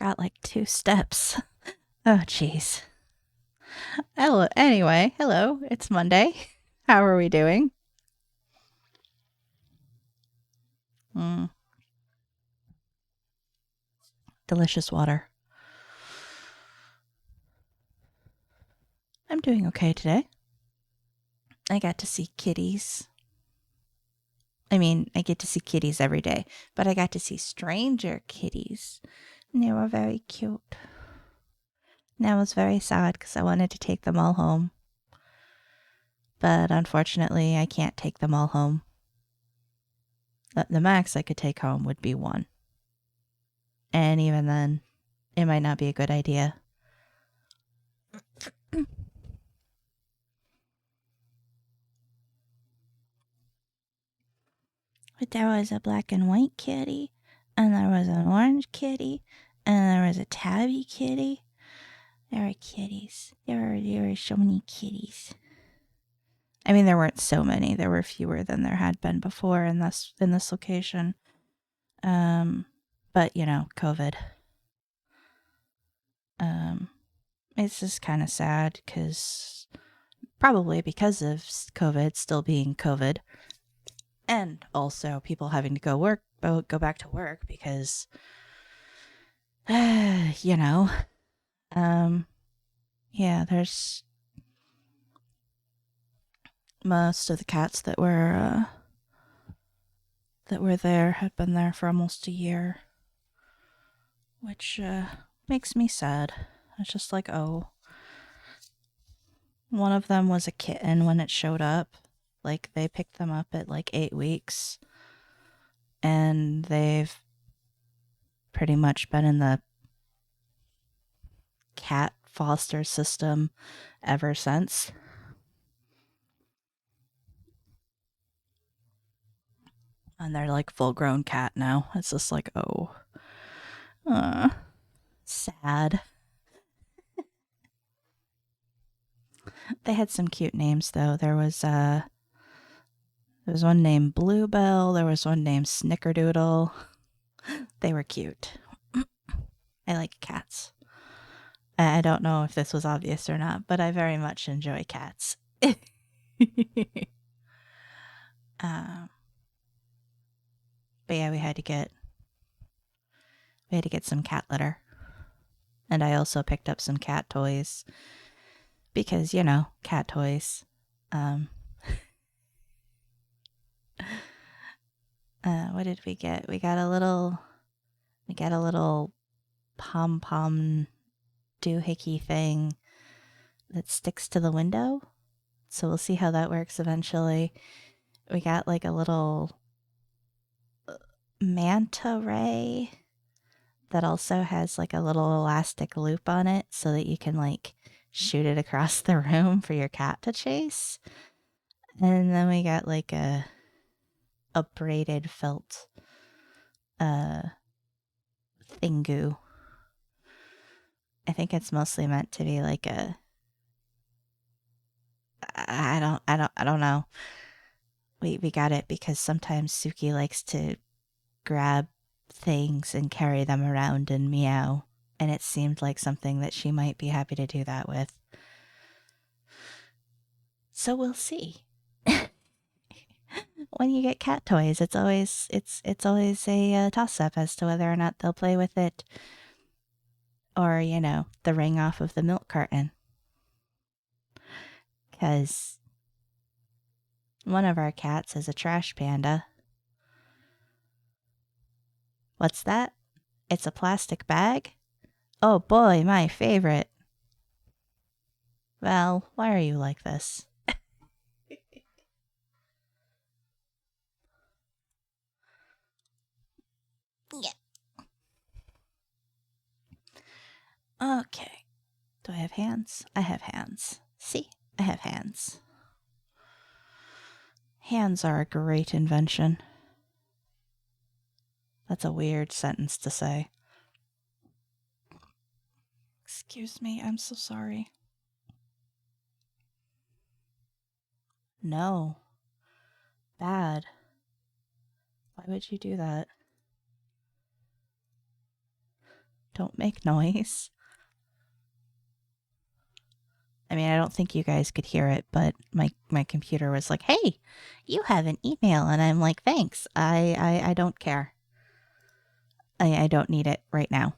forgot like 2 steps. Oh, jeez. Hello. Anyway, hello. It's Monday. How are we doing? Mm, delicious water. I'm doing okay today. I got to see kitties. I mean, I get to see kitties every day, but I got to see stranger kitties. And they were very cute. And I was very sad because I wanted to take them all home. But unfortunately, I can't take them all home. The max I could take home would be one. And even then, it might not be a good idea. But there was a black and white kitty, and there was an orange kitty, and there was a tabby kitty. There were kitties. There were so many kitties. I mean, there weren't so many. There were fewer than there had been before in this location. But you know, COVID. Um, it's just kind of sad because probably because of COVID still being COVID, and also people having to go back to work because, you know, yeah, there's most of the cats that were there had been there for almost a year, which makes me sad. It's just like, oh, one of them was a kitten when it showed up. Like they picked them up at like 8 weeks, and they've pretty much been in the cat foster system ever since. And they're like full grown cat now. It's just like, oh, uh, sad. They had some cute names though. There was one named Bluebell. There was one named Snickerdoodle. They were cute. I like cats. I don't know if this was obvious or not, but I very much enjoy cats. um, but yeah, we had to get some cat litter, and I also picked up some cat toys because you know cat toys. Um, what did we get? We got a little pom pom doohickey thing that sticks to the window. So we'll see how that works eventually. We got like a little manta ray that also has like a little elastic loop on it so that you can like shoot it across the room for your cat to chase. And then we got like a braided felt uh thingu. I think it's mostly meant to be like a I don't know. We got it because sometimes Suki likes to grab things and carry them around and meow, and it seemed like something that she might be happy to do that with. So we'll see. When you get cat toys, it's always a toss up as to whether or not they'll play with it, or you know, the ring off of the milk carton. Because one of our cats is a trash panda. What's that? It's a plastic bag? Oh boy, my favorite. Well, why are you like this? Yeah. Okay. Do I have hands? I have hands. See? I have hands. Hands are a great invention. That's a weird sentence to say. Excuse me, I'm so sorry. No. Bad. Why would you do that? Don't make noise. I mean, I don't think you guys could hear it, but my computer was like, "Hey, you have an email," and I'm like, "Thanks. I don't care. I don't need it right now."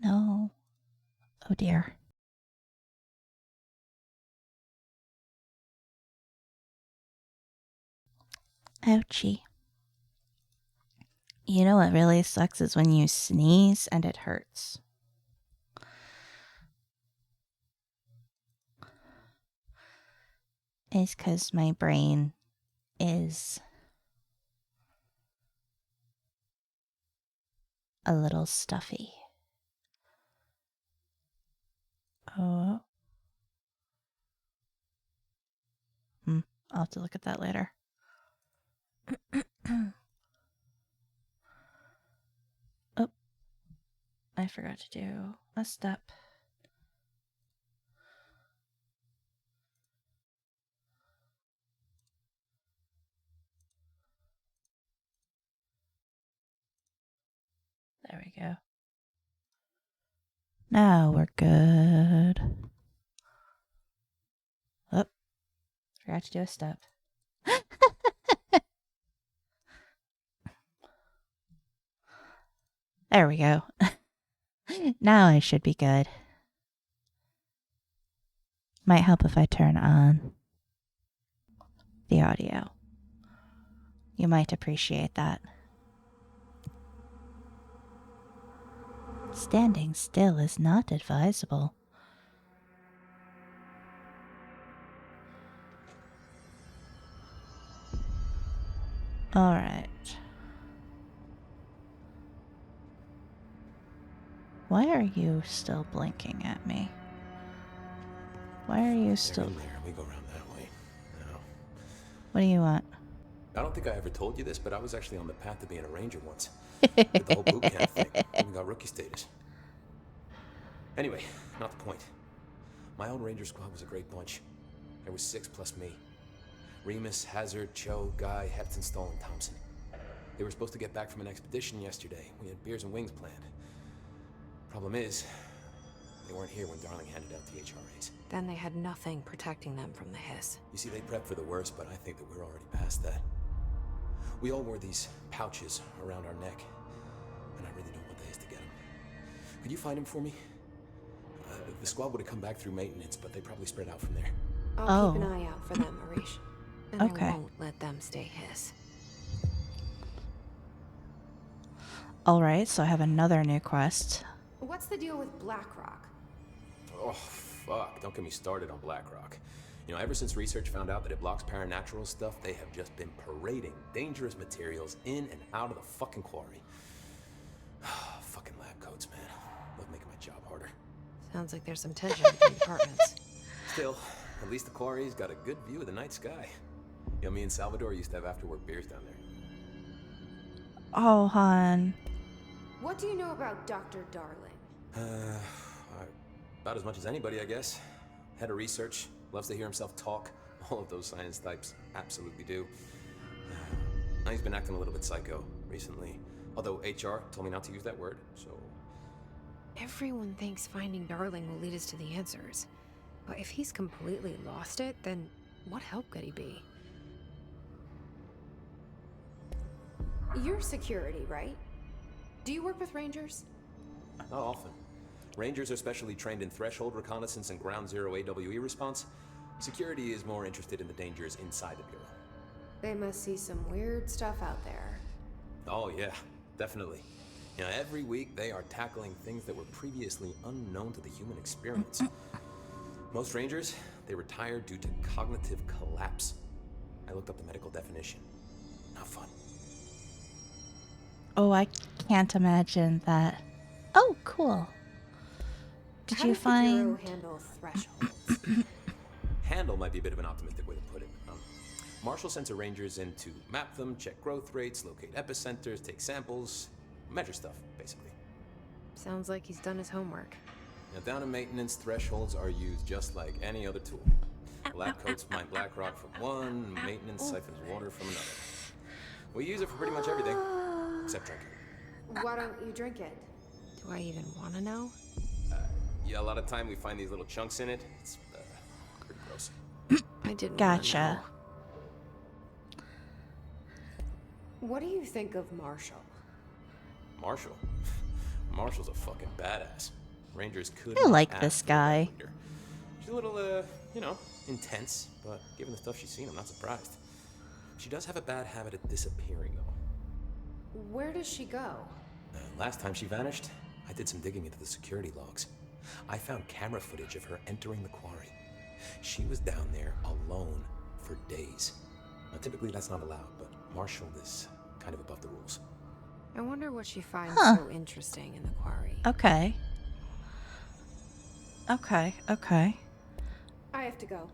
No. Oh dear. Ouchie. You know what really sucks is when you sneeze and it hurts. It's because my brain is a little stuffy. Oh. I'll have to look at that later. Oh. I forgot to do a step. There we go. Now we're good. Oh, forgot to do a step. There we go. Now I should be good. Might help if I turn on the audio. You might appreciate that. Standing still is not advisable. Alright. Why are you still blinking at me? Why are you still... There, we go around that way. No. What do you want? I don't think I ever told you this, but I was actually on the path to being a ranger once. Did the whole boot camp thing. Even got rookie status. Anyway, not the point. My old ranger squad was a great bunch. There was 6 plus me. Remus, Hazard, Cho, Guy, Heptonstall, and Thompson. They were supposed to get back from an expedition yesterday. We had beers and wings planned. Problem is, they weren't here when Darling handed out the HRAs. Then they had nothing protecting them from the hiss. You see, they prepped for the worst, but I think that we're already past that. We all wore these pouches around our neck, and I really don't want the hiss to get them. Could you find them for me? The squad would have come back through maintenance, but they probably spread out from there. I'll keep an eye out for them, Arish. And Okay. I won't let them stay hiss. Alright, so I have another new quest. What's the deal with Blackrock? Oh, fuck. Don't get me started on Blackrock. You know, ever since research found out that it blocks paranatural stuff, they have just been parading dangerous materials in and out of the fucking quarry. Fucking lab coats, man. Love making my job harder. Sounds like there's some tension between departments. Still, at least the quarry's got a good view of the night sky. You know, me and Salvador used to have after-work beers down there. Oh, hon. What do you know about Dr. Darling? About as much as anybody, I guess. Head of research, loves to hear himself talk. All of those science types absolutely do. Now he's been acting a little bit psycho recently. Although HR told me not to use that word, so... Everyone thinks finding Darling will lead us to the answers. But if he's completely lost it, then what help could he be? You're security, right? Do you work with Rangers? Not often. Rangers are specially trained in threshold reconnaissance and ground zero AWE response. Security is more interested in the dangers inside the Bureau. They must see some weird stuff out there. Oh yeah, definitely. You know, every week they are tackling things that were previously unknown to the human experience. Most Rangers, they retire due to cognitive collapse. I looked up the medical definition. Not fun. Oh, I can't imagine that. Oh, cool. Did How you does the Bureau find... handle thresholds? Handle might be a bit of an optimistic way to put it. Marshall sends her Rangers in to map them, check growth rates, locate epicenters, take samples, measure stuff, basically. Sounds like he's done his homework. Now, down in maintenance, thresholds are used just like any other tool. Ow. Lab coats mine black rock from one, maintenance siphons water from another. We use it for pretty much everything, except drinking. Why don't you drink it? Do I even want to know? Yeah, a lot of time we find these little chunks in it. It's pretty gross. I didn't wanna Gotcha. know. What do you think of Marshall? Marshall? Marshall's a fucking badass. Rangers could. I like this guy. She's a little, you know, intense, but given the stuff she's seen, I'm not surprised. She does have a bad habit of disappearing, though. Where does she go? Last time she vanished, I did some digging into the security logs. I found camera footage of her entering the quarry. She was down there alone for days. Now, typically that's not allowed, but Marshall is kind of above the rules. I wonder what she finds Huh. so interesting in the quarry. Okay. Okay, okay. I have to go.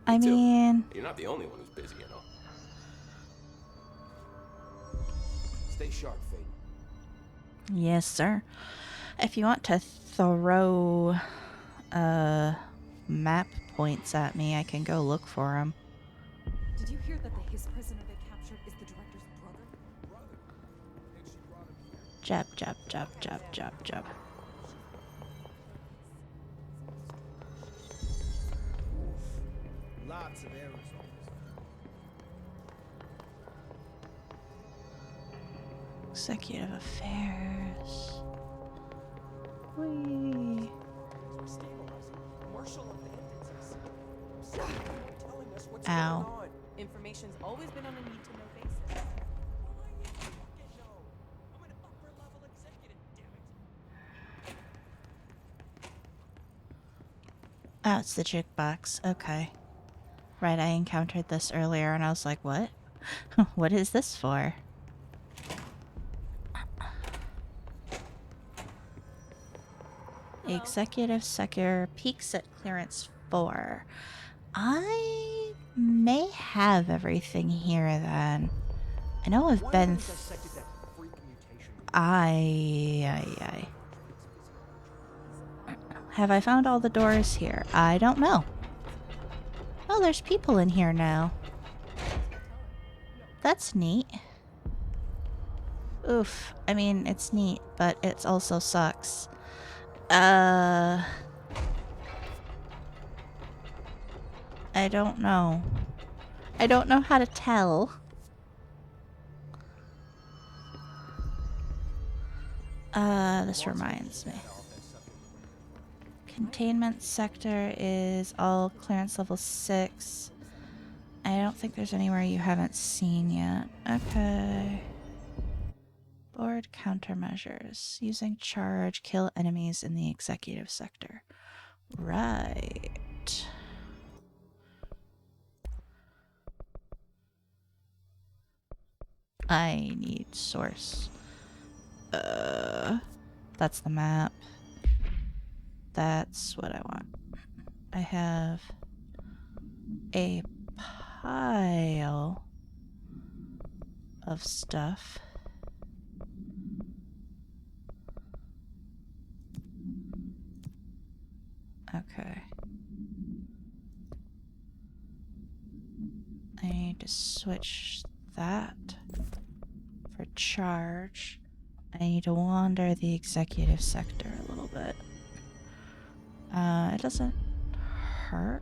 I Me too. mean, You're not the only one who's busy, you know. Stay sharp, Faden. yes, sir. If you want to throw map points at me, I can go look for them. Did you hear that his prisoner they captured is the director's brother? Jab, jab, jab, jab, jab, jab. Lots of errors on this. Executive affairs. Whee. Ow. Information's always been on a need-to-know basis. Oh, it's the jukebox. Okay. Right, I encountered this earlier and I was like, what? What is this for? Executive Sector peaks at clearance 4. I may have everything here then. I know I've been... I. Have I found all the doors here? I don't know. Oh, there's people in here now. That's neat. Oof. I mean, it's neat, but it also sucks. I don't know. I don't know how to tell. This reminds me. Containment sector is all clearance level 6. I don't think there's anywhere you haven't seen yet. Okay. Board countermeasures. Using charge, kill enemies in the executive sector. Right. I need source. That's the map. That's what I want. I have a pile of stuff. Okay. I need to switch that for charge. I need to wander the executive sector a little bit. It doesn't hurt.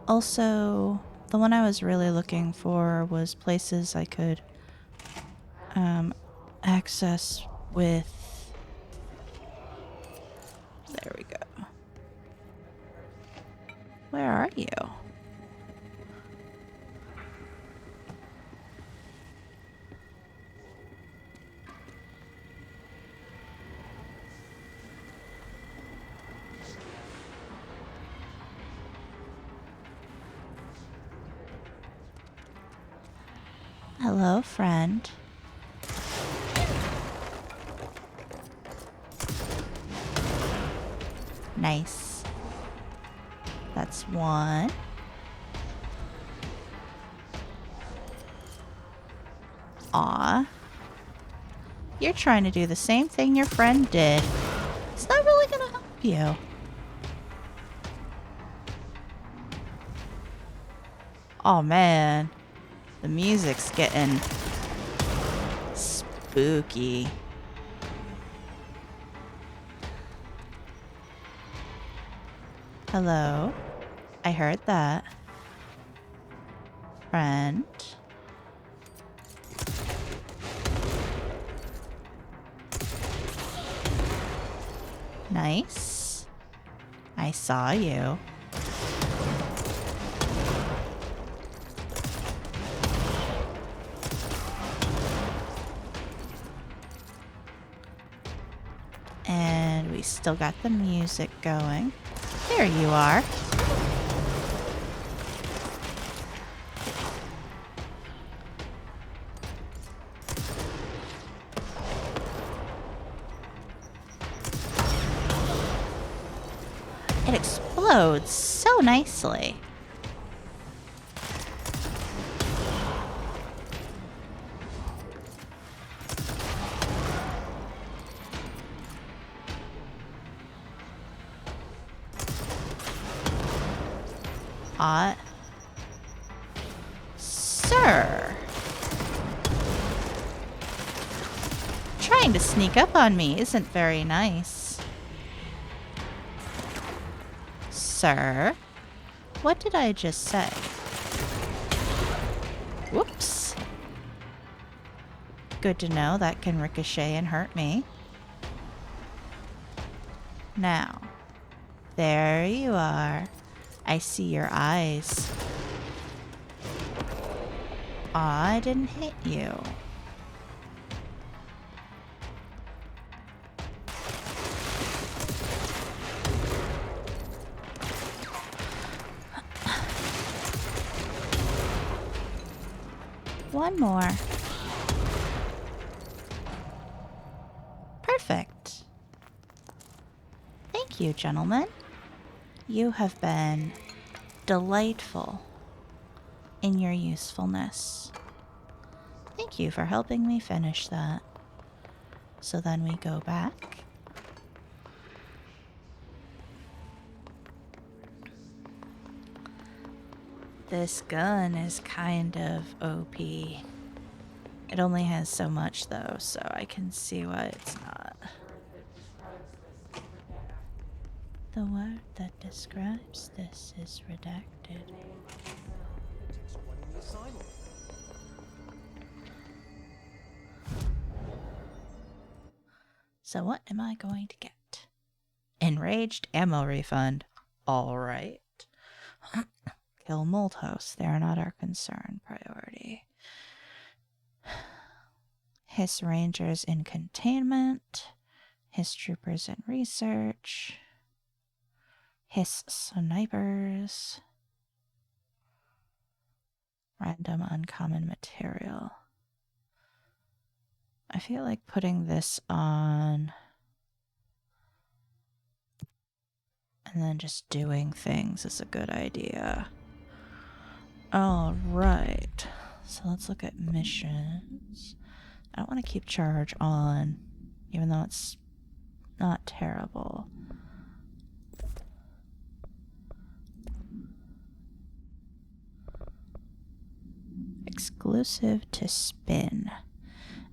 Also, the one I was really looking for was places I could access with... There we go. Where are you? Hello, friend. Nice. That's one. Aw. You're trying to do the same thing your friend did. It's not really gonna help you. Oh man. The music's getting spooky. Hello? I heard that. Friend? Nice. I saw you. And we still got the music going. There you are. It explodes so nicely. Hot. Sir. Trying to sneak up on me isn't very nice. Sir? What did I just say? Whoops. Good to know that can ricochet and hurt me. Now, there you are. I see your eyes. Aw, I didn't hit you. One more. Perfect. Thank you, gentlemen. You have been delightful in your usefulness. Thank you for helping me finish that. So then we go back. This gun is kind of OP. It only has so much though, so I can see why it's not. The word that describes this is redacted. So what am I going to get? Enraged ammo refund. Alright. Kill Moldhouse. They are not our concern. Priority. Hiss Rangers in containment. Hiss Troopers in research. Hiss Snipers. Random uncommon material. I feel like putting this on and then just doing things is a good idea. Alright, so let's look at missions. I don't want to keep charge on, even though it's not terrible. Exclusive to spin.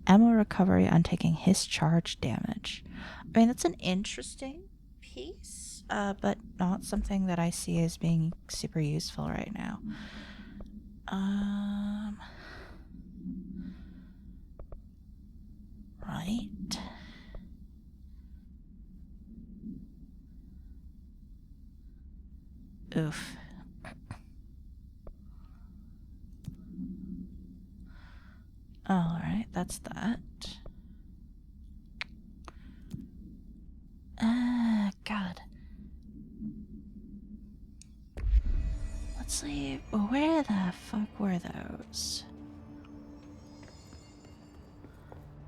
Ammo recovery on taking his charge damage. I mean, that's an interesting piece, but not something that I see as being super useful right now. Right. Oof. Alright, that's that. God. Let's leave. Where the fuck were those?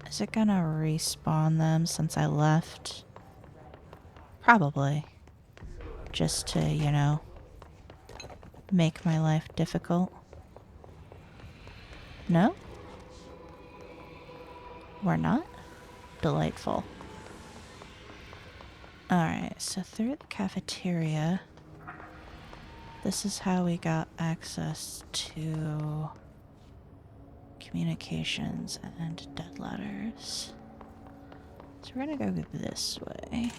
Is it gonna respawn them since I left? Probably. Just to, you know, make my life difficult. No? We're not? Delightful. Alright, so through the cafeteria, this is how we got access to communications and dead letters. So we're gonna go this way.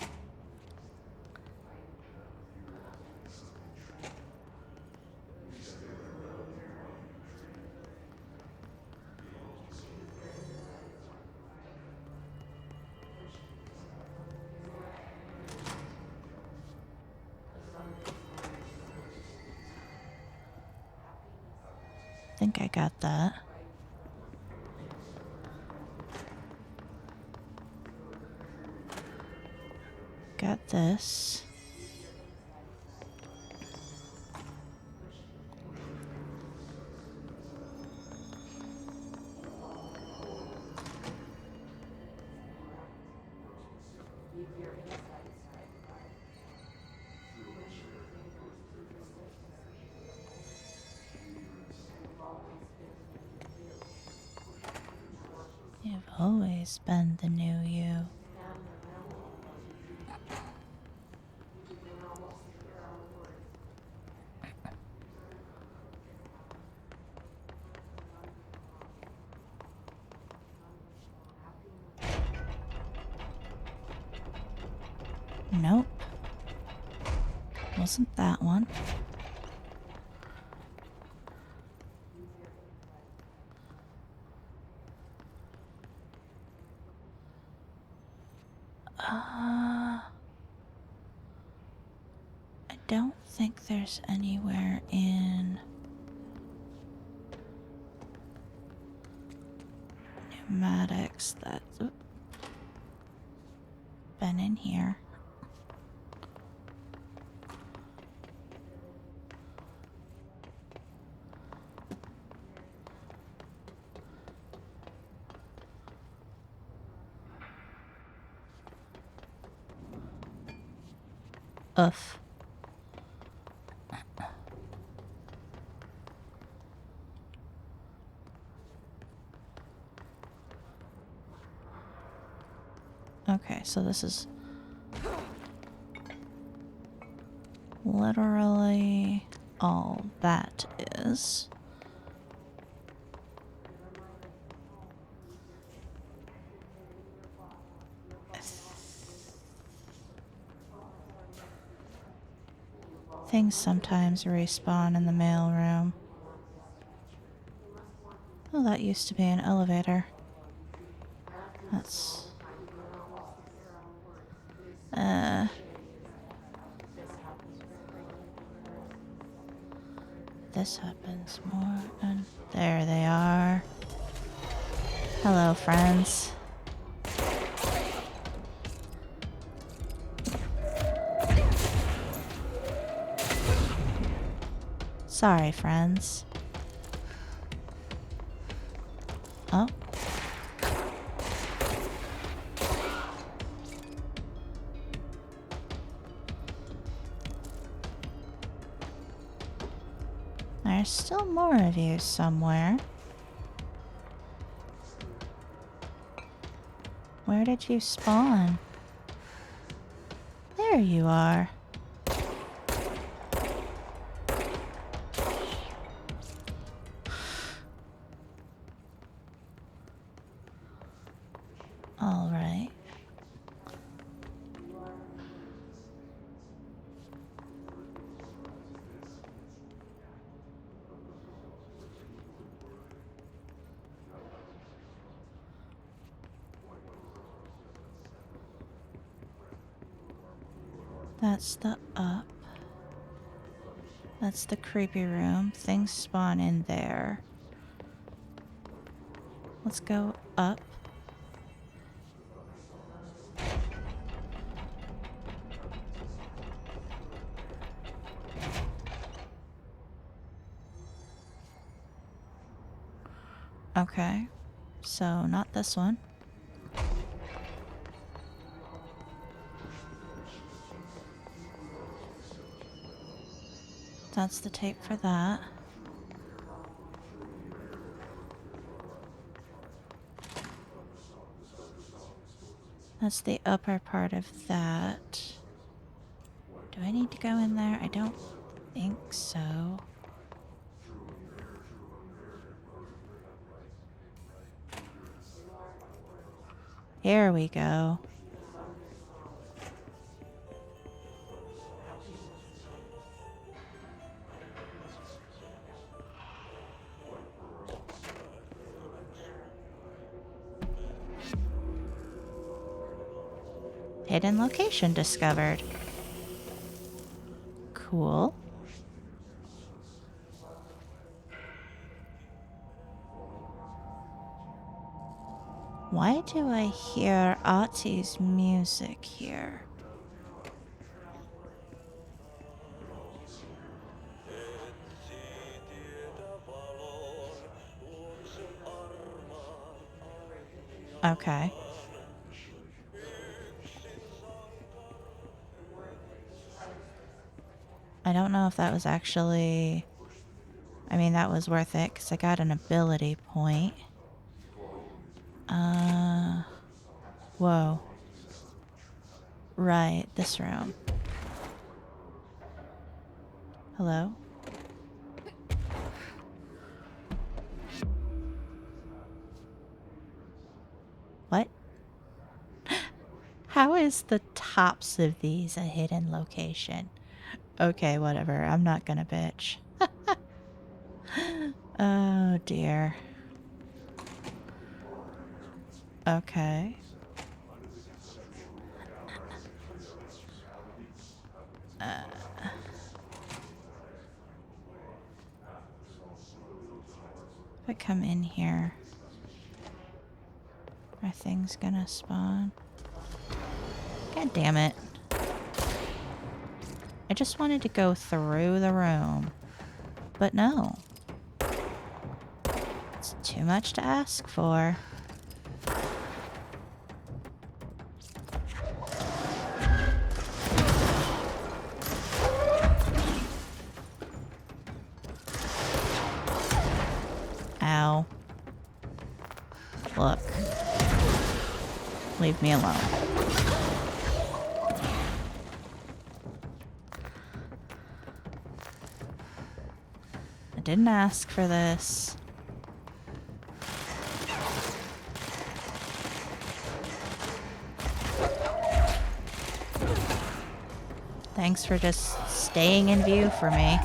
I think I got that. Got this. You've always been the new you. Nope. Wasn't that one. I don't think there's anywhere in pneumatics that's been in here. Oof. Okay, so this is literally all that is. Things sometimes respawn in the mailroom. Oh, that used to be an elevator. That's... This happens more, and there they are. Hello, friends. Sorry, friends. Oh. There's still more of you somewhere. Where did you spawn? There you are. All right. That's the up. That's the creepy room. Things spawn in there. Let's go up. Okay, so not this one. That's the tape for that. That's the upper part of that. Do I need to go in there? I don't think so. Here we go. Hidden location discovered. Cool. Why do I hear Artie's music here? Okay. I don't know if that was actually... I mean, that was worth it because I got an ability point. Whoa. Right, this room. Hello? What? How is the tops of these a hidden location? Okay, whatever. I'm not gonna bitch. Oh dear. Okay. If I come in here, are things gonna spawn? God damn it. I just wanted to go through the room. But no. It's too much to ask for. Ow. Look. Leave me alone. I didn't ask for this. Thanks for just staying in view for me.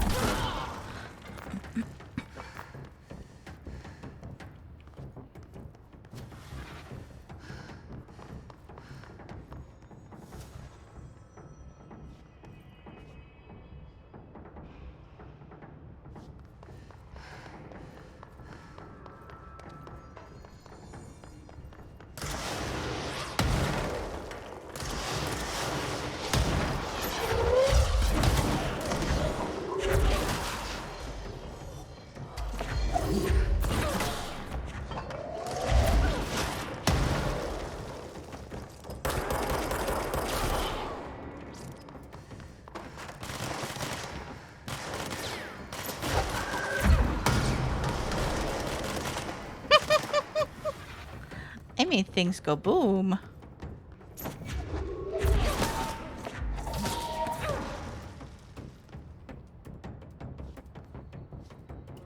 I made things go boom.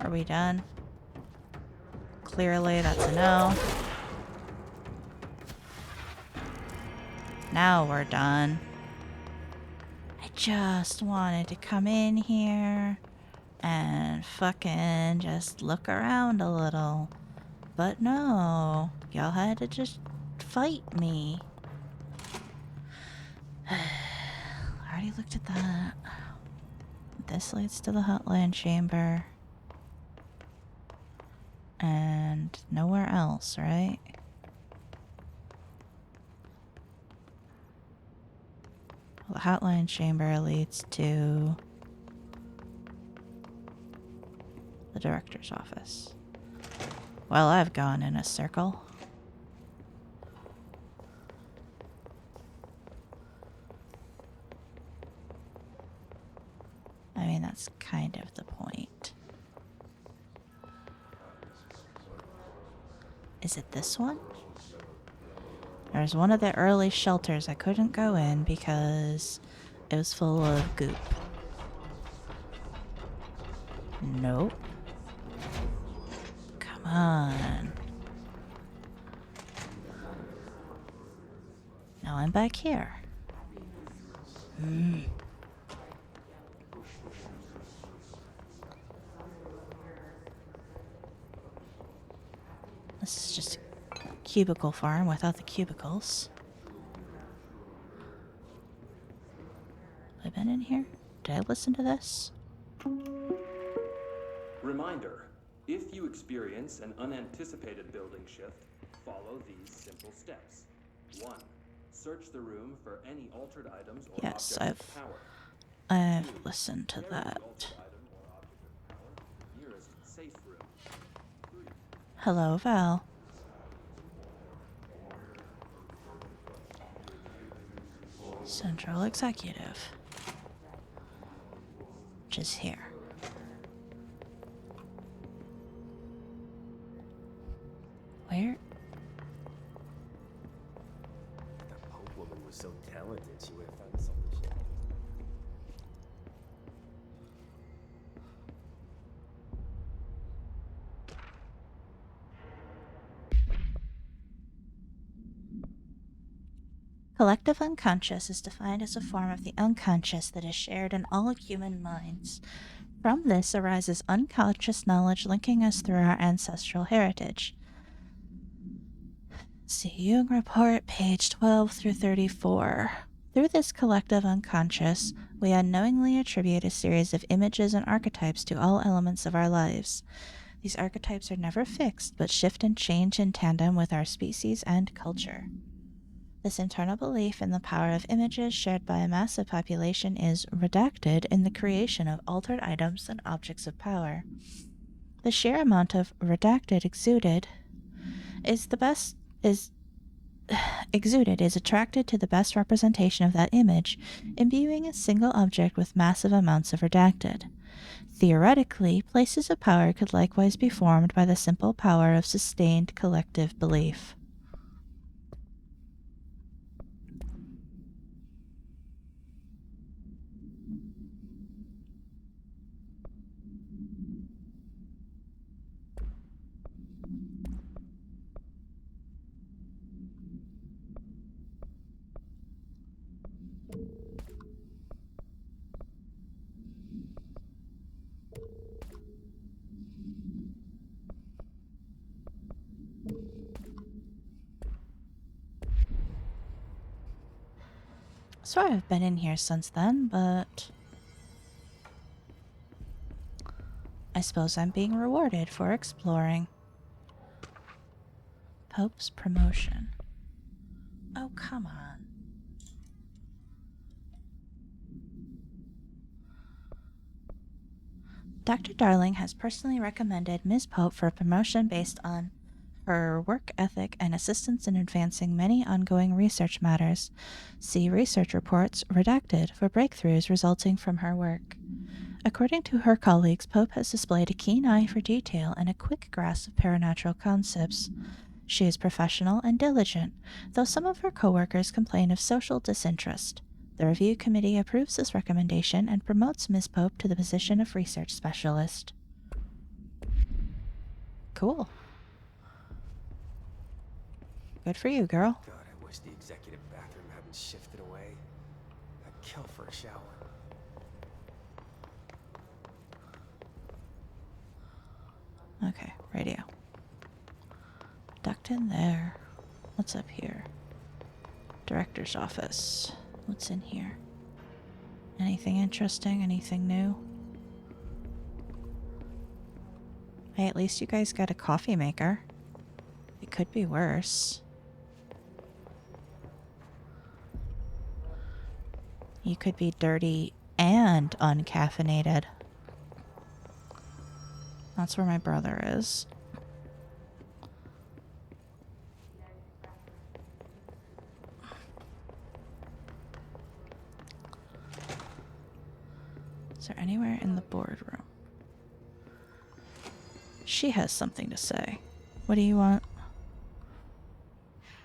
Are we done? Clearly, that's a no. Now we're done. I just wanted to come in here and fucking just look around a little. But no, y'all had to just fight me. I already looked at that. This leads to the hotline chamber. And nowhere else, right? Well, the hotline chamber leads to the director's office. Well, I've gone in a circle. I mean, that's kind of the point. Is it this one? There's one of the early shelters I couldn't go in because it was full of goop. Nope. Come on. Now I'm back here. This is just a cubicle farm without the cubicles. Have I been in here? Did I listen to this? Reminder, if you experience an unanticipated building shift, follow these simple steps. 1. Search the room for any altered items or Yes, objects of power. I've listened to Carry the that. altered item or object of power to the nearest safe room. 3. Hello, Val. Central Executive. Which is here. Where? That Pope woman was so talented, she would have found something. Collective unconscious is defined as a form of the unconscious that is shared in all human minds. From this arises unconscious knowledge linking us through our ancestral heritage. See Jung Report, page 12 through 34. Through this collective unconscious, we unknowingly attribute a series of images and archetypes to all elements of our lives. These archetypes are never fixed, but shift and change in tandem with our species and culture. This internal belief in the power of images shared by a massive population is redacted in the creation of altered items and objects of power. The sheer amount of redacted exuded is attracted to the best representation of that image, imbuing a single object with massive amounts of redacted. Theoretically, places of power could likewise be formed by the simple power of sustained collective belief. So I've been in here since then, but I suppose I'm being rewarded for exploring. Pope's promotion. Oh, come on. Dr. Darling has personally recommended Ms. Pope for a promotion based on her work ethic and assistance in advancing many ongoing research matters. See research reports, redacted, for breakthroughs resulting from her work. According to her colleagues, Pope has displayed a keen eye for detail and a quick grasp of paranatural concepts. She is professional and diligent, though some of her coworkers complain of social disinterest. The review committee approves this recommendation and promotes Ms. Pope to the position of research specialist. Cool. Good for you, girl. God, I wish the executive bathroom hadn't shifted away. I'd kill for a shower. Okay, radio. Ducked in there. What's up here? Director's office. What's in here? Anything interesting? Anything new? Hey, at least you guys got a coffee maker. It could be worse. You could be dirty and uncaffeinated. That's where my brother is. Is there anywhere in the boardroom? She has something to say. What do you want?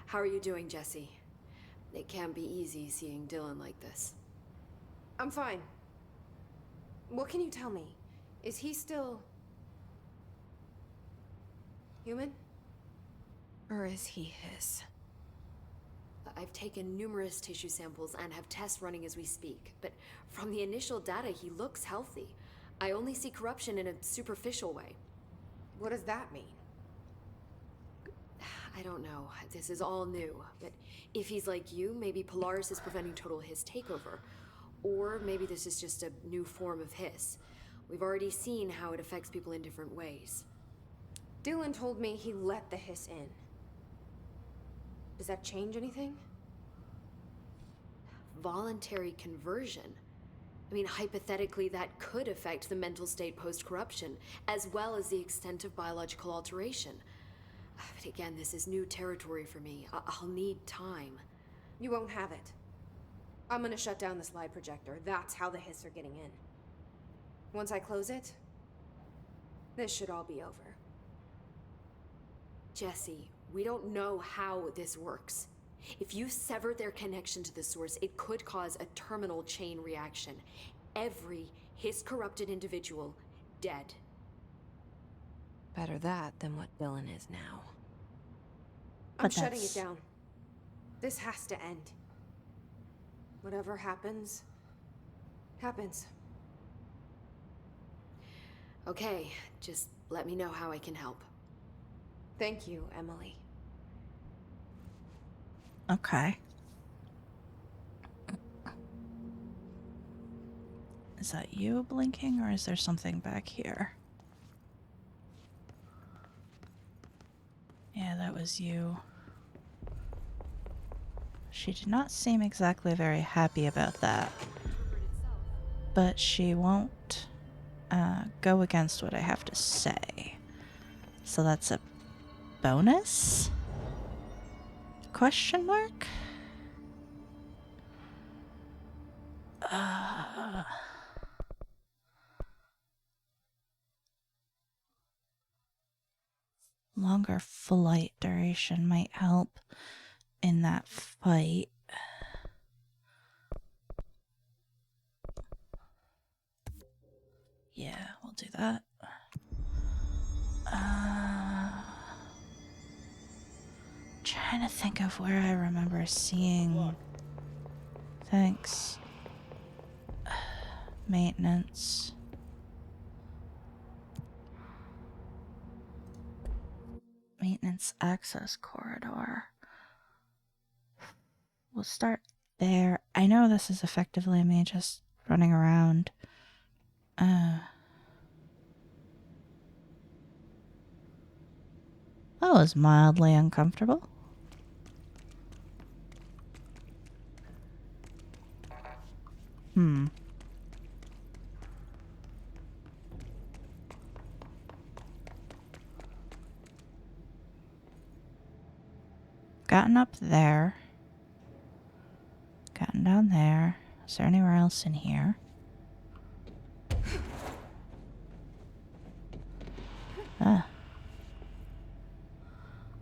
How are you doing, Jesse? It can't be easy seeing Dylan like this. I'm fine. What can you tell me? Is he still... human? Or is he his? I've taken numerous tissue samples and have tests running as we speak, but from the initial data, he looks healthy. I only see corruption in a superficial way. What does that mean? I don't know. This is all new, but if he's like you, maybe Polaris is preventing total Hiss takeover. Or maybe this is just a new form of Hiss. We've already seen how it affects people in different ways. Dylan told me he let the hiss in. Does that change anything? Voluntary conversion. I mean, hypothetically, that could affect the mental state post-corruption, as well as the extent of biological alteration. But again, this is new territory for me. I'll need time. You won't have it. I'm gonna shut down the slide projector. That's how the hiss are getting in. Once I close it, this should all be over. Jesse, we don't know how this works. If you sever their connection to the source, it could cause a terminal chain reaction. Every Hiss-corrupted individual dead. Better that than what Dylan is now. I'm But shutting that's- it down. This has to end. Whatever happens, happens. Okay, just let me know how I can help. Thank you, Emily. Okay. Is that you blinking, or is there something back here? Yeah, that was you. She did not seem exactly very happy about that. But she won't go against what I have to say. So that's a bonus? Question mark? Longer flight duration might help in that fight. Yeah, we'll do that. Trying to think of where I remember seeing. Thanks. Maintenance. Maintenance access corridor. We'll start there. I know this is effectively me just running around. That was mildly uncomfortable. Gotten up there. Gotten down there. Is there anywhere else in here? Ah.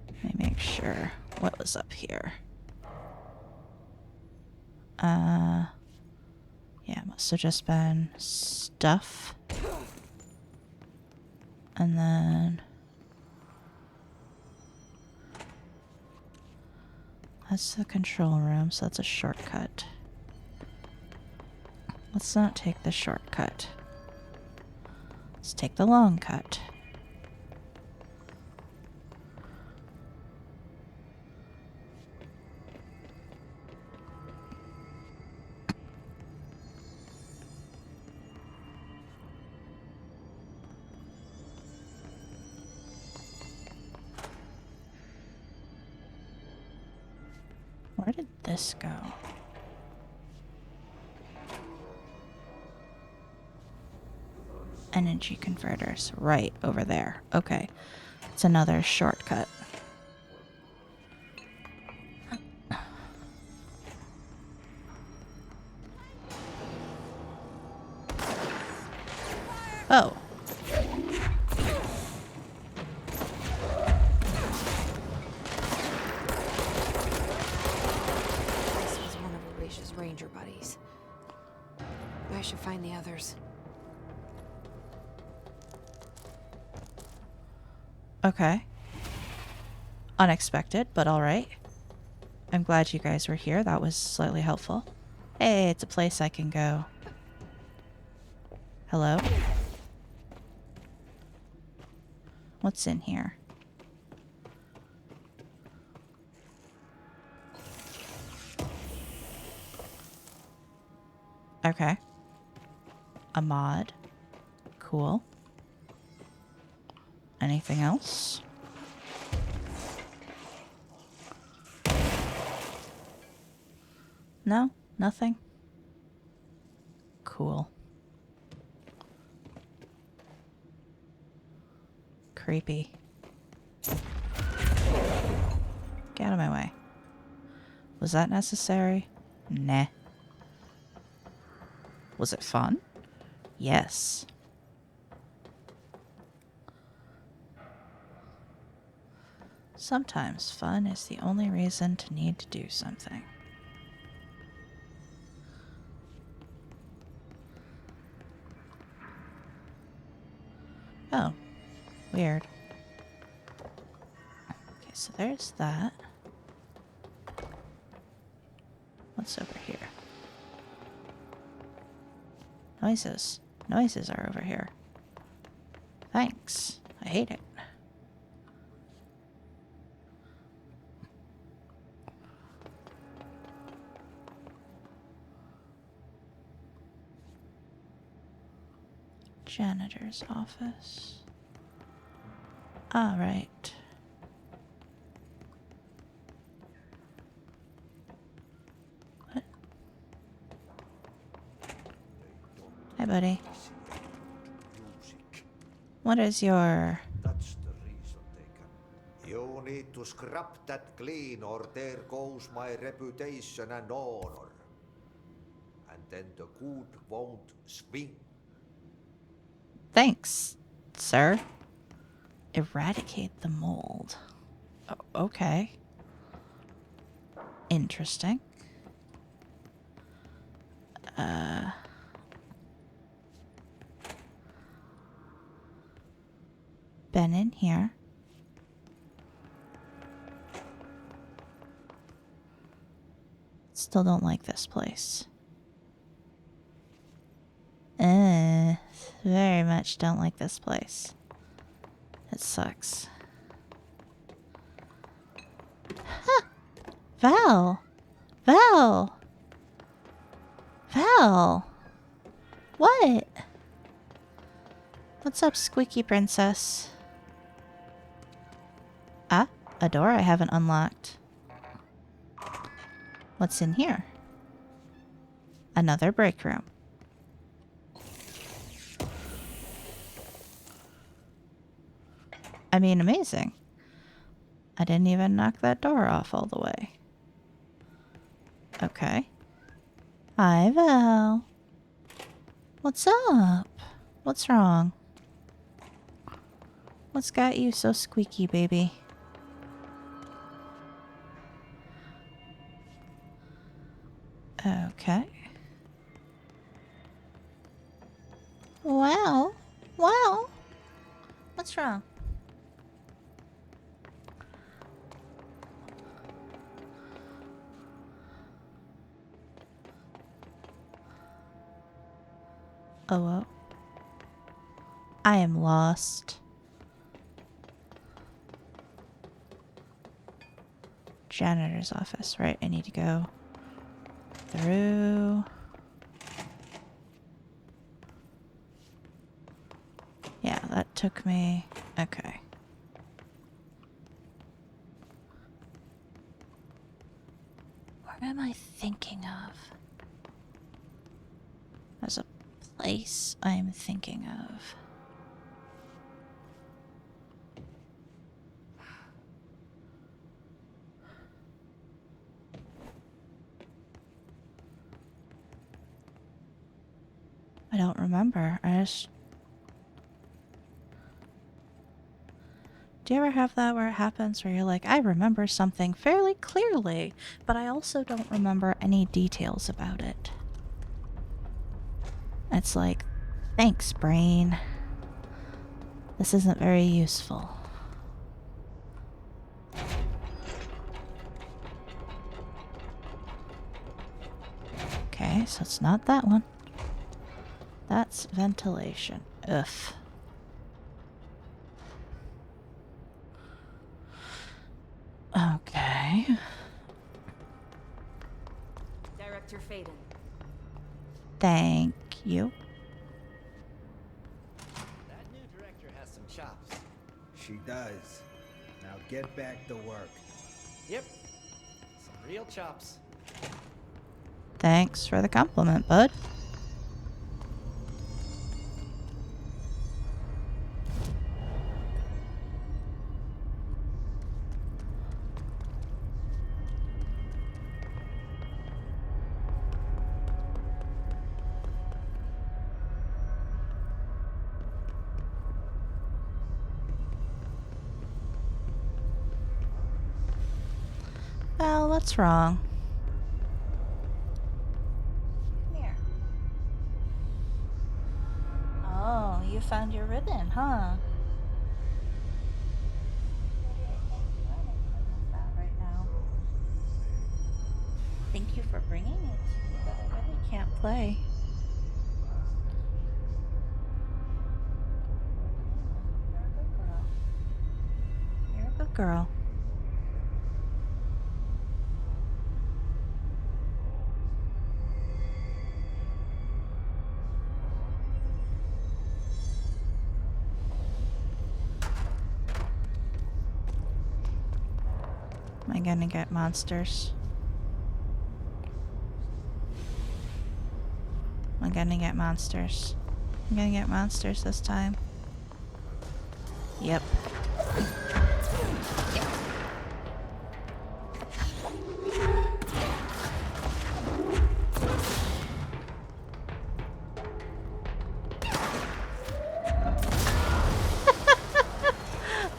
Let me make sure. What was up here? Yeah, it must have just been stuff. And then... that's the control room, so that's a shortcut. Let's not take the shortcut. Let's take the long cut. Where did this go? Energy converters. Right, over there. Okay. It's another shortcut. Oh. This was one of Oricia's ranger buddies. I should find the others. Okay. Unexpected, but alright. I'm glad you guys were here. That was slightly helpful. Hey, it's a place I can go. Hello? What's in here? Okay. A mod. Cool. Anything else? No? Nothing? Cool. Creepy. Get out of my way. Was that necessary? Nah. Was it fun? Yes. Sometimes fun is the only reason to need to do something. Oh, weird. Okay, so there's that. What's over here? Noises. Noises are over here. Thanks. I hate it. Janitor's office. All right. What? Hi, buddy. What is your... That's the reason they can. You need to scrap that clean or there goes my reputation and honor. And then the good won't swing. Thanks, sir. Eradicate the mold. Oh, okay. Interesting. Been in here. Still don't like this place. Very much don't like this place. It sucks. Huh. Val! Val! Val! What? What's up, squeaky princess? Ah, a door I haven't unlocked. What's in here? Another break room. I mean, amazing. I didn't even knock that door off all the way. Okay. Hi, Val. What's up? What's wrong? What's got you so squeaky, baby? Okay. Wow. Wow. What's wrong? Oh. I am lost. Janitor's office, right? I need to go through. Yeah, that took me. Okay. What am I thinking of? There's a place I'm thinking of. I don't remember. I just Do you ever have that where it happens where you're like, I remember something fairly clearly, but I also don't remember any details about it? It's like, thanks, brain. This isn't very useful. Okay, so it's not that one. That's ventilation. Ugh. Okay. Director Faden. Thank you. That new director has some chops. She does. Now get back to work. Yep. Some real chops. Thanks for the compliment, bud. Well, what's wrong? Here. Oh, you found your ribbon, huh? Right now. Thank you for bringing it to me, but I really can't play. You're a good girl. Am I gonna get monsters? I'm gonna get monsters. I'm gonna get monsters this time. Yep.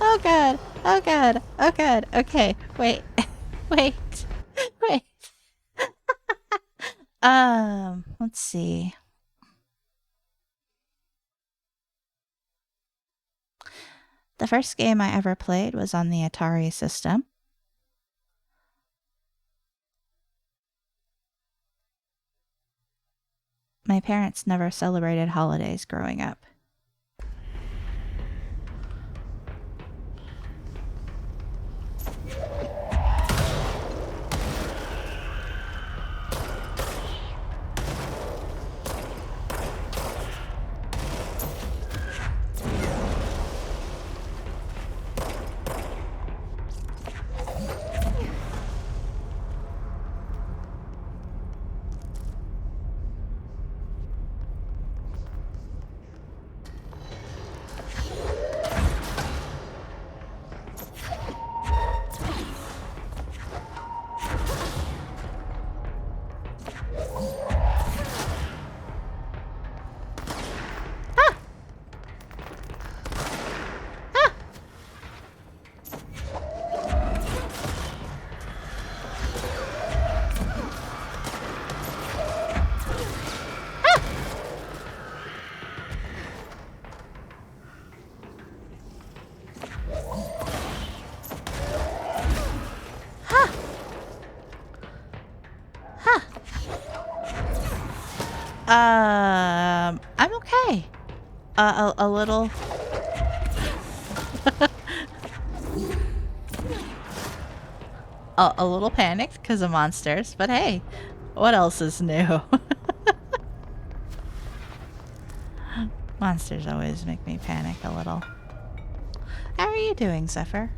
Oh god. Oh god. Oh god. Okay. Wait. Wait. Wait. Let's see. The first game I ever played was on the Atari system. My parents never celebrated holidays growing up. I'm okay. A little. A little panicked because of monsters, but hey, what else is new? Monsters always make me panic a little. How are you doing, Zephyr?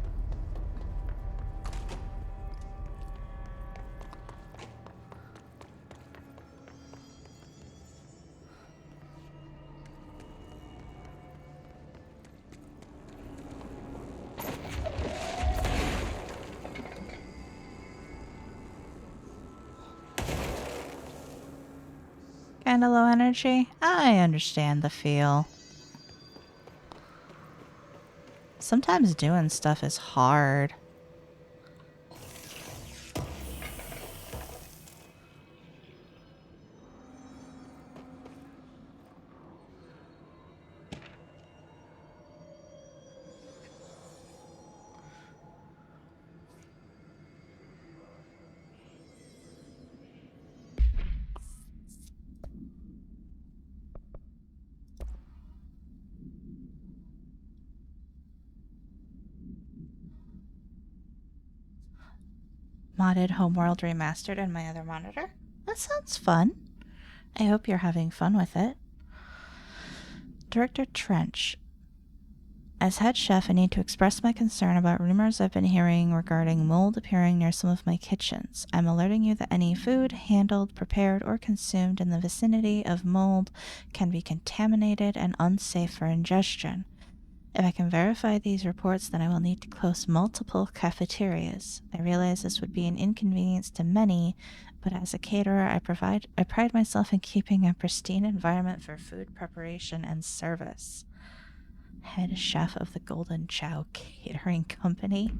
Kinda low energy? I understand the feel. Sometimes doing stuff is hard. Modded Homeworld Remastered in my other monitor. That sounds fun. I hope you're having fun with it. Director Trench. As head chef, I need to express my concern about rumors I've been hearing regarding mold appearing near some of my kitchens. I'm alerting you that any food handled, prepared, or consumed in the vicinity of mold can be contaminated and unsafe for ingestion. If I can verify these reports, then I will need to close multiple cafeterias. I realize this would be an inconvenience to many, but as a caterer, I pride myself in keeping a pristine environment for food preparation and service. Head chef of the Golden Chow Catering Company.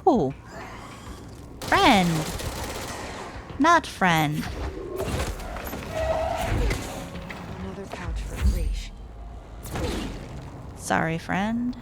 Oh, friend, not friend. Another pouch for Grish. Sorry, friend.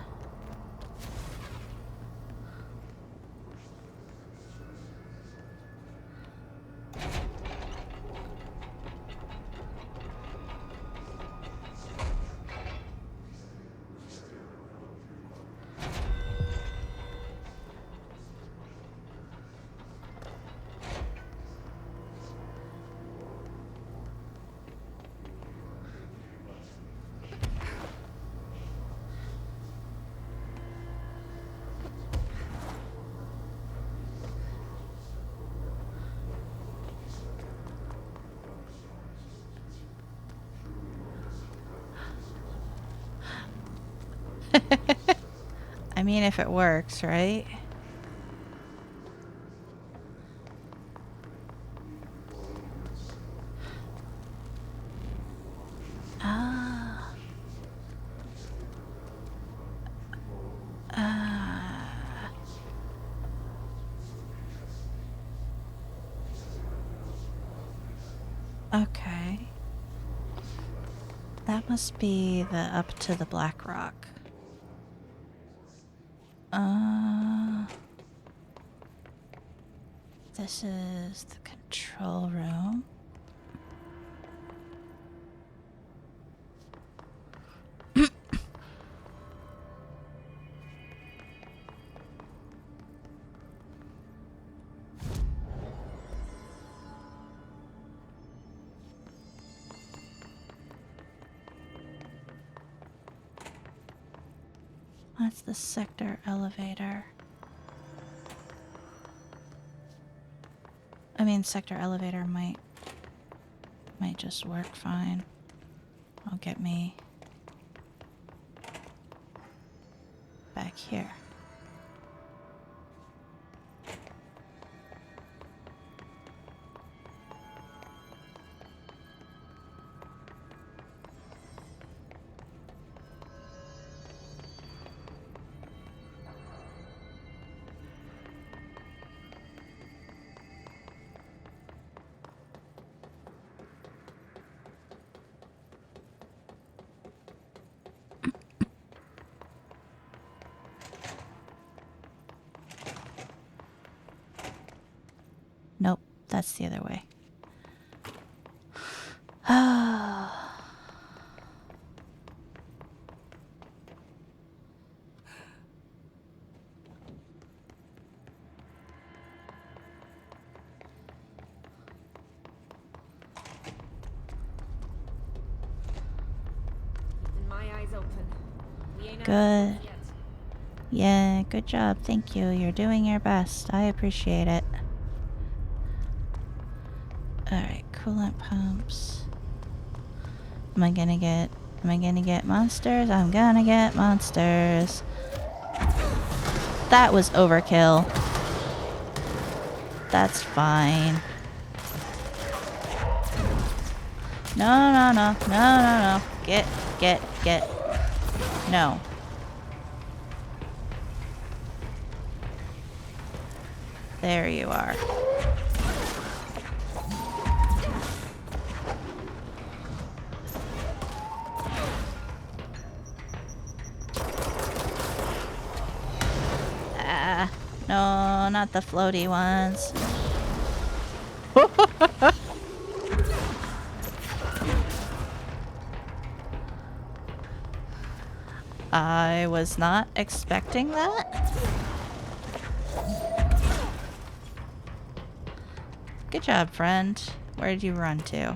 I mean, if it works, right? Ah. Okay. That must be the up to the Black Rock. This is the control room. That's the sector elevator. I mean, sector elevator might just work fine. I'll get me back here. that's the other way. Oh. Keeping my eyes open. We ain't out of Good. the woods yet. Yeah, good job. Thank you. You're doing your best. I appreciate it. Alright, coolant pumps. Am I gonna get monsters? I'm gonna get monsters. That was overkill. That's fine. No. Get. No. There you are. No, not the floaty ones. I was not expecting that. Good job, friend. Where did you run to?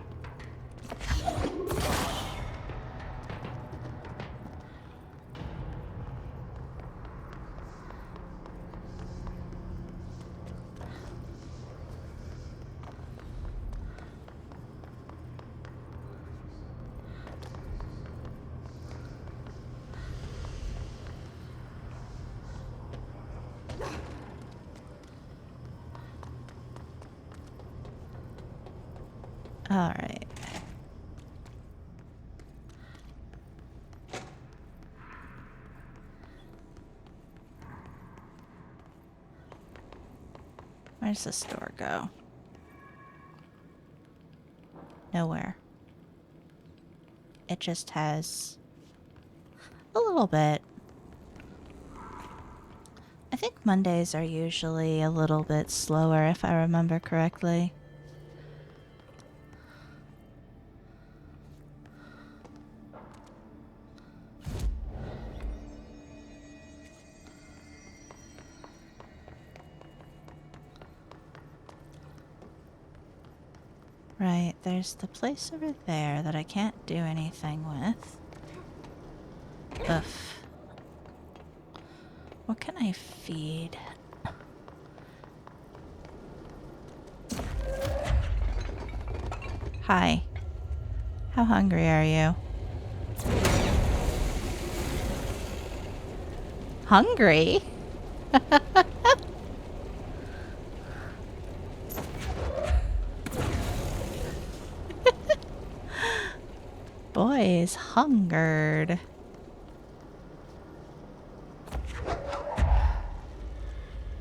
All right. Where's the store go? Nowhere. It just has a little bit. I think Mondays are usually a little bit slower, if I remember correctly. Right, there's the place over there that I can't do anything with. Ugh. What can I feed? Hi. How hungry are you? Hungry? Boy is hungered.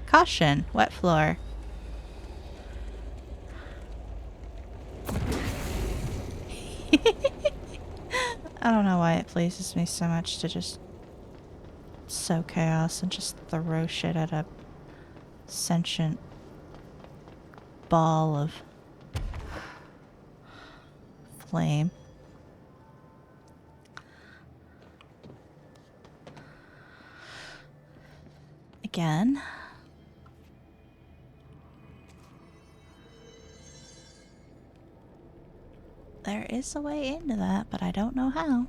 Caution, wet floor. I don't know why it pleases me so much to just sow chaos and just throw shit at a sentient ball of flame. Again. There is a way into that, but I don't know how.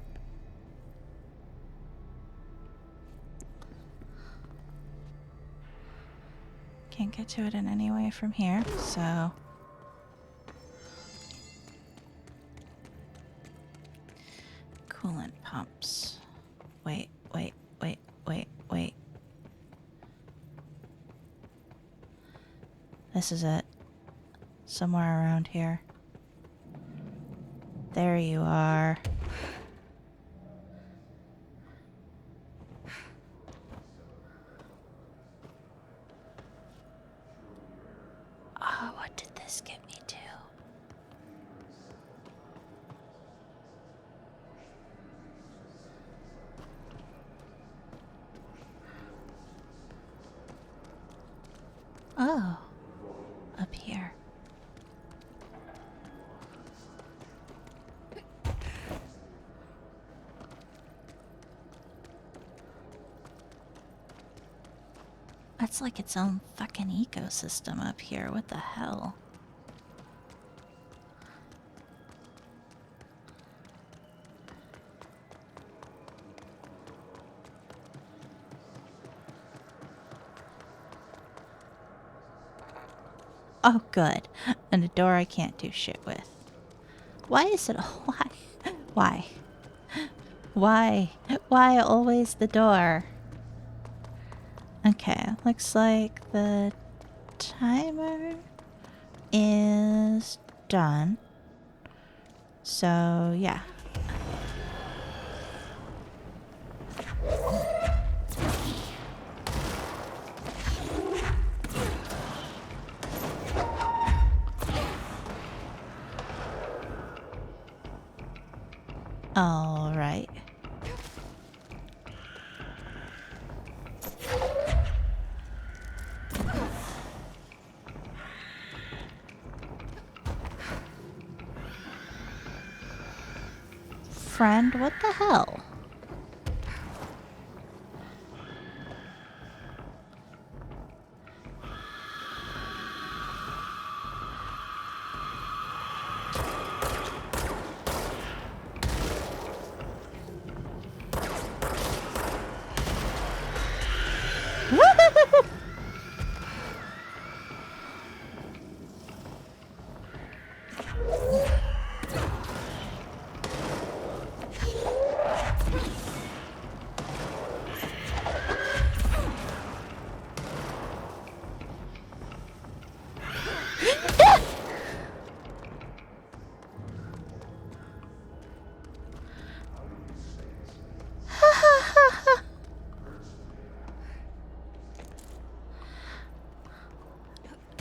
Can't get to it in any way from here, so... Coolant pumps. Wait. This is it. Somewhere around here. There you are. Oh, what did this get me to? Oh, up here. That's like its own fucking ecosystem up here. What the hell? Oh, good. And a door I can't do shit with. Why is it... Why? Why? Why? Why always the door? Okay, looks like the timer is done. So, yeah. All right. Friend, what the hell?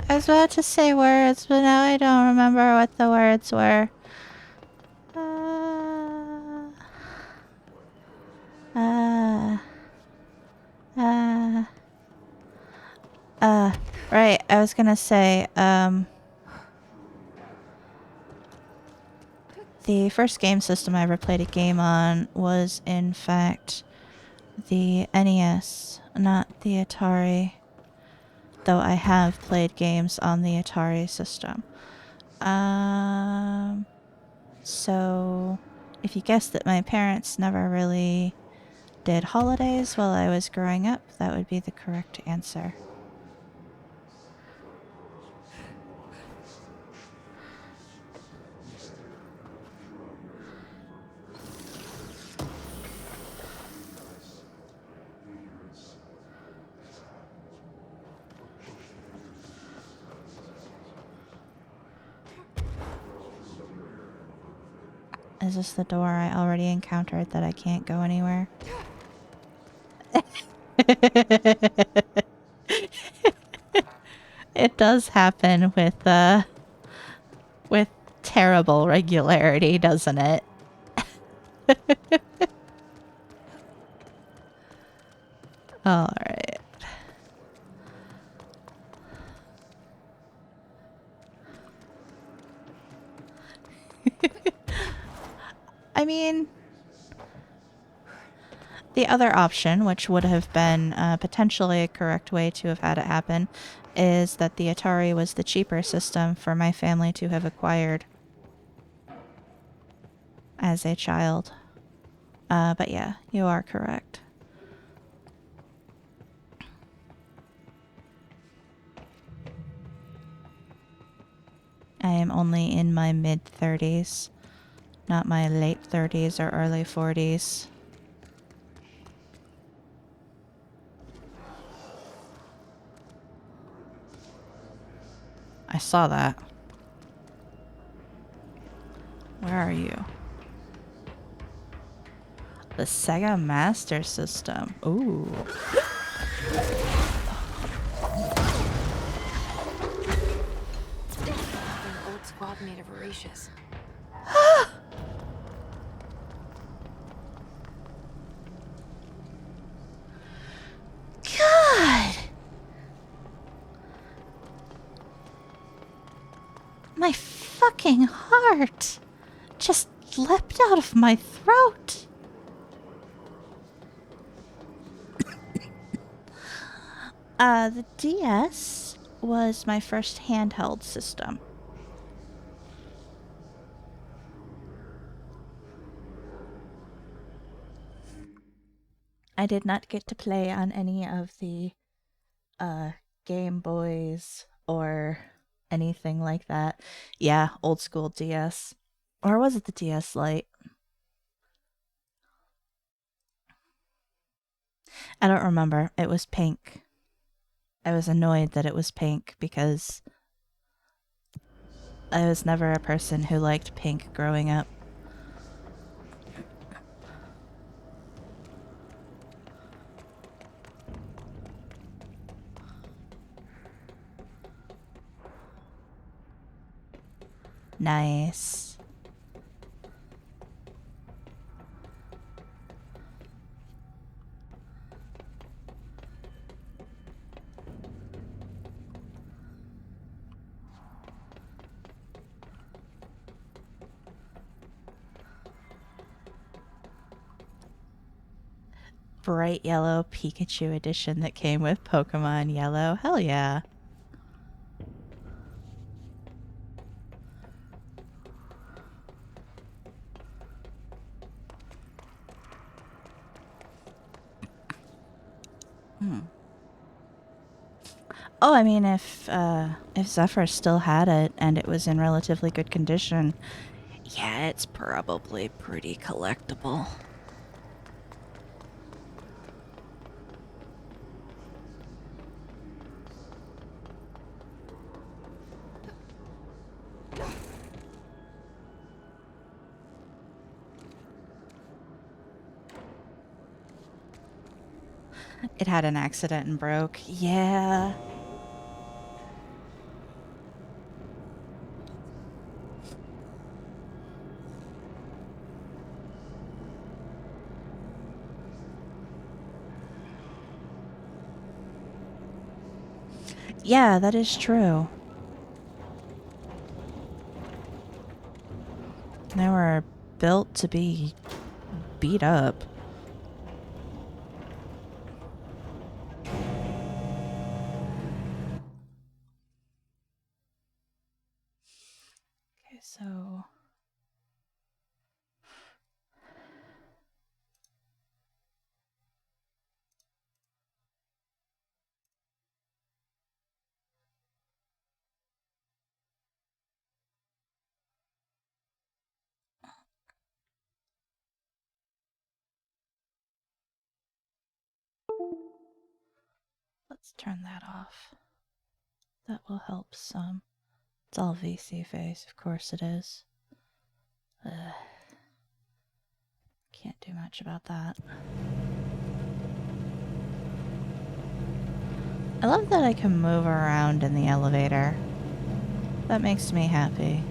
I was about to say words, but now I don't remember what the words were. Right, I was gonna say, the first game system I ever played a game on was, in fact, the NES, not the Atari. Though I have played games on the Atari system. So, if you guessed that my parents never really did holidays while I was growing up, that would be the correct answer. Is this the door I already encountered that I can't go anywhere? It does happen with terrible regularity, doesn't it? All right. I mean, the other option, which would have been potentially a correct way to have had it happen, is that the Atari was the cheaper system for my family to have acquired as a child. But yeah, you are correct. I am only in my mid-30s. Not my late 30s or early 40s. I saw that. Where are you? The Sega Master System. Ooh. An old squad made of Voracious. God! My fucking heart just leapt out of my throat. The DS was my first handheld system. I did not get to play on any of the Game Boys or anything like that. Yeah, old school DS. Or was it the DS Lite? I don't remember. It was pink. I was annoyed that it was pink because I was never a person who liked pink growing up. Nice. Bright yellow Pikachu edition that came with Pokemon Yellow. Hell yeah. Oh, I mean, if Zephyr still had it and it was in relatively good condition, yeah, it's probably pretty collectible. It had an accident and broke. Yeah. Yeah, that is true. They were built to be beat up. Okay, so... Let's turn that off. That will help some. It's all VC face, of course it is. Can't do much about that. I love that I can move around in the elevator. That makes me happy.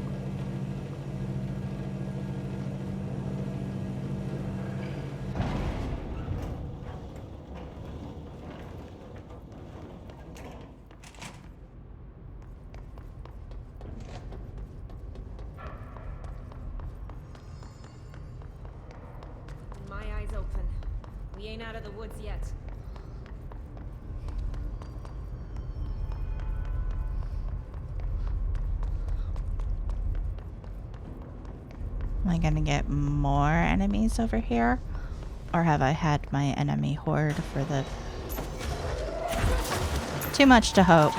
My eyes open. We ain't out of the woods yet. Am I gonna get more enemies over here? Or have I had my enemy horde for the... Too much to hope.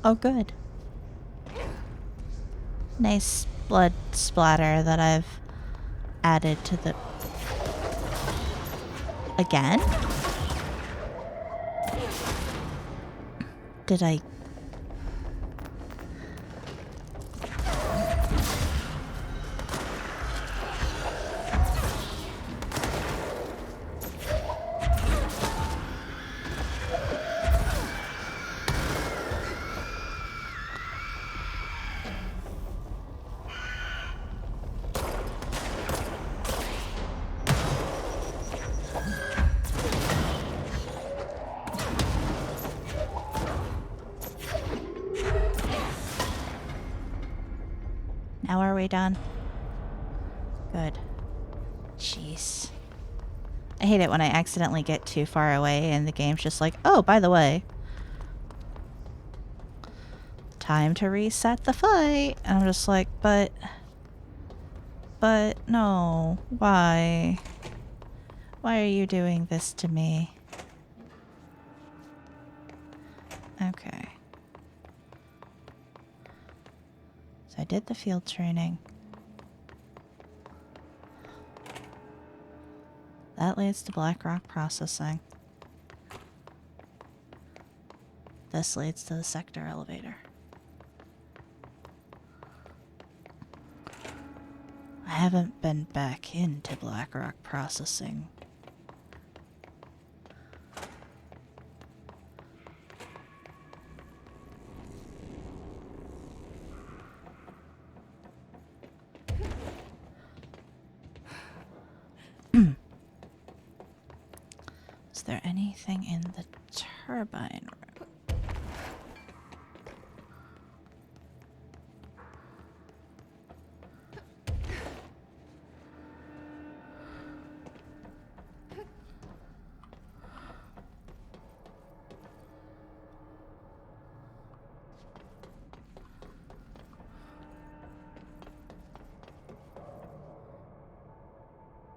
Oh, good. Nice blood splatter that I've added to the... Again? Did I... we done? Good. Jeez. I hate it when I accidentally get too far away and the game's just like, oh, by the way, time to reset the fight. And I'm just like, but no, why? Why are you doing this to me? Okay. So I did the field training. That leads to Blackrock processing. This leads to the sector elevator. I haven't been back into Blackrock processing. Is there anything in the turbine room?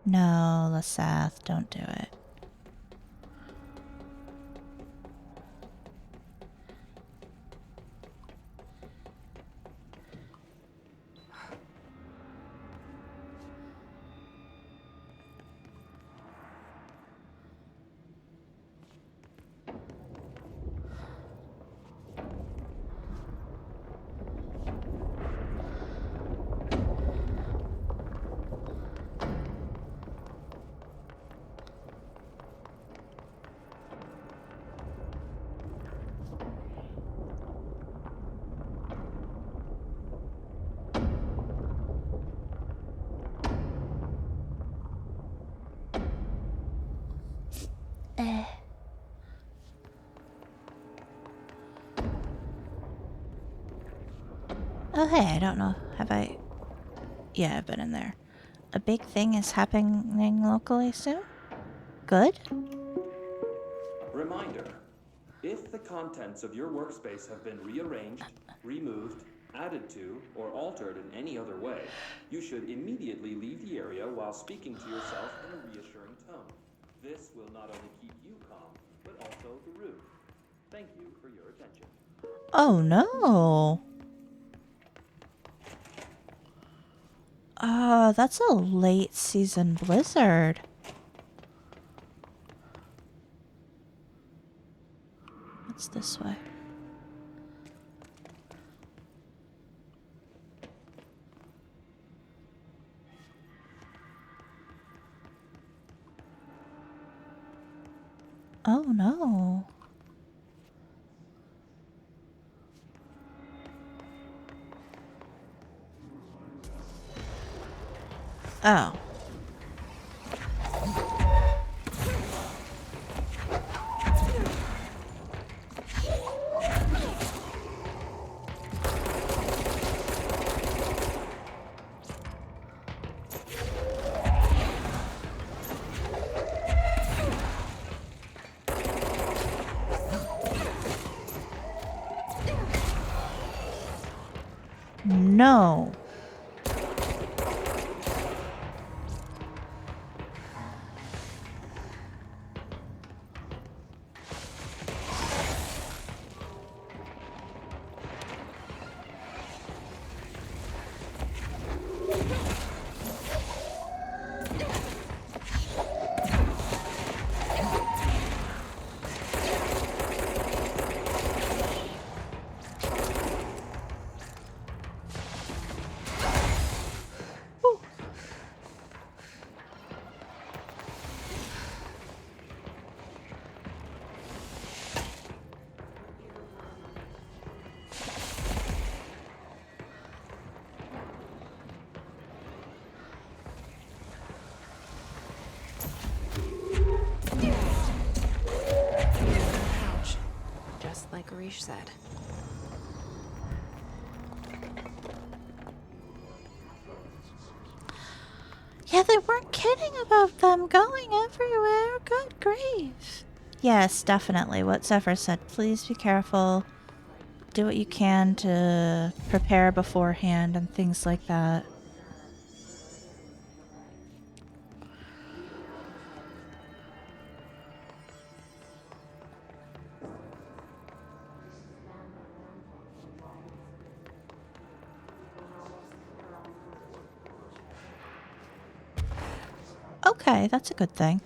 No, Lasath, don't do it. Oh, hey, I don't know. Have I? Yeah, I've been in there. A big thing is happening locally soon? Good? Reminder. If the contents of your workspace have been rearranged, removed, added to, or altered in any other way, you should immediately leave the area while speaking to yourself in a reassuring tone. This will not only keep you calm, but also the room. Thank you for your attention. Oh no! That's a late season blizzard. What's this way? Oh no. Oh. No. Like Arish said. Yeah, they weren't kidding about them going everywhere. Good grief. Yes, definitely. What Zephyr said. Please be careful. Do what you can to prepare beforehand and things like that. Okay, that's a good thing.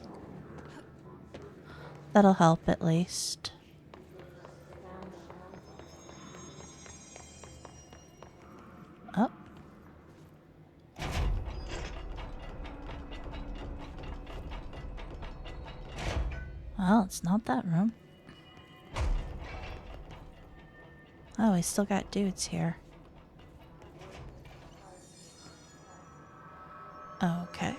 That'll help at least. Oh. Well, it's not that room. Oh, we still got dudes here. Okay.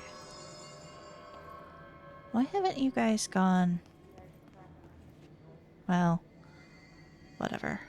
Why haven't you guys gone? Well, whatever.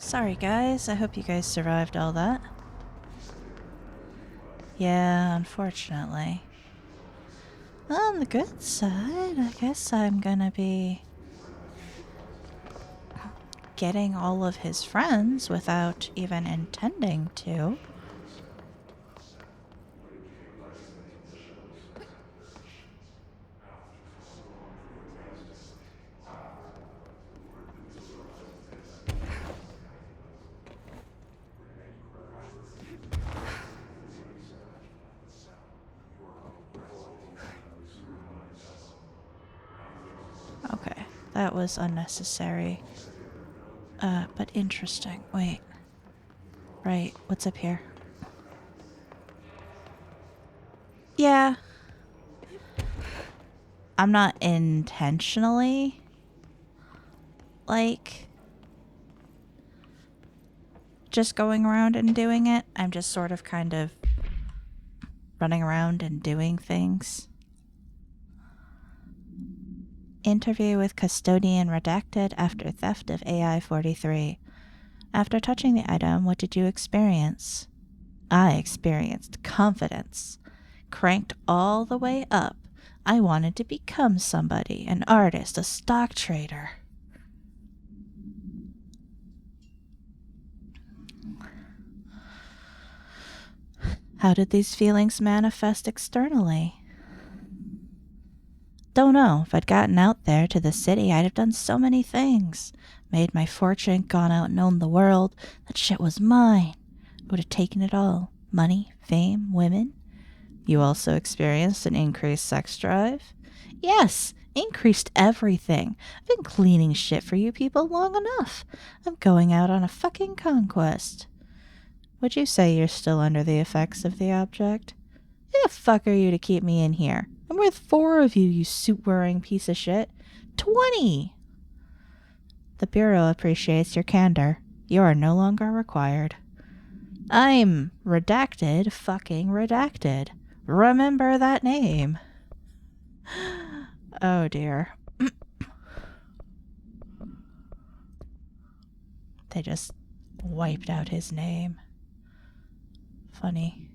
Sorry guys, I hope you guys survived all that. Yeah, unfortunately. On the good side, I guess I'm gonna be getting all of his friends without even intending to. Okay, that was unnecessary. But interesting. Wait. Right, what's up here? Yeah. I'm not intentionally, like, just going around and doing it. I'm just sort of kind of running around and doing things. Interview with Custodian redacted after theft of AI-43. After touching the item, what did you experience? I experienced confidence. Cranked all the way up. I wanted to become somebody, an artist, a stock trader. How did these feelings manifest externally? Don't know. If I'd gotten out there to the city, I'd have done so many things. Made my fortune, gone out and owned the world. That shit was mine. I would have taken it all. Money, fame, women. You also experienced an increased sex drive? Yes, increased everything. I've been cleaning shit for you people long enough. I'm going out on a fucking conquest. Would you say you're still under the effects of the object? Who the fuck are you to keep me in here? I'm worth 4 of you, you suit-wearing piece of shit. 20! The Bureau appreciates your candor. You are no longer required. I'm redacted, fucking redacted. Remember that name. Oh dear. They just wiped out his name. Funny.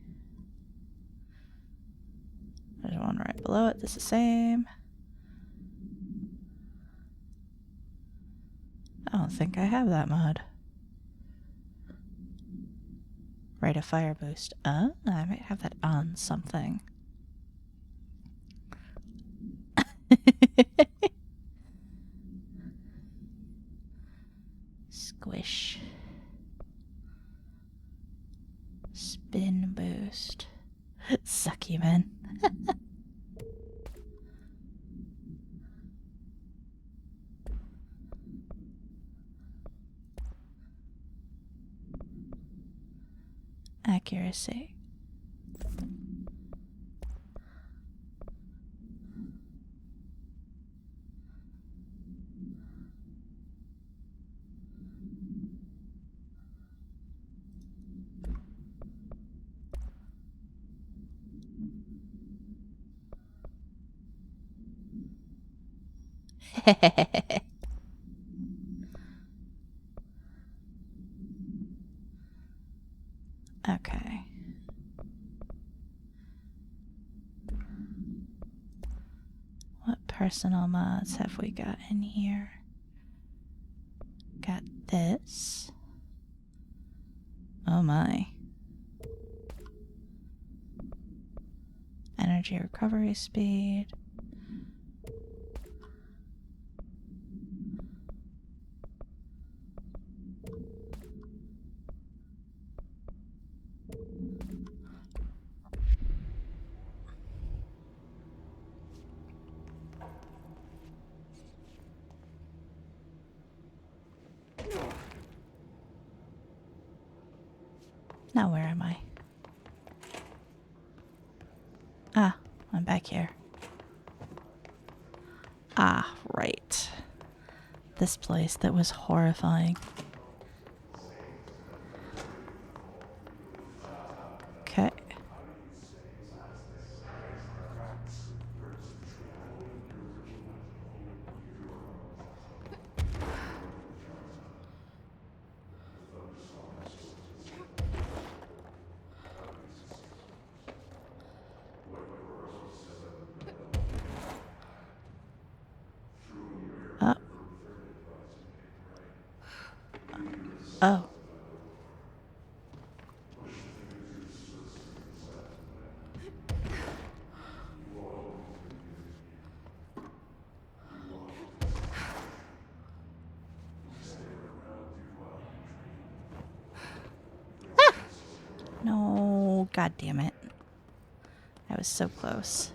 There's one right below it that's the same. I don't think I have that mod. Rate of fire boost. I might have that on something. Squish. Spin boost. Succumen. Accuracy. Okay. What personal mods have we got in here? Got this. Oh my. Energy recovery speed. Now where am I? Ah, I'm back here. Ah, right. This place that was horrifying. Okay. Oh. Ah! No, god damn it. I was so close.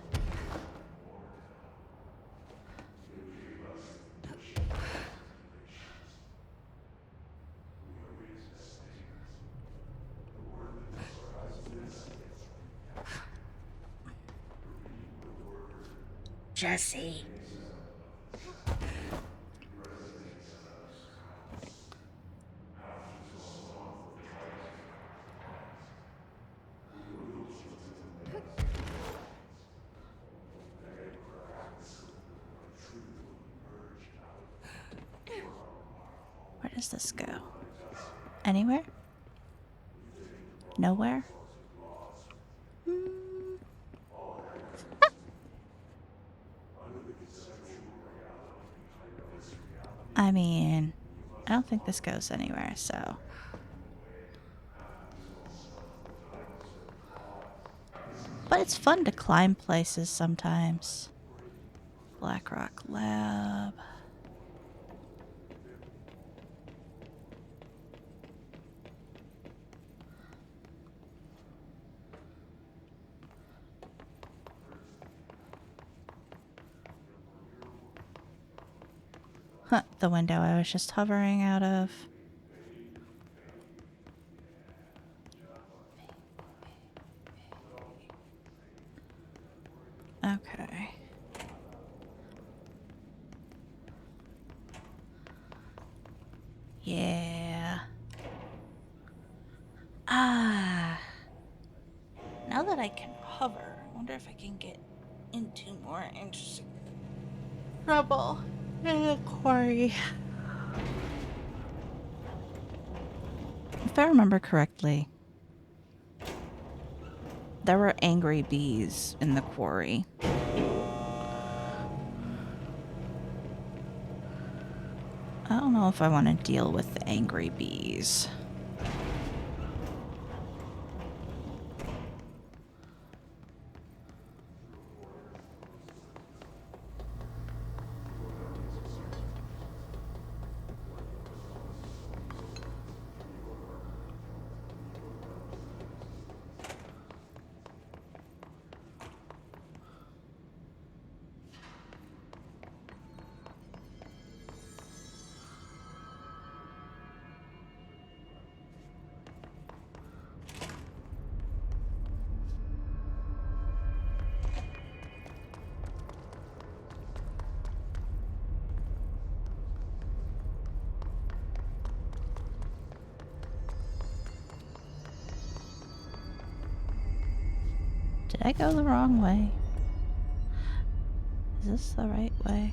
Jesse. Where does this go? Anywhere? Nowhere? I mean, I don't think this goes anywhere, so. But it's fun to climb places sometimes. Blackrock Lab. Huh, the window I was just hovering out of. Okay. Yeah. Ah. Now that I can hover, I wonder if I can get into more interesting trouble in the quarry. If I remember correctly, there were angry bees in the quarry. I don't know if I want to deal with the angry bees. Did I go the wrong way? Is this the right way?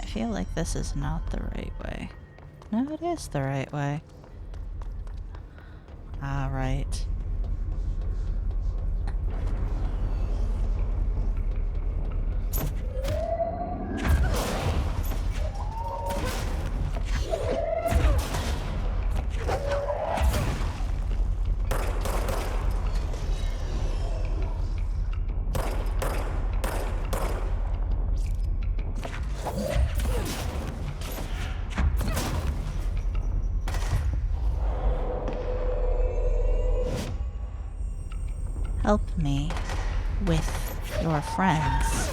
I feel like this is not the right way. No, it is the right way. Alright. Help me with your friends.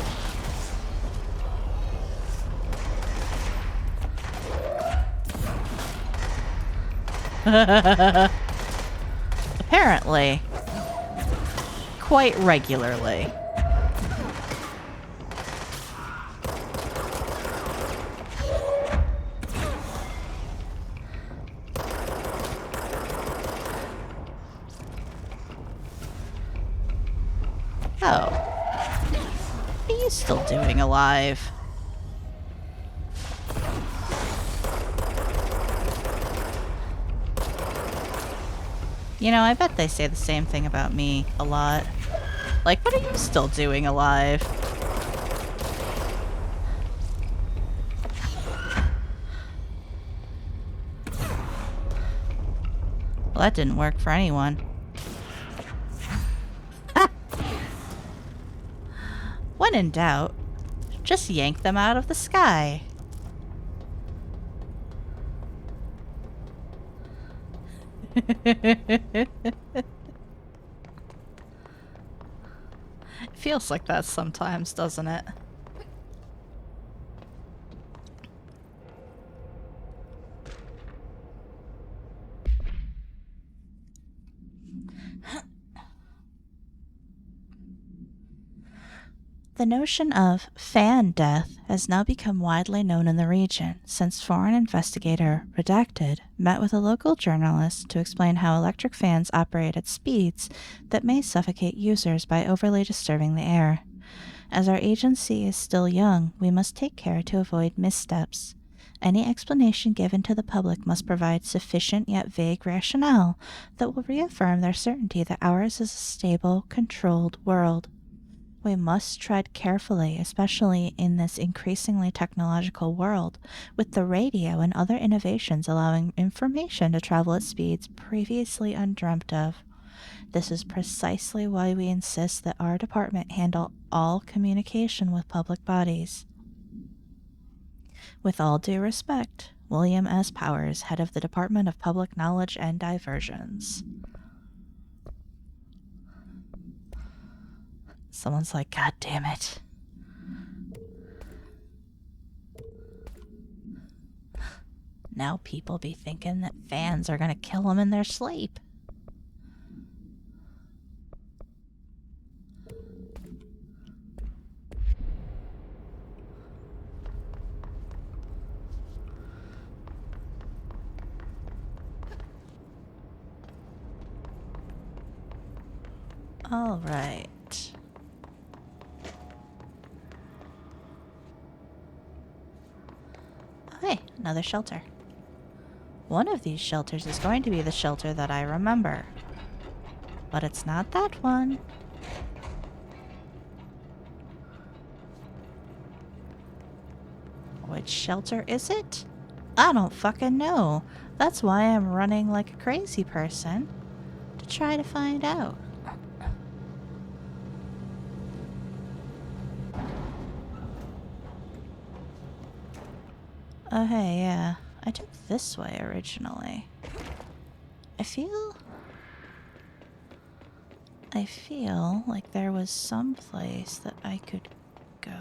Apparently. Quite regularly. Oh. What are you still doing alive? You know, I bet they say the same thing about me a lot. Like, what are you still doing alive? Well, that didn't work for anyone. When in doubt, just yank them out of the sky. It feels like that sometimes, doesn't it? The notion of fan death has now become widely known in the region since foreign investigator Redacted met with a local journalist to explain how electric fans operate at speeds that may suffocate users by overly disturbing the air. As our agency is still young, we must take care to avoid missteps. Any explanation given to the public must provide sufficient yet vague rationale that will reaffirm their certainty that ours is a stable, controlled world. We must tread carefully, especially in this increasingly technological world, with the radio and other innovations allowing information to travel at speeds previously undreamt of. This is precisely why we insist that our department handle all communication with public bodies. With all due respect, William S. Powers, head of the Department of Public Knowledge and Diversions. Someone's like, God damn it. Now people be thinking that fans are gonna kill them in their sleep. All right. Hey, another shelter. One of these shelters is going to be the shelter that I remember. But it's not that one. Which shelter is it? I don't fucking know. That's why I'm running like a crazy person. To try to find out. Oh hey, yeah. I took this way originally. I feel like there was some place that I could go.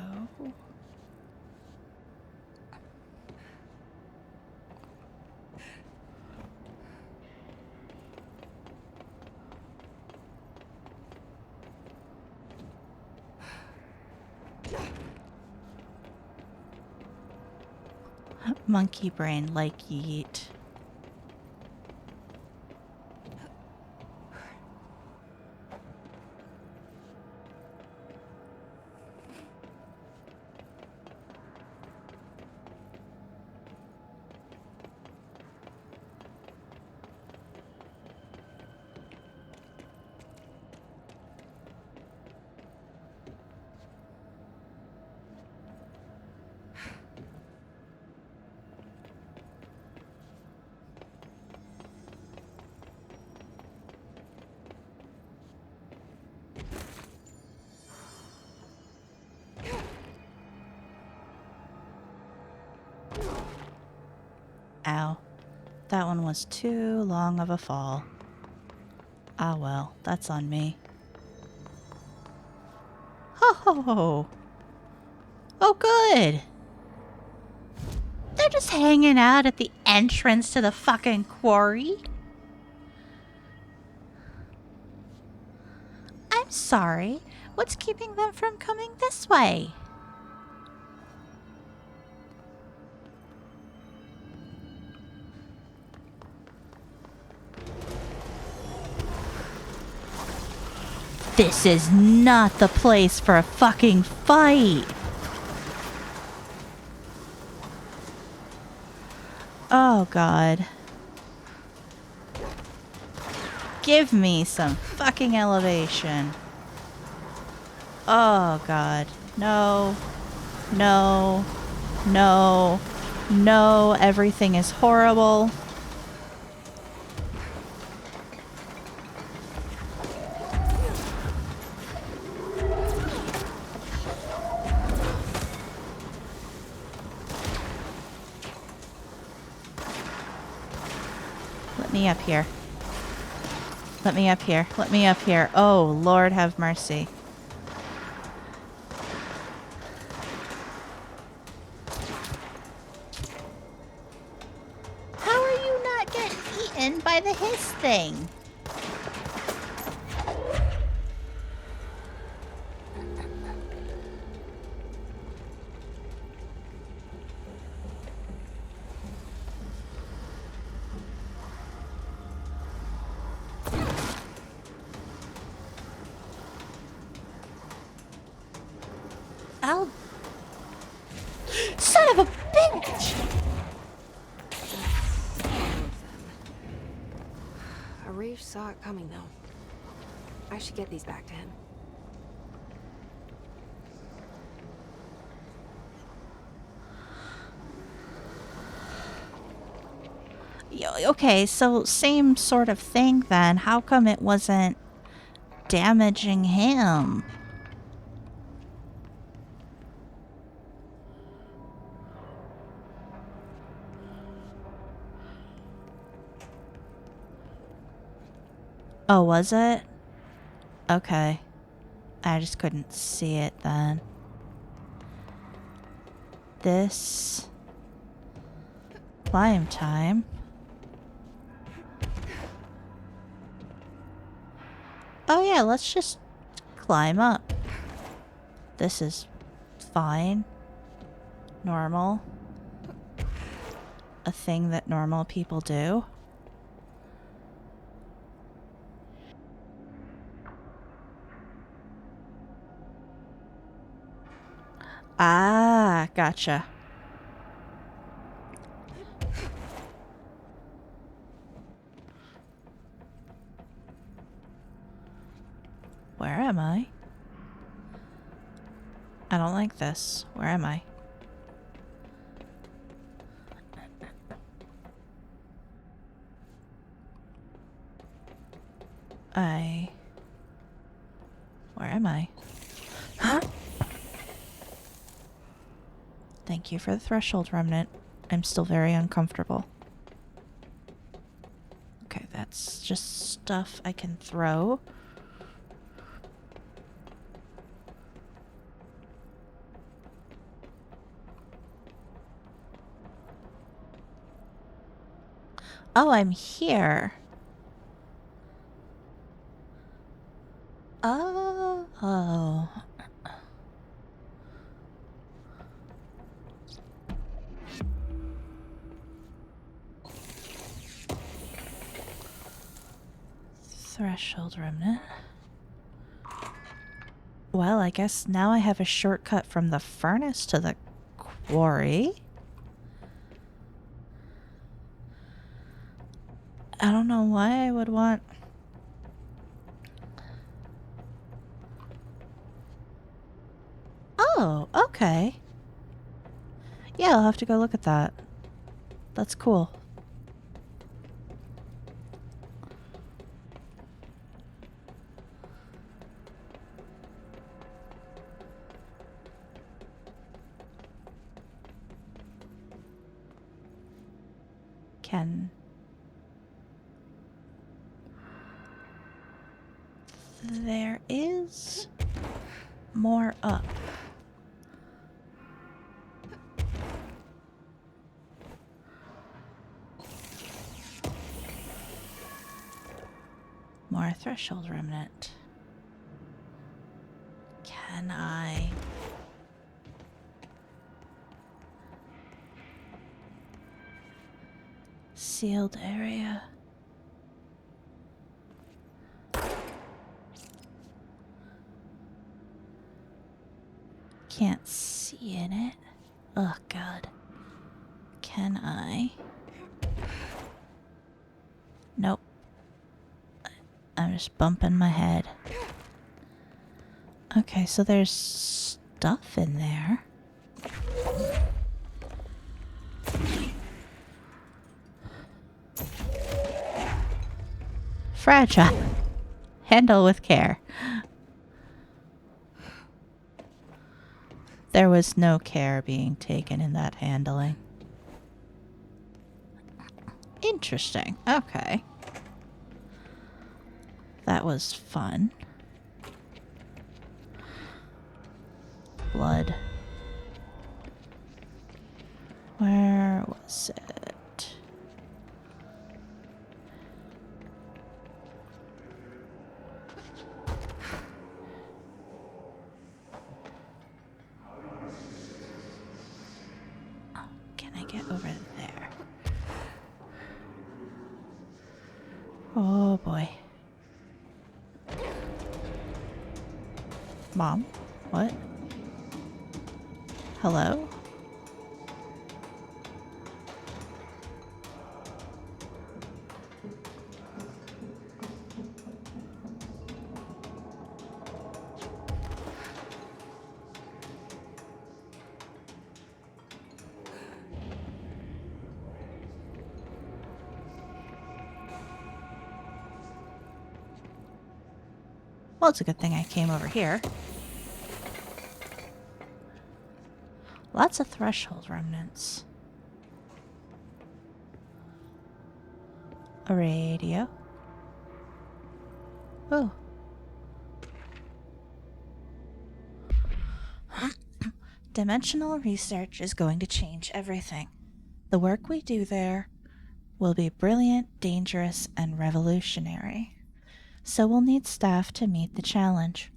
Monkey brain like yeet. Ow. That one was too long of a fall. Ah well, that's on me. Ho ho ho! Oh good! They're just hanging out at the entrance to the fucking quarry. I'm sorry. What's keeping them from coming this way? This is not the place for a fucking fight. Oh god. Give me some fucking elevation. Oh god. No. No. No. No. Everything is horrible. Let me up here. Let me up here. Let me up here. Oh, Lord have mercy. How are you not getting eaten by the hiss thing? I'll... Son of a bitch! Arif saw it coming, though. I should get these back to him. Okay, so same sort of thing then. How come it wasn't damaging him? Oh, was it? Okay. I just couldn't see it then. This... climb time. Oh yeah, let's just climb up. This is fine. Normal. A thing that normal people do. Ah, gotcha. Where am I? I don't like this. Where am I? Where am I? Huh? Thank you for the threshold, Remnant. I'm still very uncomfortable. Okay, that's just stuff I can throw. Oh, I'm here. Oh. Threshold Remnant. Well, I guess now I have a shortcut from the furnace to the quarry. I don't know why I would want... Oh, okay. Yeah, I'll have to go look at that. That's cool. Can... There is more up. More threshold remnant. Can I... Sealed area. Can't see in it. Oh god. Can I? Nope. I'm just bumping my head. Okay, so there's stuff in there. Fragile. Handle with care. There was no care being taken in that handling. Interesting. Okay. That was fun. Blood. Where was it? Oh, can I get over there? Oh boy. Mom? What? Hello? Well, it's a good thing I came over here. Lots of threshold remnants. A radio. Oh. Dimensional research is going to change everything. The work we do there will be brilliant, dangerous, and revolutionary. So we'll need staff to meet the challenge.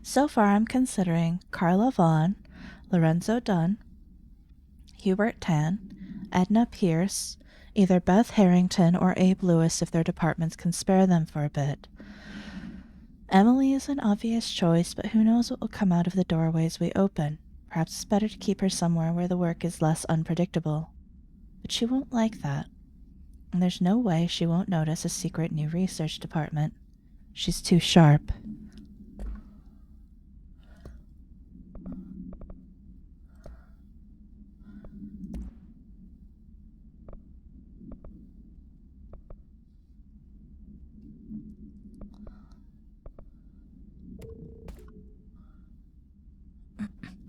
So far, I'm considering Carla Vaughn, Lorenzo Dunn, Hubert Tan, Edna Pierce, either Beth Harrington or Abe Lewis if their departments can spare them for a bit. Emily is an obvious choice, but who knows what will come out of the doorways we open. Perhaps it's better to keep her somewhere where the work is less unpredictable. But she won't like that. And there's no way she won't notice a secret new research department. She's too sharp.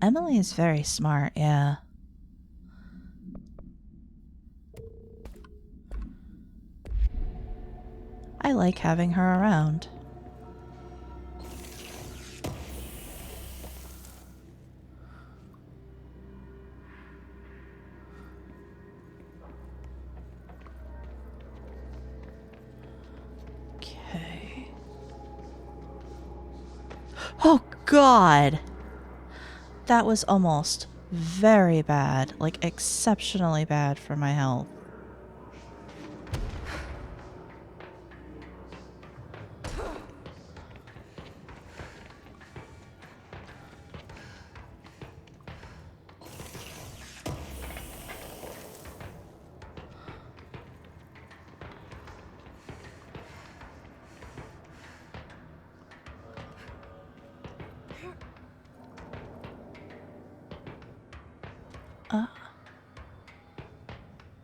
Emily is very smart, yeah. I like having her around. Okay. Oh, God! That was almost very bad, like exceptionally bad for my health.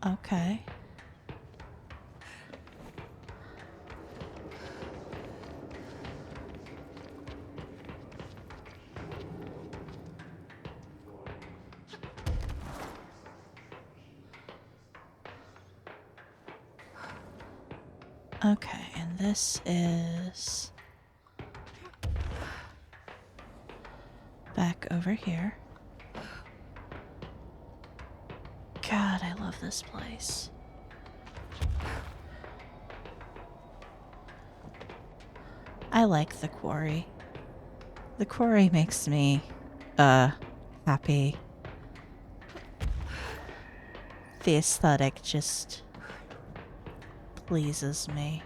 Okay. Okay, and this is back over here. God, I love this place. I like the quarry. The quarry makes me, happy. The aesthetic just pleases me.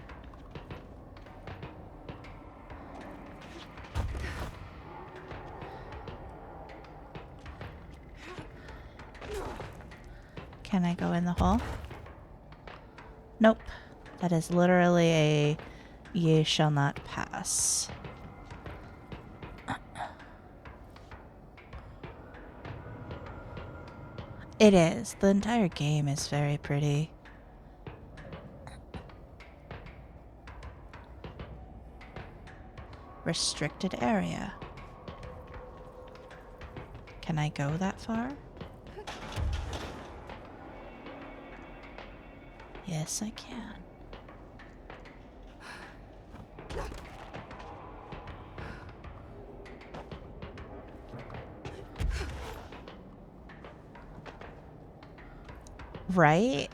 Can I go in the hole? Nope. That is literally a ye shall not pass. It is. The entire game is very pretty. Restricted area. Can I go that far? Yes, I can. Right?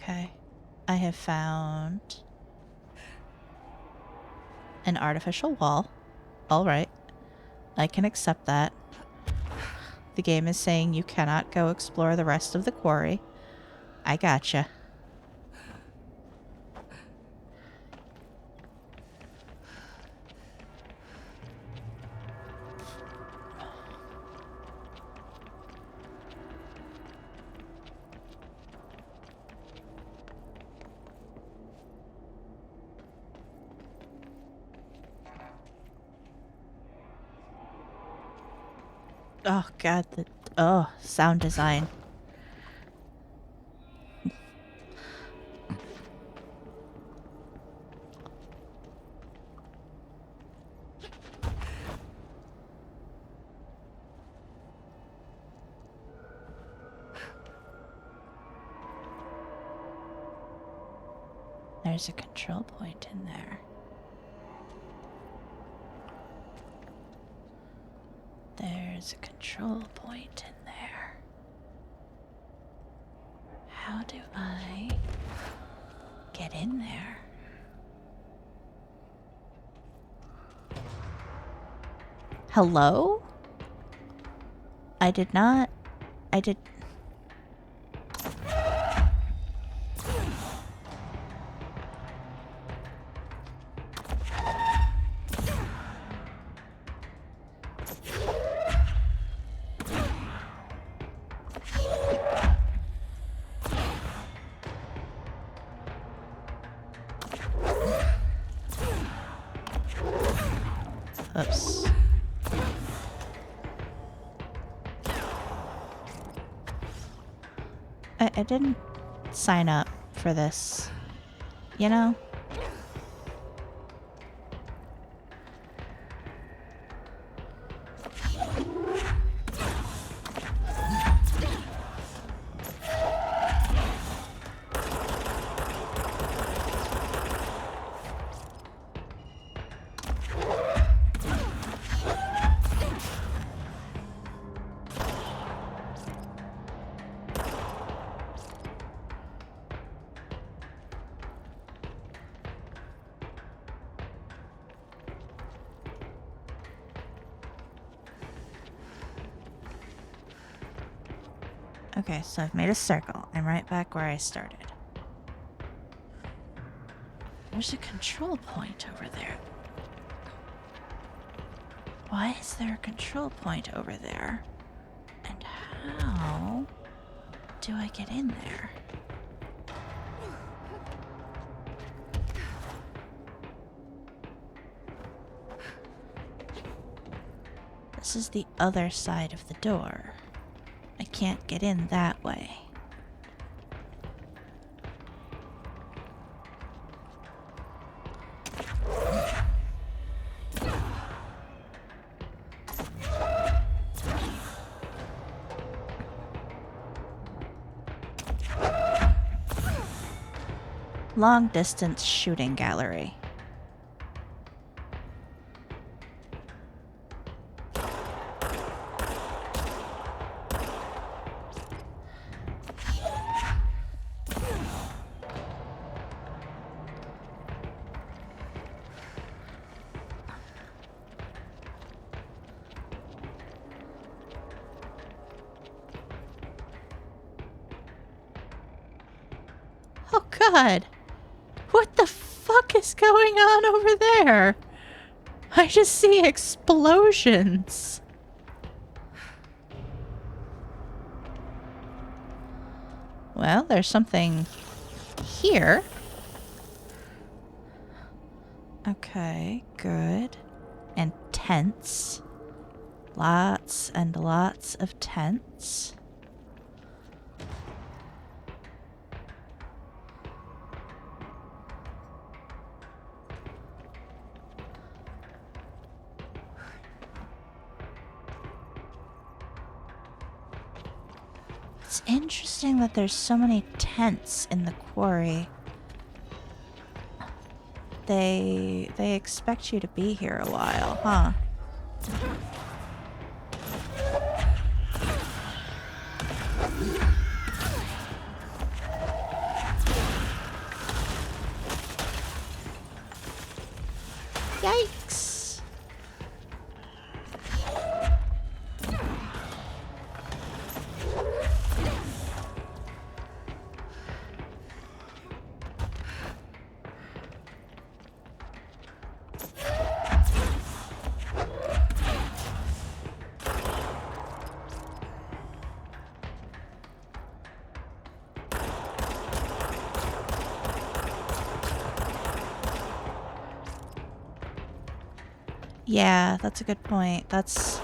Okay. I have found an artificial wall. All right. I can accept that. The game is saying you cannot go explore the rest of the quarry. I gotcha. Oh god, the sound design. There's a control point in there. There's a control point in there. How do I get in there? Hello? I did. Oops. I didn't sign up for this, you know? Okay, so I've made a circle. I'm right back where I started. There's a control point over there. Why is there a control point over there? And how do I get in there? This is the other side of the door. I can't get in that way. Long distance shooting gallery. Oh God! What the fuck is going on over there? I just see explosions. Well, there's something here. Okay, good. And tents. Lots and lots of tents. It's interesting that there's so many tents in the quarry. They expect you to be here a while, huh? Yikes! Yeah, that's a good point. That's...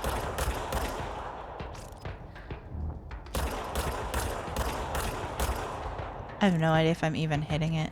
I have no idea if I'm even hitting it.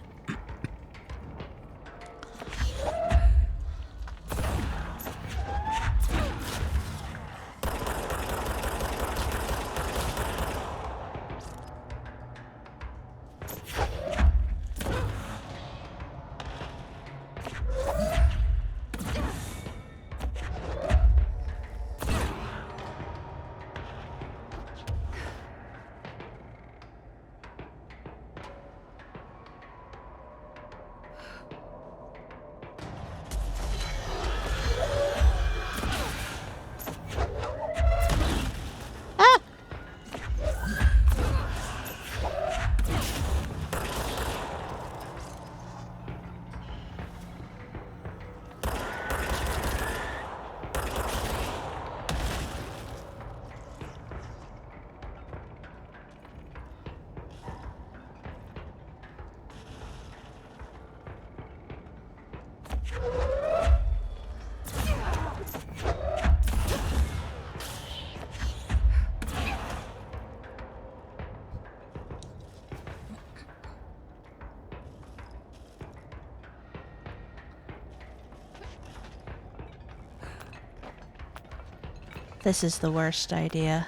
This is the worst idea.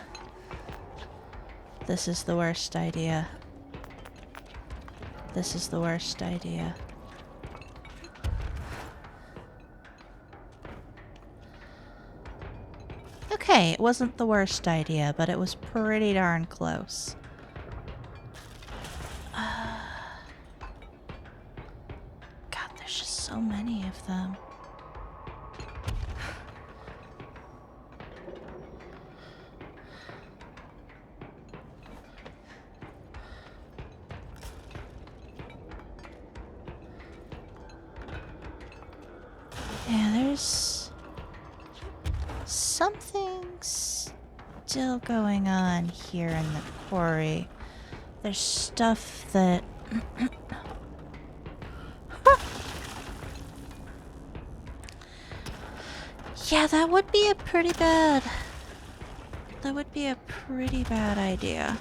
This is the worst idea. This is the worst idea. Okay, it wasn't the worst idea, but it was pretty darn close. God, there's just so many of them. there's something still going on here in the quarry. There's stuff that... Yeah, that would be a pretty bad... That would be a pretty bad idea.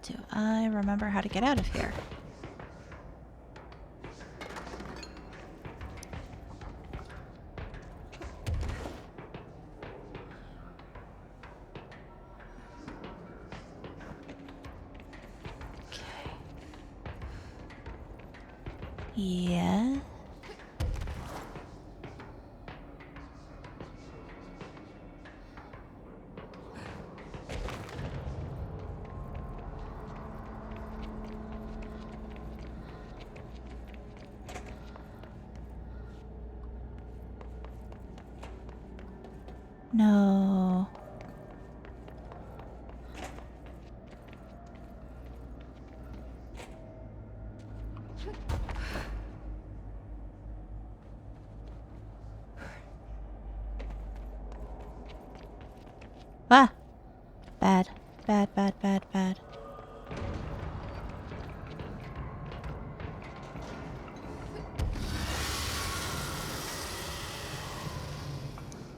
Do I remember how to get out of here? Okay. Yeah. No. Ah! Bad. Bad, bad, bad, bad.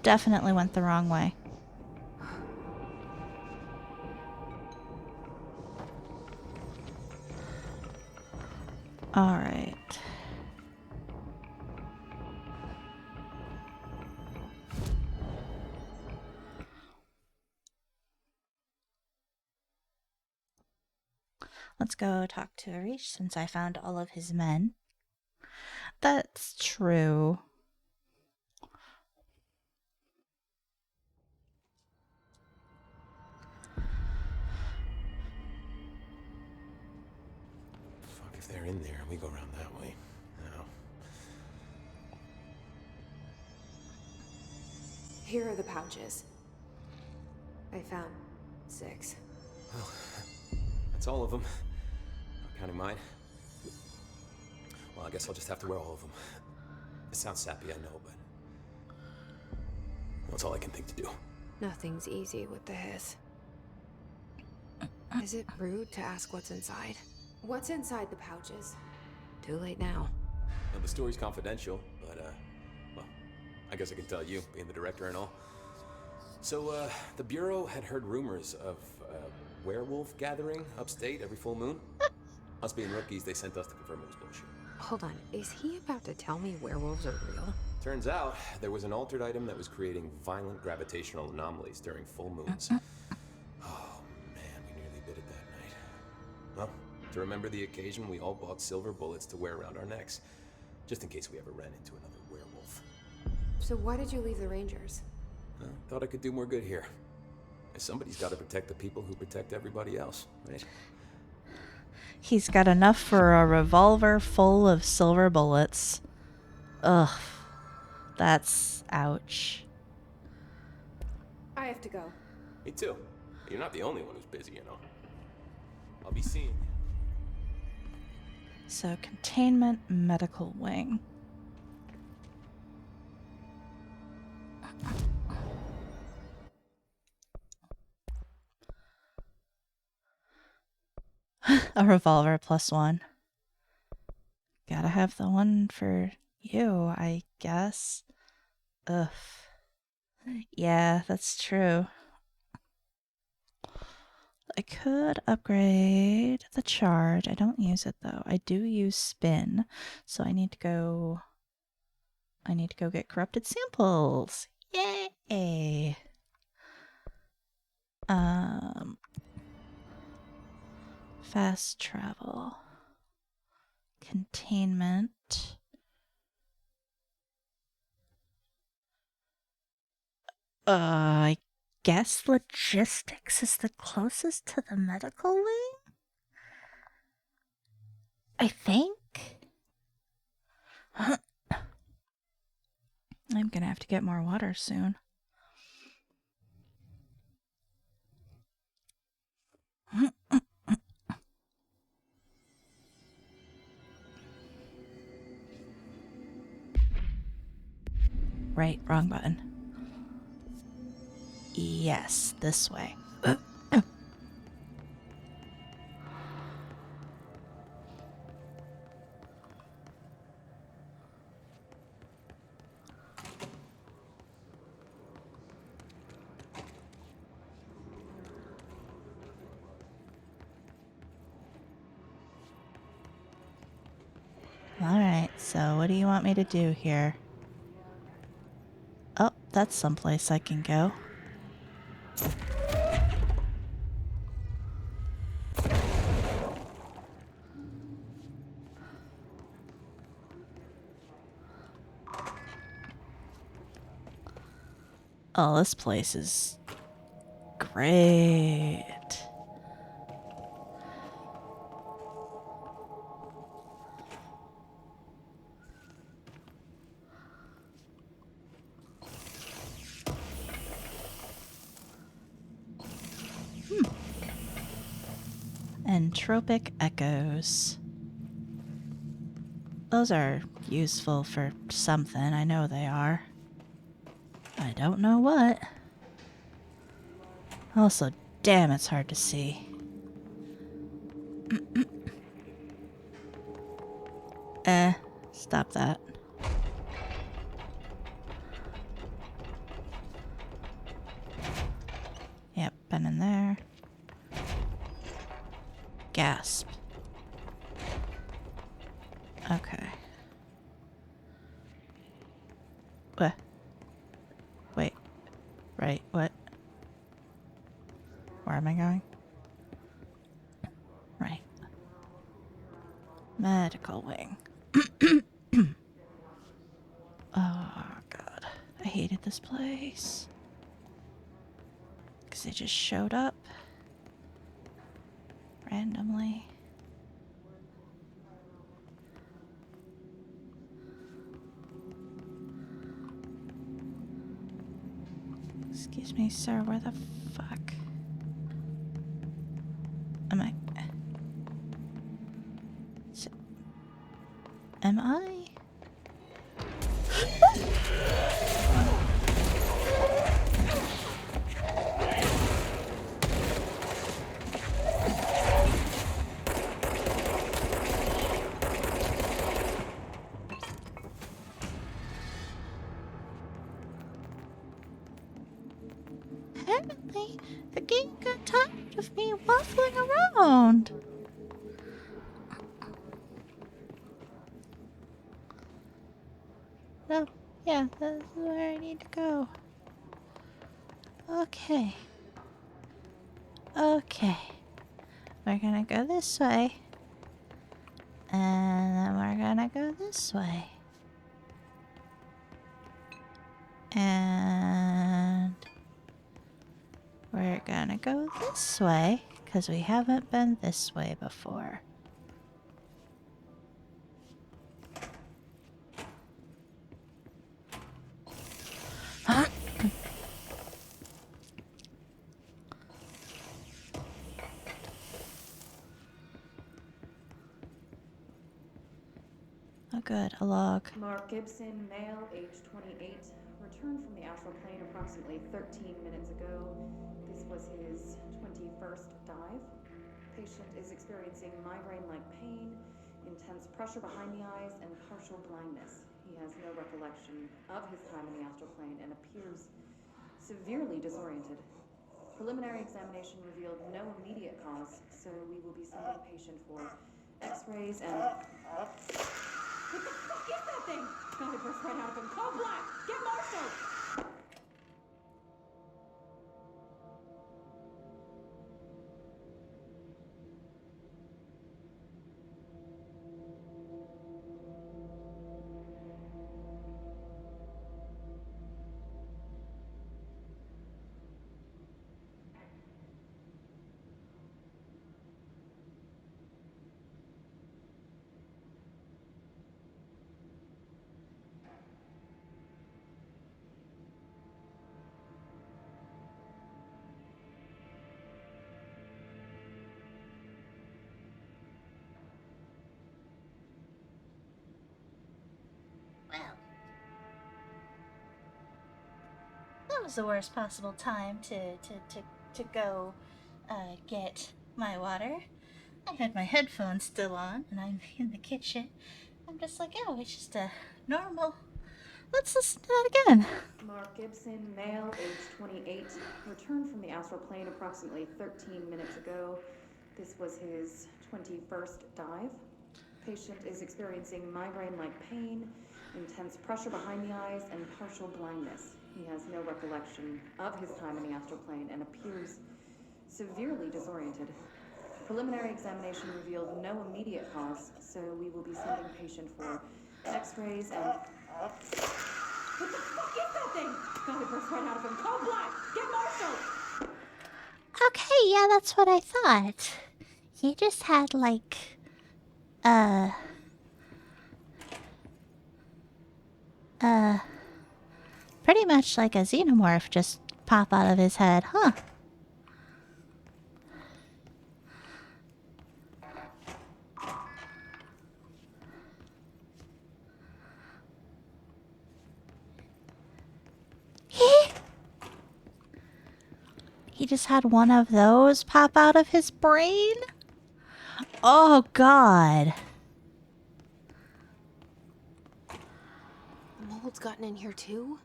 Definitely went the wrong way. All right. Let's go talk to Arish since I found all of his men. That's true. Fuck if they're in there and we go around that way. No. Here are the pouches. I found 6. Well, that's all of them. Not counting mine. Well, I guess I'll just have to wear all of them. It sounds sappy, I know, but that's all I can think to do. Nothing's easy with the hiss. Is it rude to ask what's inside? What's inside the pouches? Too late now. Now, the story's confidential, but, well, I guess I can tell you, being the director and all. So, the Bureau had heard rumors of a werewolf gathering upstate every full moon. Us being rookies, they sent us to confirm it was bullshit. Hold on, is he about to tell me werewolves are real? Turns out, there was an altered item that was creating violent gravitational anomalies during full moons. Oh, man, we nearly bit it that night. Well, to remember the occasion, we all bought silver bullets to wear around our necks, just in case we ever ran into another werewolf. So why did you leave the Rangers? Thought I could do more good here. Somebody's got to protect the people who protect everybody else, right? He's got enough for a revolver full of silver bullets. Ugh. That's ouch. I have to go. Me too. You're not the only one who's busy, you know. I'll be seeing you. So, containment medical wing. A revolver +1. Gotta have the one for you, I guess. Ugh. Yeah, that's true. I could upgrade the charge. I don't use it though. I do use spin, so I need to go get corrupted samples. Yay! Fast travel. Containment. I guess logistics is the closest to the medical wing? I think. I'm gonna have to get more water soon. Right, wrong button. Yes, this way. Alright, so what do you want me to do here? Oh, that's someplace I can go. Oh, this place is great. Entropic echoes. Those are useful for something, I know they are. I don't know what. Also, damn, it's hard to see. Stop that. Yep, been in there. Gasp. Okay. What? Wait. Right, what? Where am I going? Right. Medical wing. Oh, God. I hated this place. Because it just showed up. Randomly. Excuse me, sir, where the fuck am I? Am I? Apparently, the game got tired of me waffling around. Oh, yeah, that's where I need to go. Okay. Okay. We're gonna go this way. And then we're gonna go this way. And we're gonna go this way, because we haven't been this way before. Oh good, a log. Mark Gibson, male, age 28, returned from the astral plane approximately 13 minutes ago. This was his 21st dive. Patient is experiencing migraine-like pain, intense pressure behind the eyes, and partial blindness. He has no recollection of his time in the astral plane and appears severely disoriented. Preliminary examination revealed no immediate cause, so we will be sending patient for x-rays and... What the fuck is that thing? God, it burst right out of him. Call Black! Get Marshall! was the worst possible time to go get my water. I had my headphones still on, and I'm in the kitchen. I'm just like, oh, it's just a normal. Let's listen to that again. Mark Gibson, male, age 28, returned from the astral plane approximately 13 minutes ago. This was his 21st dive. Patient is experiencing migraine-like pain, intense pressure behind the eyes, and partial blindness. He has no recollection of his time in the astral plane and appears severely disoriented. Preliminary examination revealed no immediate cause, so we will be sending patient for x-rays and... What the fuck is that thing? God, it burst right out of him. Call Black! Get Marshall! Okay, yeah, that's what I thought. He just had, like, pretty much like a xenomorph just pop out of his head, huh? He just had one of those pop out of his brain? Oh, God. The mold's gotten in here too?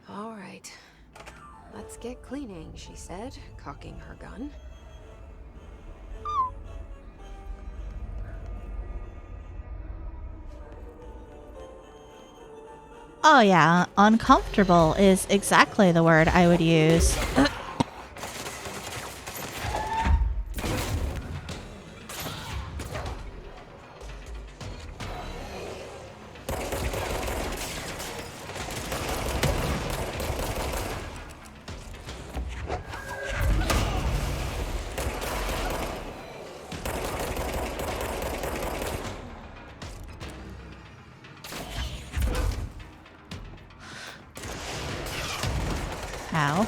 All right. Let's get cleaning, she said, cocking her gun. Oh yeah, uncomfortable is exactly the word I would use. Ow.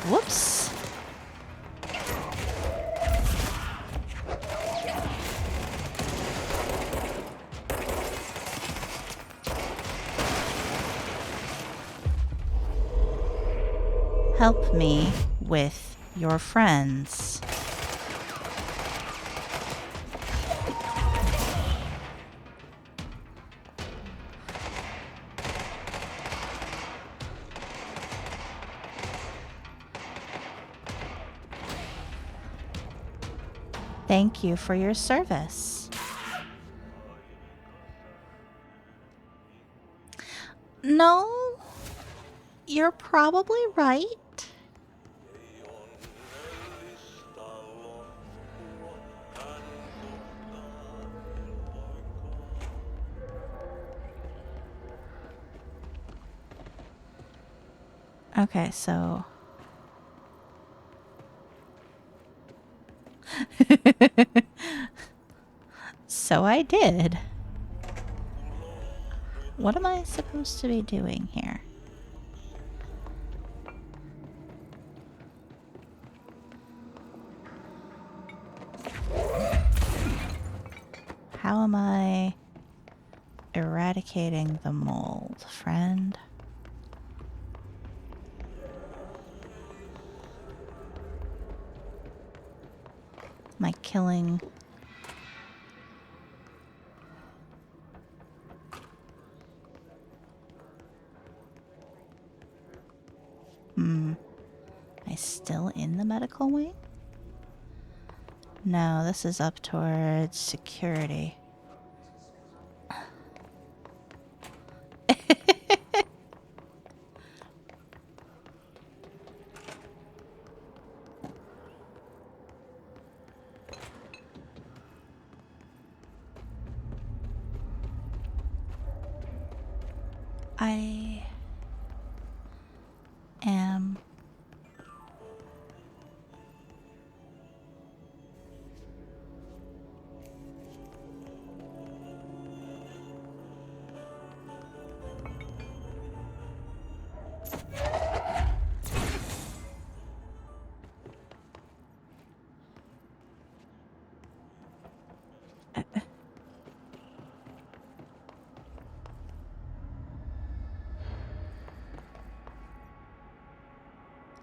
Whoops. Help me with your friends. Thank you for your service. No, you're probably right. Okay, so... So I did. What am I supposed to be doing here? How am I eradicating the mold, friend? Am I killing... Am I still in the medical wing? No, this is up towards security. I am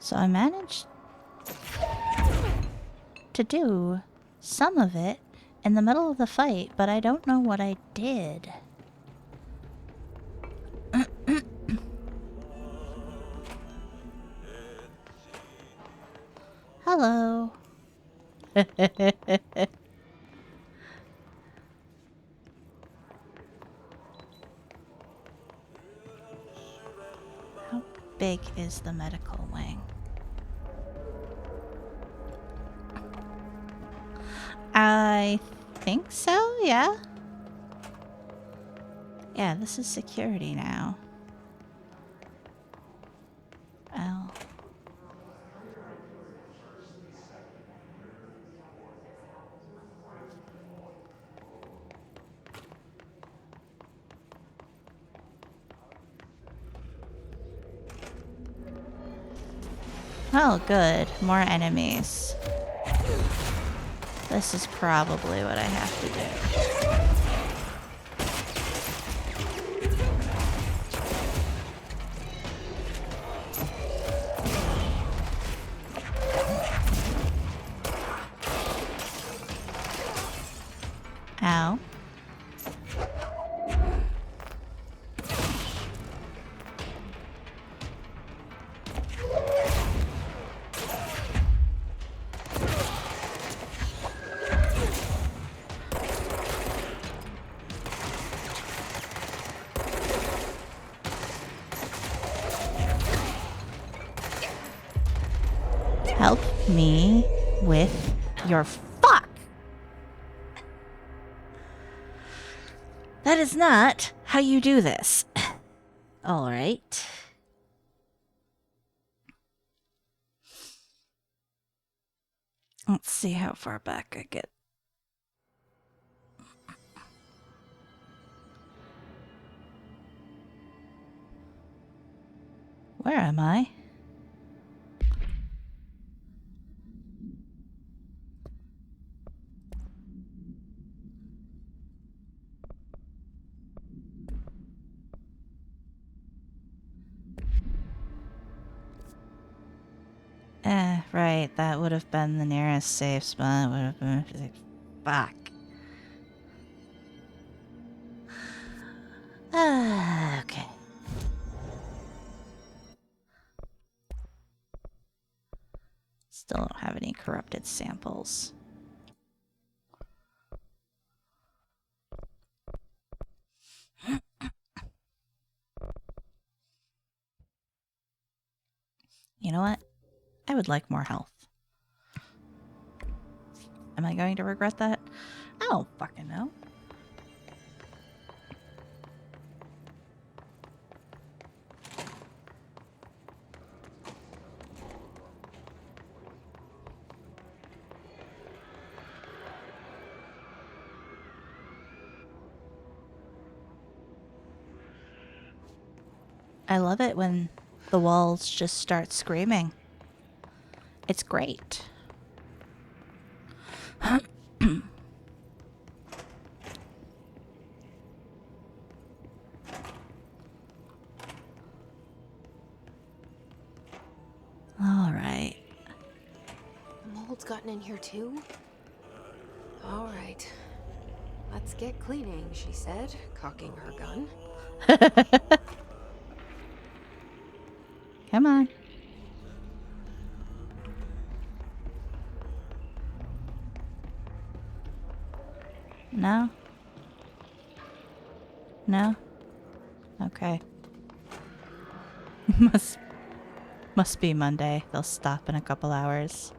So I managed to do some of it in the middle of the fight, but I don't know what I did. Hello. How big is the medical wing? I think so, yeah. Yeah, this is security now. Oh. Oh, good. More enemies. This is probably what I have to do. Ow. Help me with your fuck. That is not how you do this. All right. Let's see how far back I get. Where am I? Right, that would have been the nearest safe spot. Would have been like, fuck. Okay. Still don't have any corrupted samples. You know what? I would like more health. Am I going to regret that? I don't fucking know. I love it when the walls just start screaming. It's great. All right. Mold's gotten in here too? All right. Let's get cleaning, she said, cocking her gun. Come on. No? No? Okay. Must be Monday. They'll stop in a couple hours.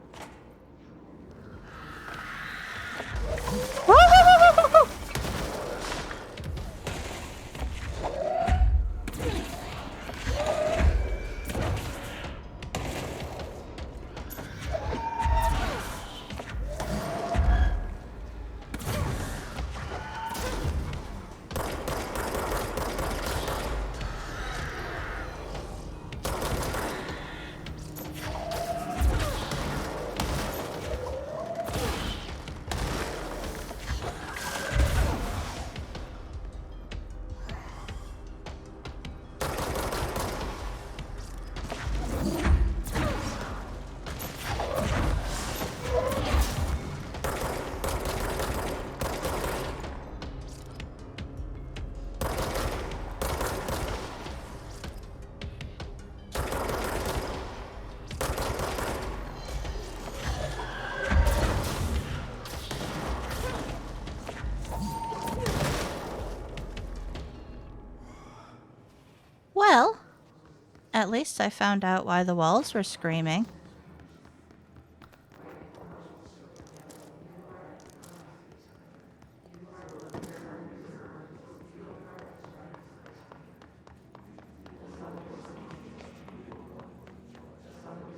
At least I found out why the walls were screaming.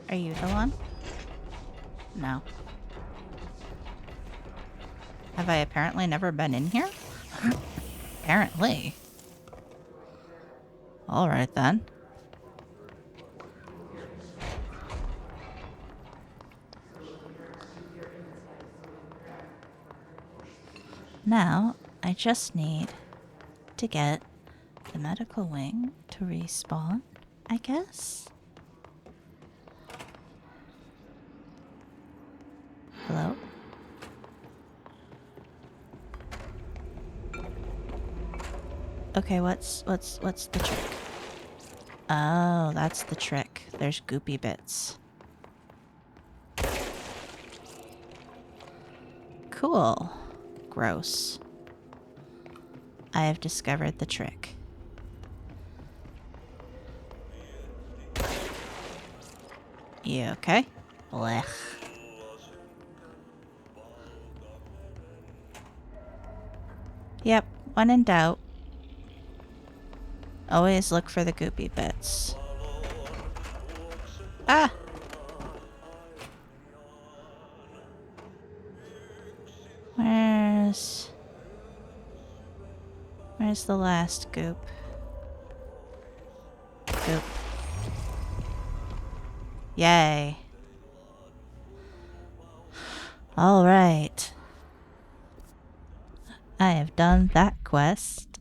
Are you the one? No. Have I apparently never been in here? Apparently. Alright then. Now, I just need to get the medical wing to respawn, I guess? Hello? Okay, what's the trick? Oh, that's the trick. There's goopy bits. Cool. Gross. I have discovered the trick. You okay? Blech. Yep, when in doubt, always look for the goopy bits. Ah! Where's the last goop? Goop. Yay. Alright. I have done that quest.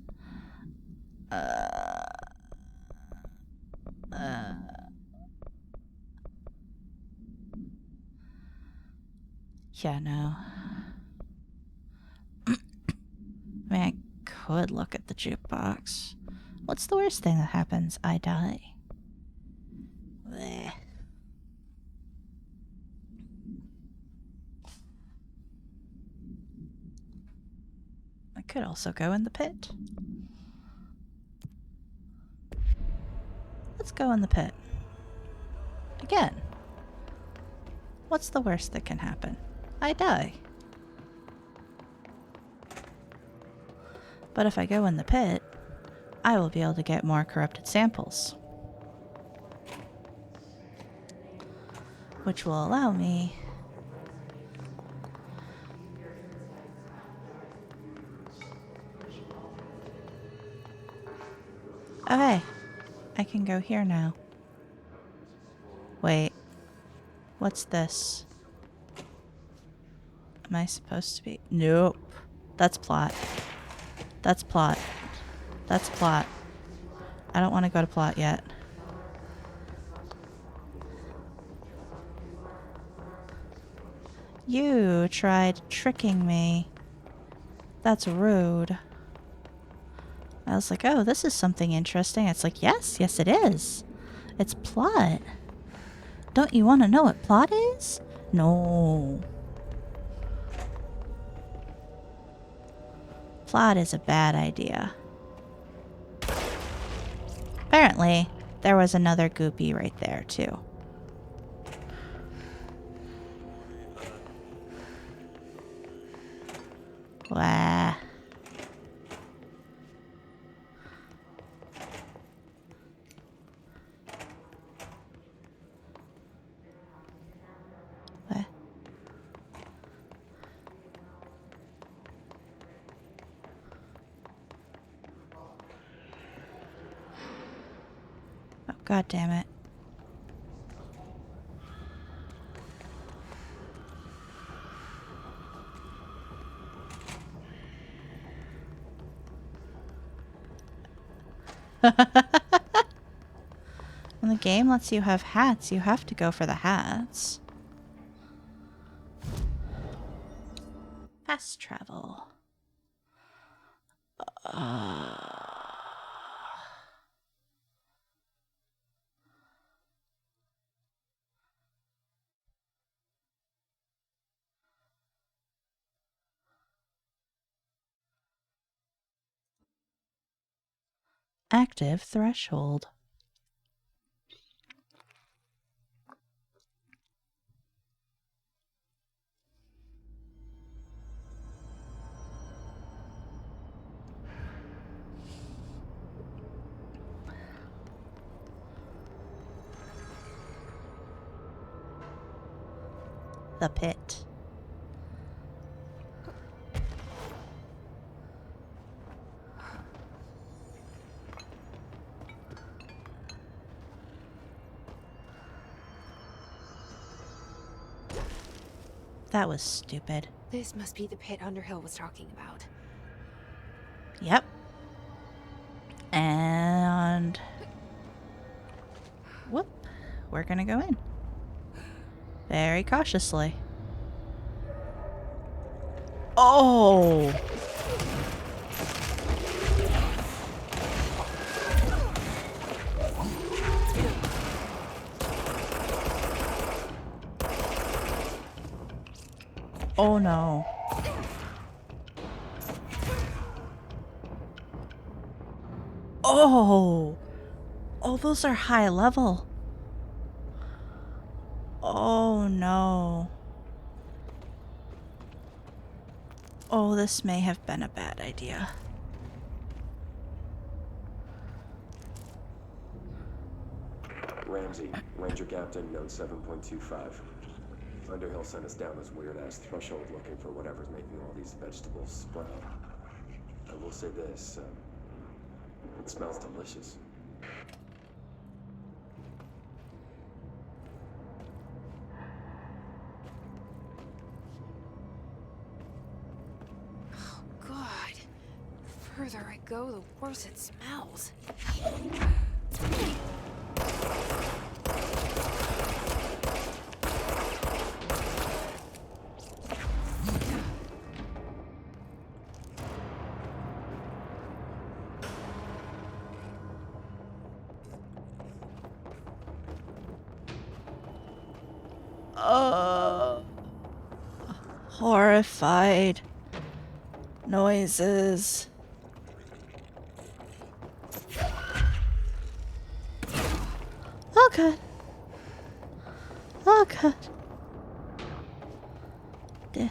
Yeah, no. I mean, I could look at the jukebox. What's the worst thing that happens? I die. Blech. I could also go in the pit. Let's go in the pit. Again. What's the worst that can happen? I die. But if I go in the pit, I will be able to get more corrupted samples. Which will allow me okay, I can go here now. Wait, what's this? Am I supposed to be? Nope. That's plot. That's plot. That's plot. I don't want to go to plot yet. You tried tricking me. That's rude. I was like, oh, this is something interesting. It's like, yes, it is. It's plot. Don't you want to know what plot is? No. Plot is a bad idea. Apparently, there was another goopy right there, too. Wah. What? Oh, God damn it. When the game lets you have hats, you have to go for the hats. Fast travel. Active threshold. the pit. That was stupid. This must be the pit Underhill was talking about. Yep. And whoop, we're gonna go in. Very cautiously. Oh! Oh no. Oh! Oh, those are high level. Oh no. Oh, this may have been a bad idea. Ramsey, Ranger Captain, note 7.25. Underhill sent us down this weird-ass threshold looking for whatever's making all these vegetables sprout. I will say this, it smells delicious. Oh, God. The further I go, the worse it smells. Horrified. Noises. Oh god. Oh god. Duh.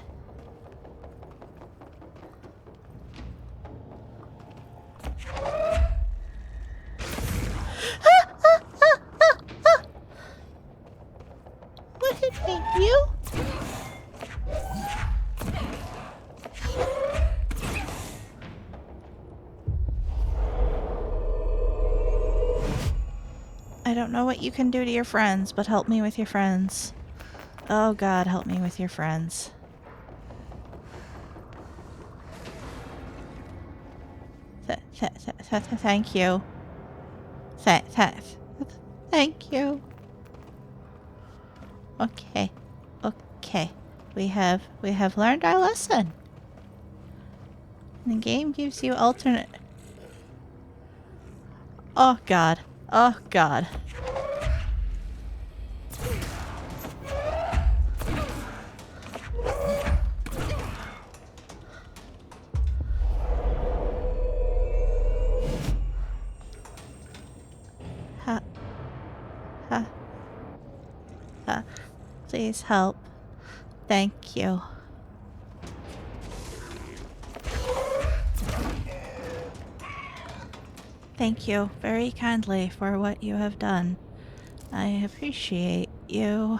What hit me? You? I don't know what you can do to your friends, but help me with your friends. Oh God, help me with your friends. Thank you. Thank you. Okay. Okay. We have learned our lesson. The game gives you alternate. Oh God. Oh God. Please help. Thank you. Thank you very kindly for what you have done. I appreciate you.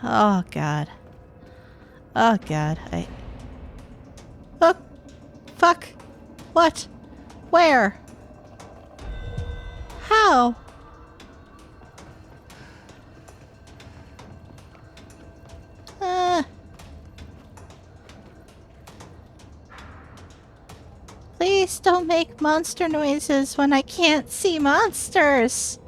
Oh God. Oh God. Oh! Fuck! What? Where? How? Please don't make monster noises when I can't see monsters.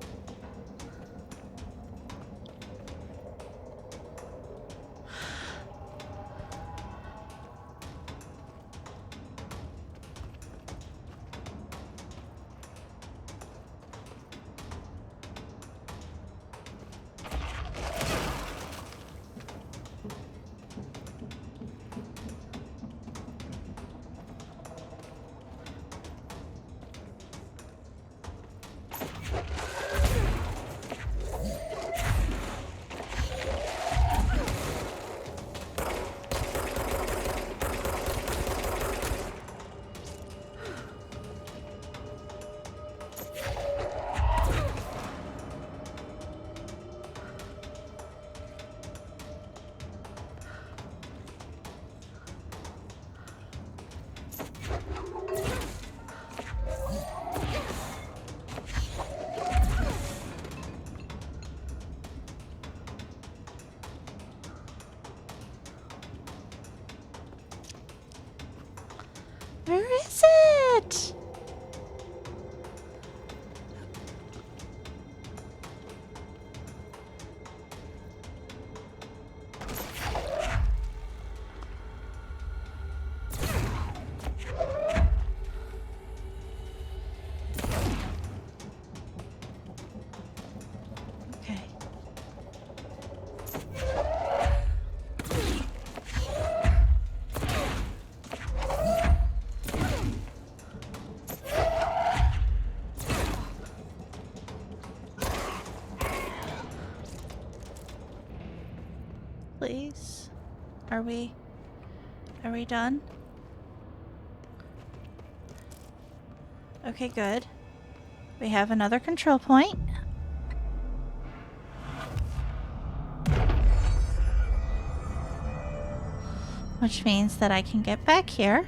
please? Are we done? Okay, good. We have another control point. Which means that I can get back here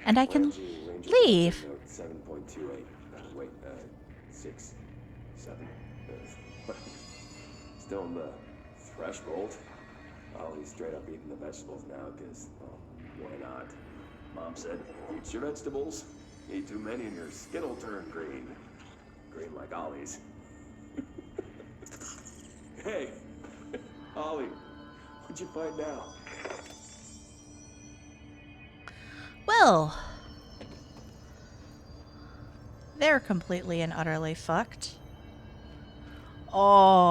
and I can leave. 7.28. Wait, 6, 7. Still in the threshold. Ollie's straight up eating the vegetables now because, well, why not? Mom said, eat your vegetables. Eat too many and your skin will turn green. Green like Ollie's. Hey, Ollie, what'd you find now? Well, they're completely and utterly fucked. Oh.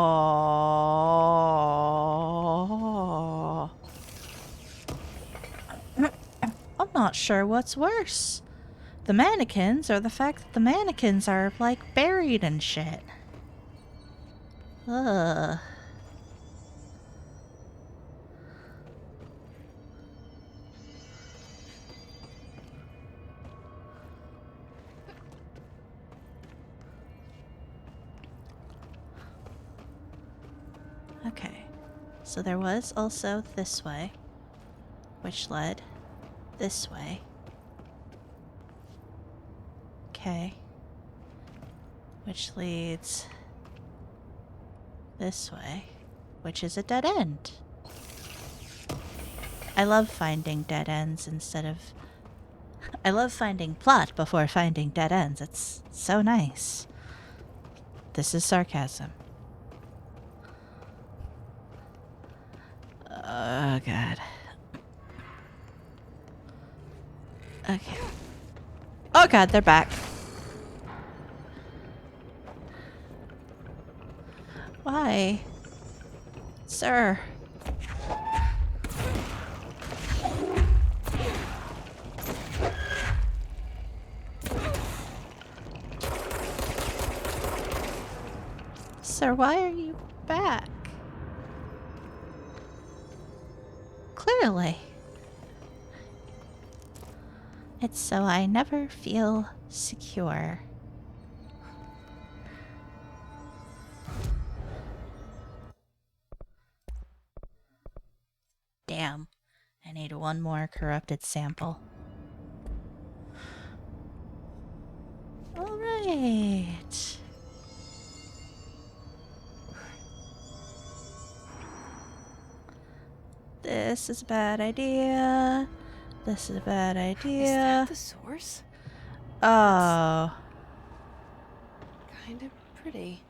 I'm not sure what's worse. The mannequins or the fact that the mannequins are, like, buried and shit. Ugh. Okay, so there was also this way, which led this way. Okay, which leads this way, which is a dead end. I love finding dead ends instead of... I love finding plot before finding dead ends. It's so nice. This is sarcasm. Oh, God. Okay. Oh, God, they're back. Why? Sir. Sir, why are you back? Clearly. It's so I never feel secure. Damn. I need one more corrupted sample. Alright. This is a bad idea. This is a bad idea. Is that the source? Oh. Kind of pretty.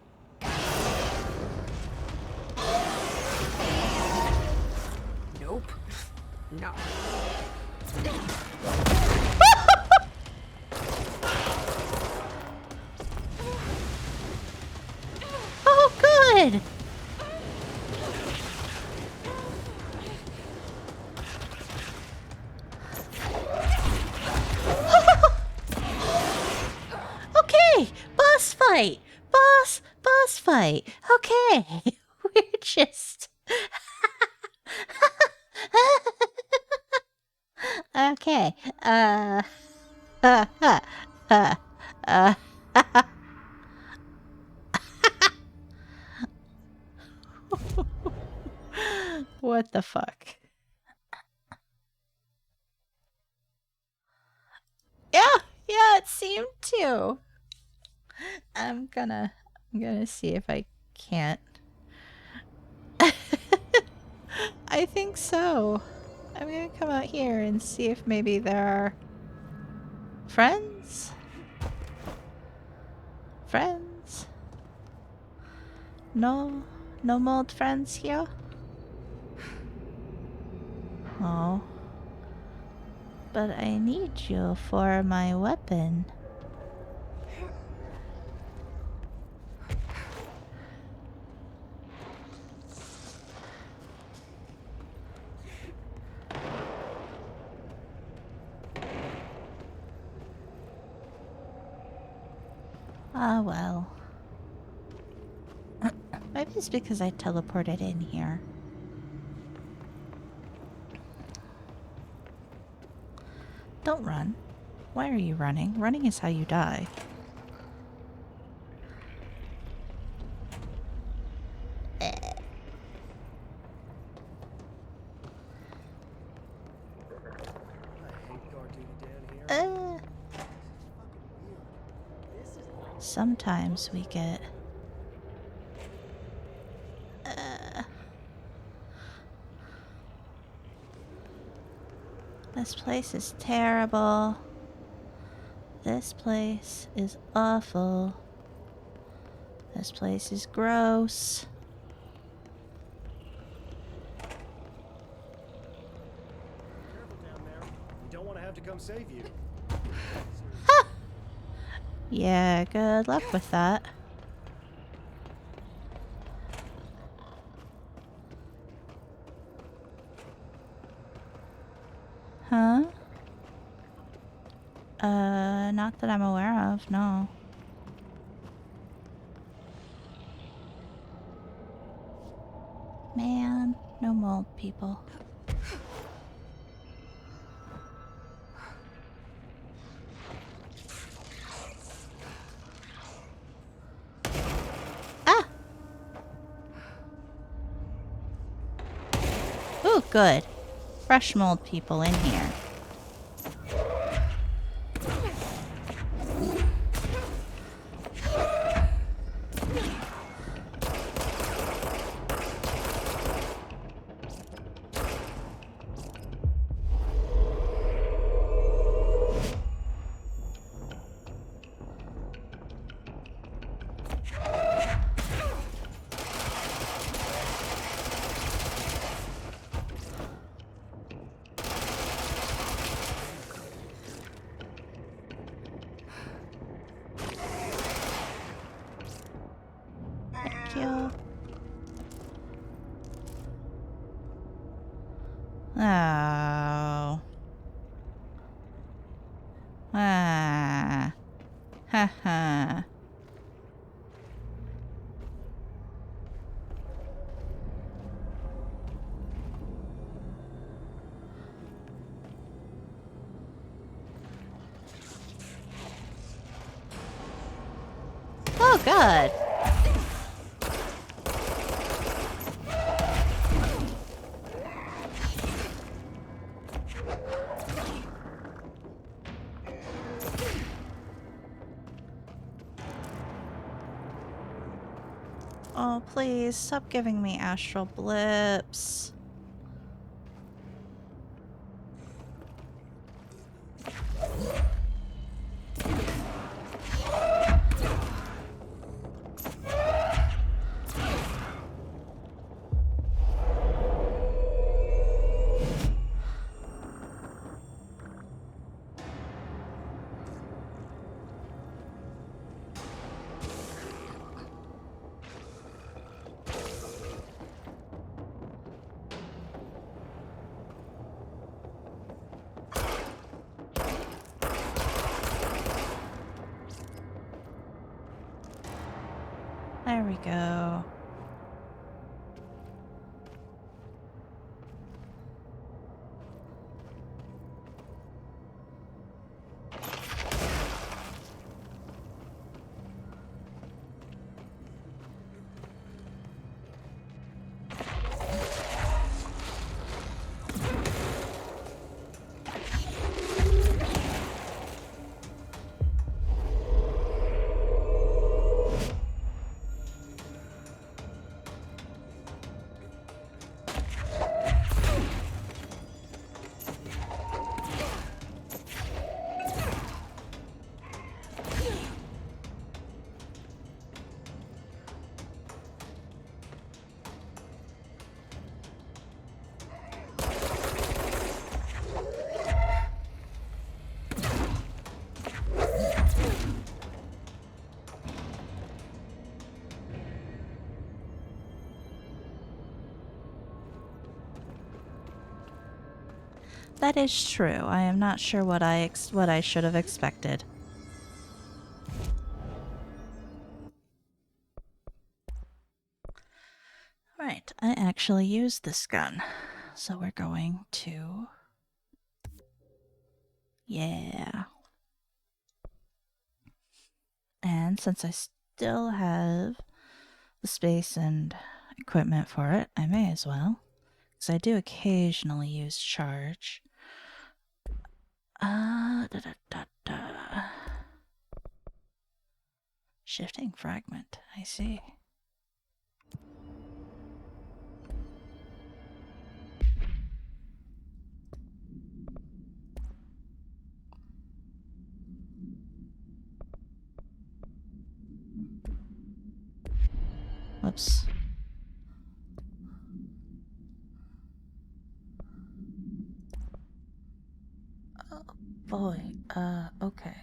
Nope. No. Oh, good. Okay, boss fight. Boss fight. Okay. We're just... Okay. What the fuck? Yeah, it seemed to. I'm gonna see if I can't. I think so. I'm gonna come out here and see if maybe there are friends? Friends? No mold friends here? Oh. But I need you for my weapon. Ah, well. Maybe it's because I teleported in here. Don't run. Why are you running? Running is how you die. Sometimes we get... This place is terrible. This place is awful. This place is gross. Careful down there. You don't want to have to come save you. Yeah, good luck with that. Huh? Not that I'm aware of, no. Man, no mold people. Ah! Ooh, good. Fresh mold people in here. Oh. Ah. Ha ha. Oh, God. Oh, please, stop giving me astral blips. There we go. That is true. I am not sure what I should have expected. Right, I actually used this gun. So we're going to Yeah. And since I still have the space and equipment for it, I may as well. Because I do occasionally use charge. Shifting fragment, I see. Whoops. Oh boy. Okay.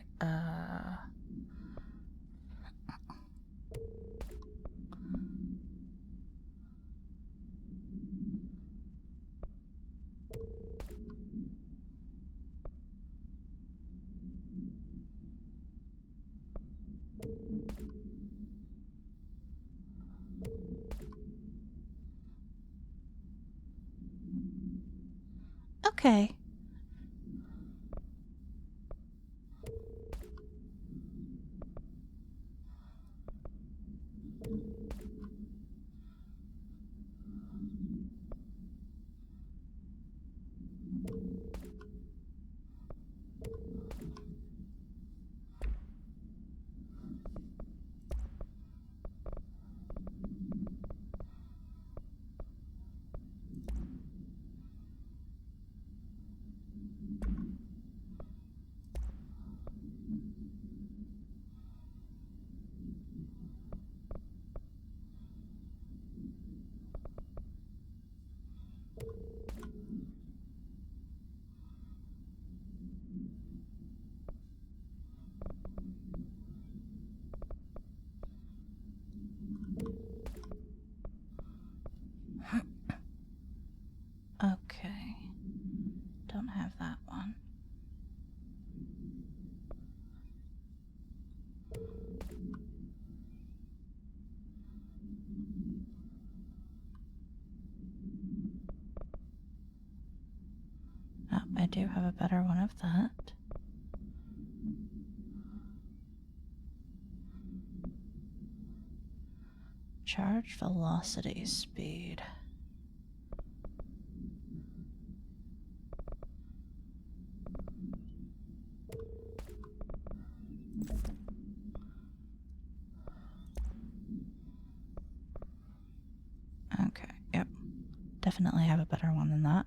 Okay. Okay. Don't have that one. Oh, I do have a better one of that. Charge velocity speed. Okay, yep. Definitely have a better one than that.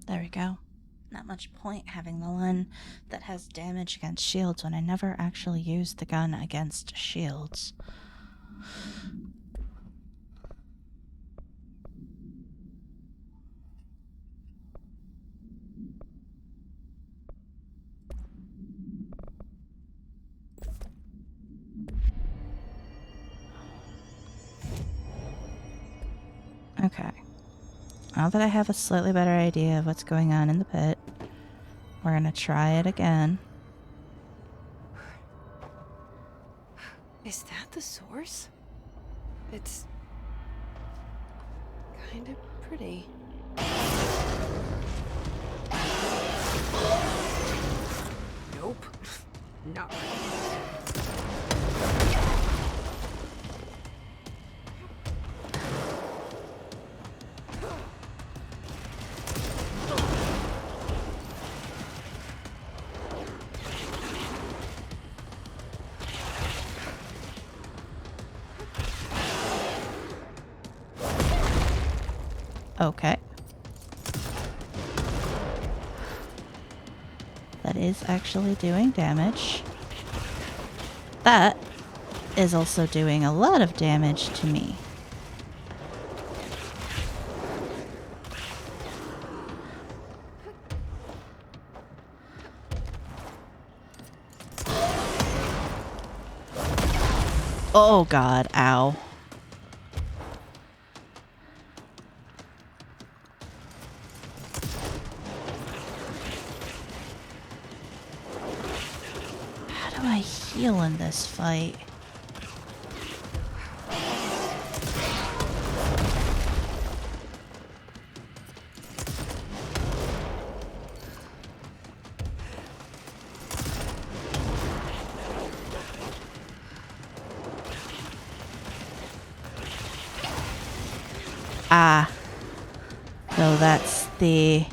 There we go. Not much point having the one that has damage against shields when I never actually use the gun against shields. Okay. Now that I have a slightly better idea of what's going on in the pit, we're gonna try it again. Is that the source? It's kind of pretty. Nope. Not right. Okay. That is actually doing damage. That is also doing a lot of damage to me. Oh god, ow. How do I heal in this fight? Ah. So that's the...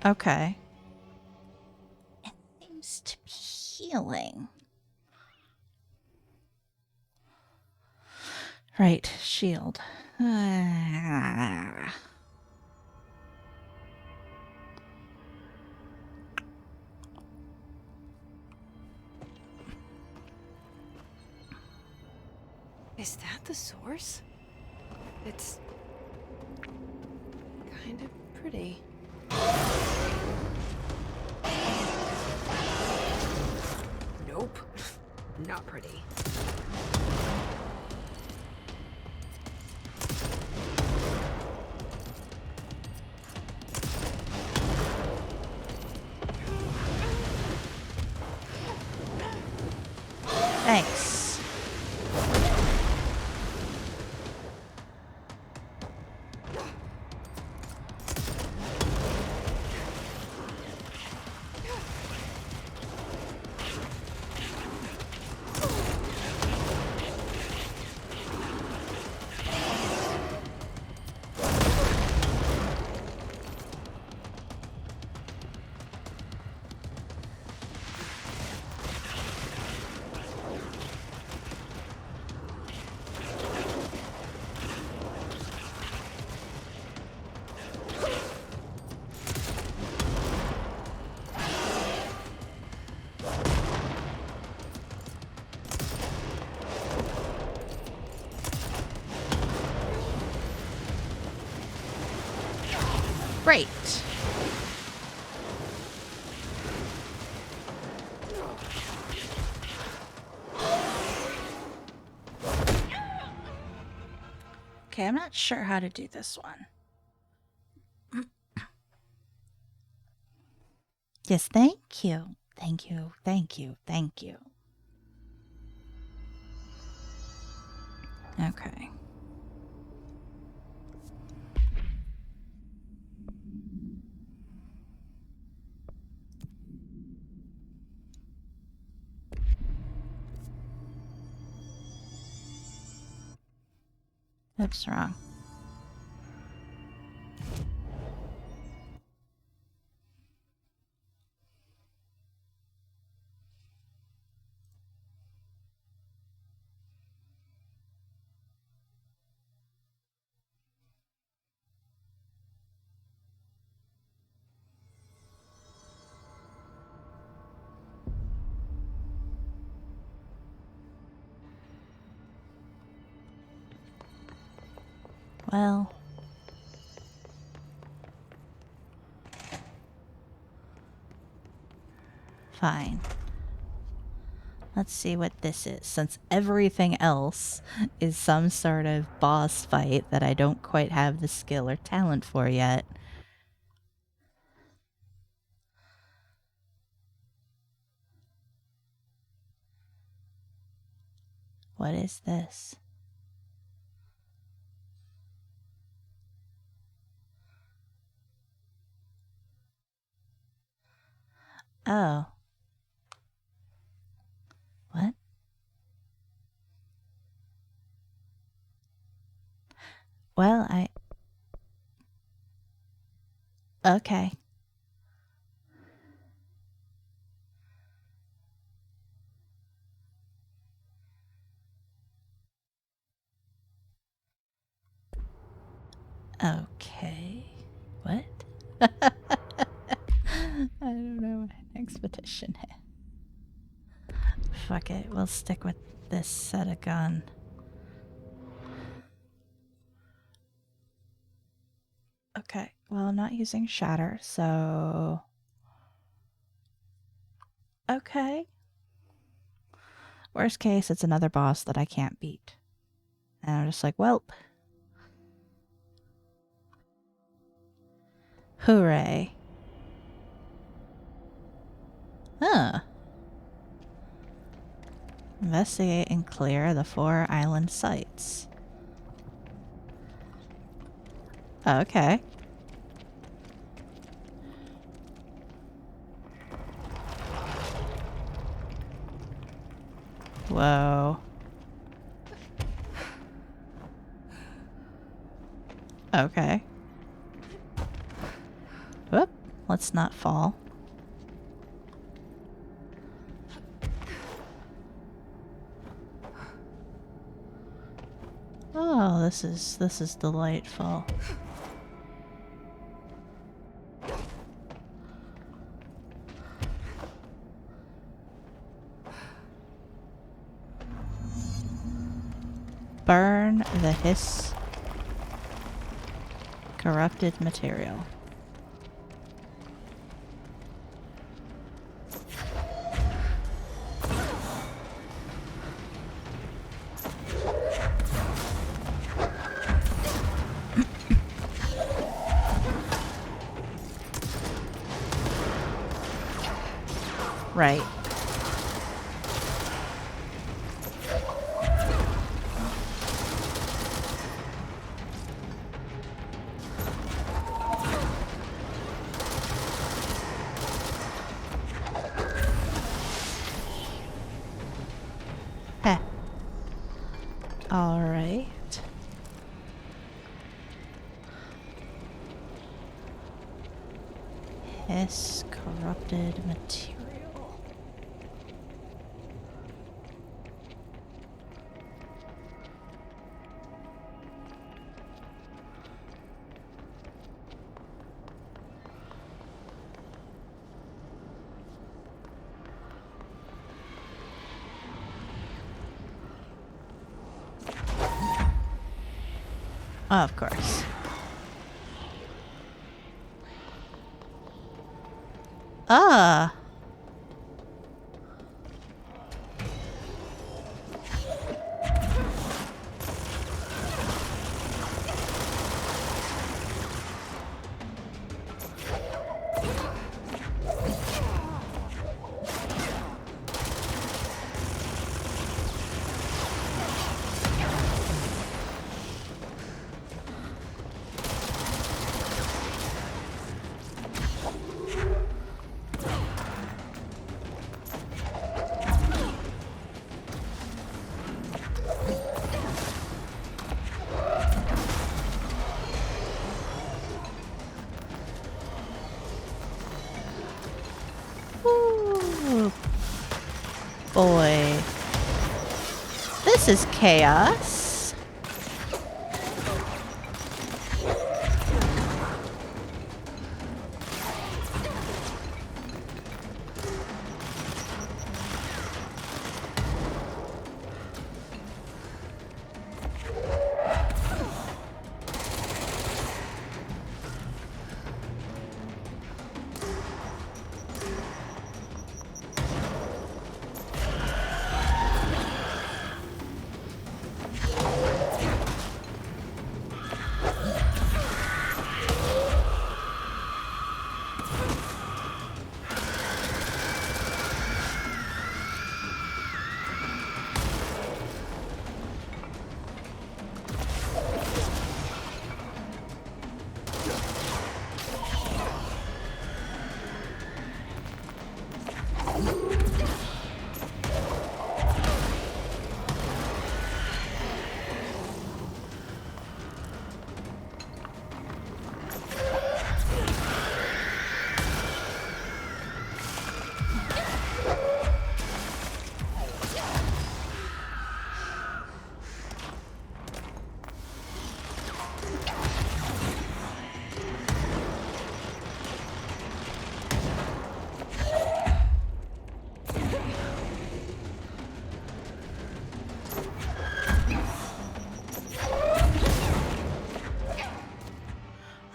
Okay. It seems to be healing. Right, shield. Is that the source? It's kind of pretty. Nope. Not pretty. Thanks. Great. Okay, I'm not sure how to do this one. Yes, thank you. Thank you, thank you, thank you. Okay. What's wrong? Well, fine. Let's see what this is, since everything else is some sort of boss fight that I don't quite have the skill or talent for yet. What is this? Oh. What? Well, okay. Okay. What? I don't know what expedition is. Fuck it, we'll stick with this set of gun. Okay, well, I'm not using shatter, so... Okay. Worst case, it's another boss that I can't beat. And I'm just like, welp. Hooray. Huh. Investigate and clear the 4 island sites. Okay. Whoa. Okay. Whoop. Let's not fall. Oh, this is delightful. Burn the hiss corrupted material. Right. Heh. All right. Hiss corrupted material. Of course. Ah. boy. This is chaos.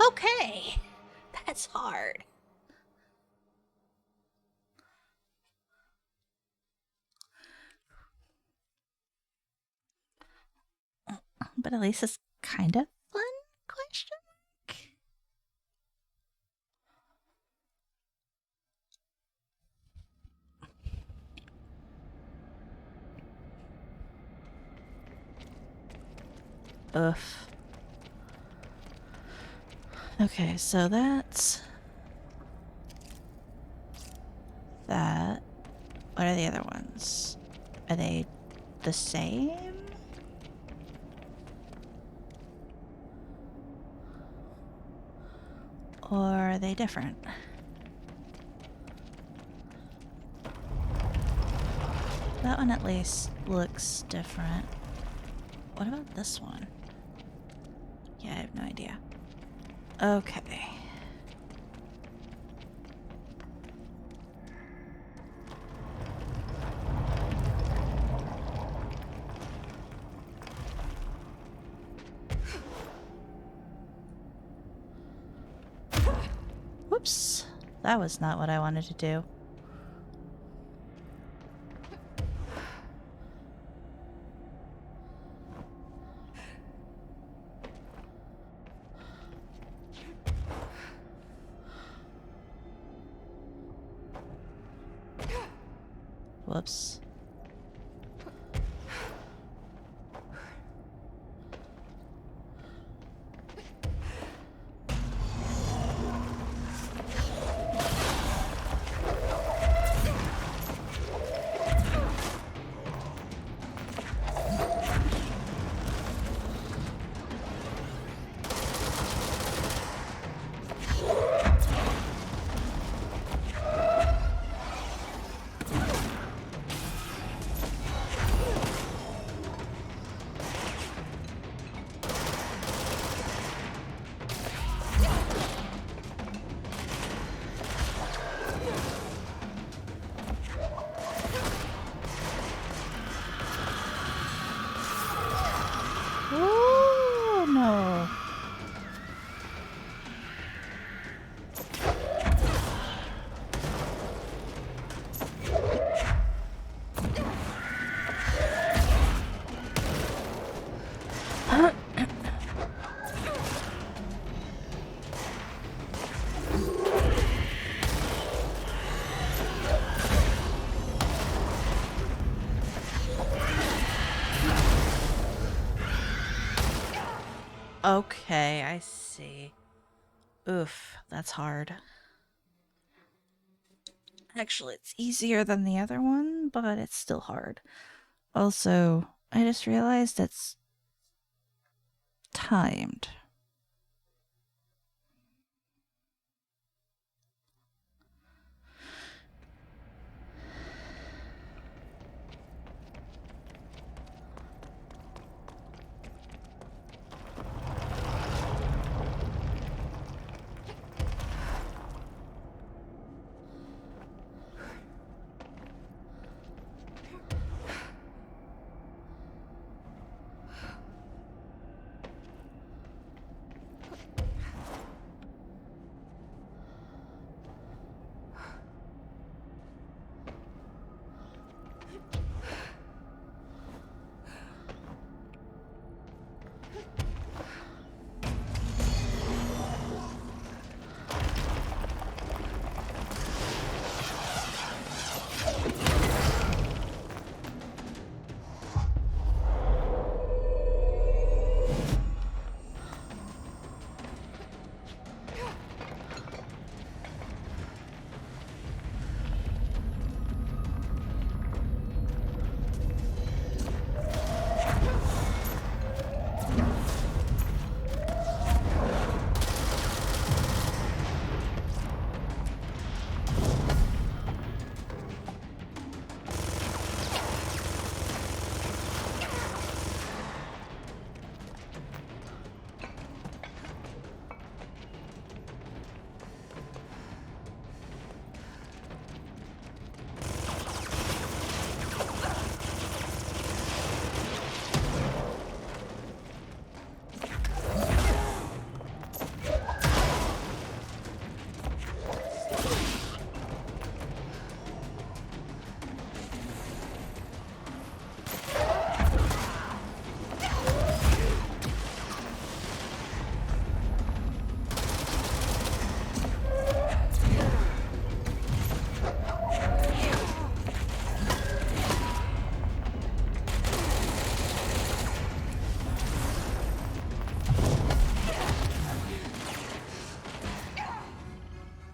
Okay, that's hard. But at least it's kind of fun? Question mark. Oof. Okay, so that's that. What are the other ones? Are they the same? Or are they different? That one at least looks different. What about this one? Yeah, I have no idea. Okay. Whoops. That was not what I wanted to do. Whoops. Oh no. Okay, I see. Oof, that's hard. Actually, it's easier than the other one, but it's still hard. Also, I just realized it's timed.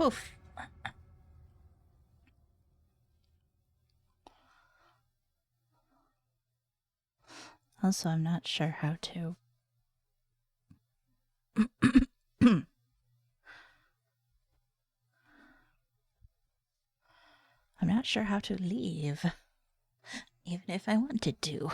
Oof. Also, I'm not sure how to. I'm not sure how to leave, even if I wanted to.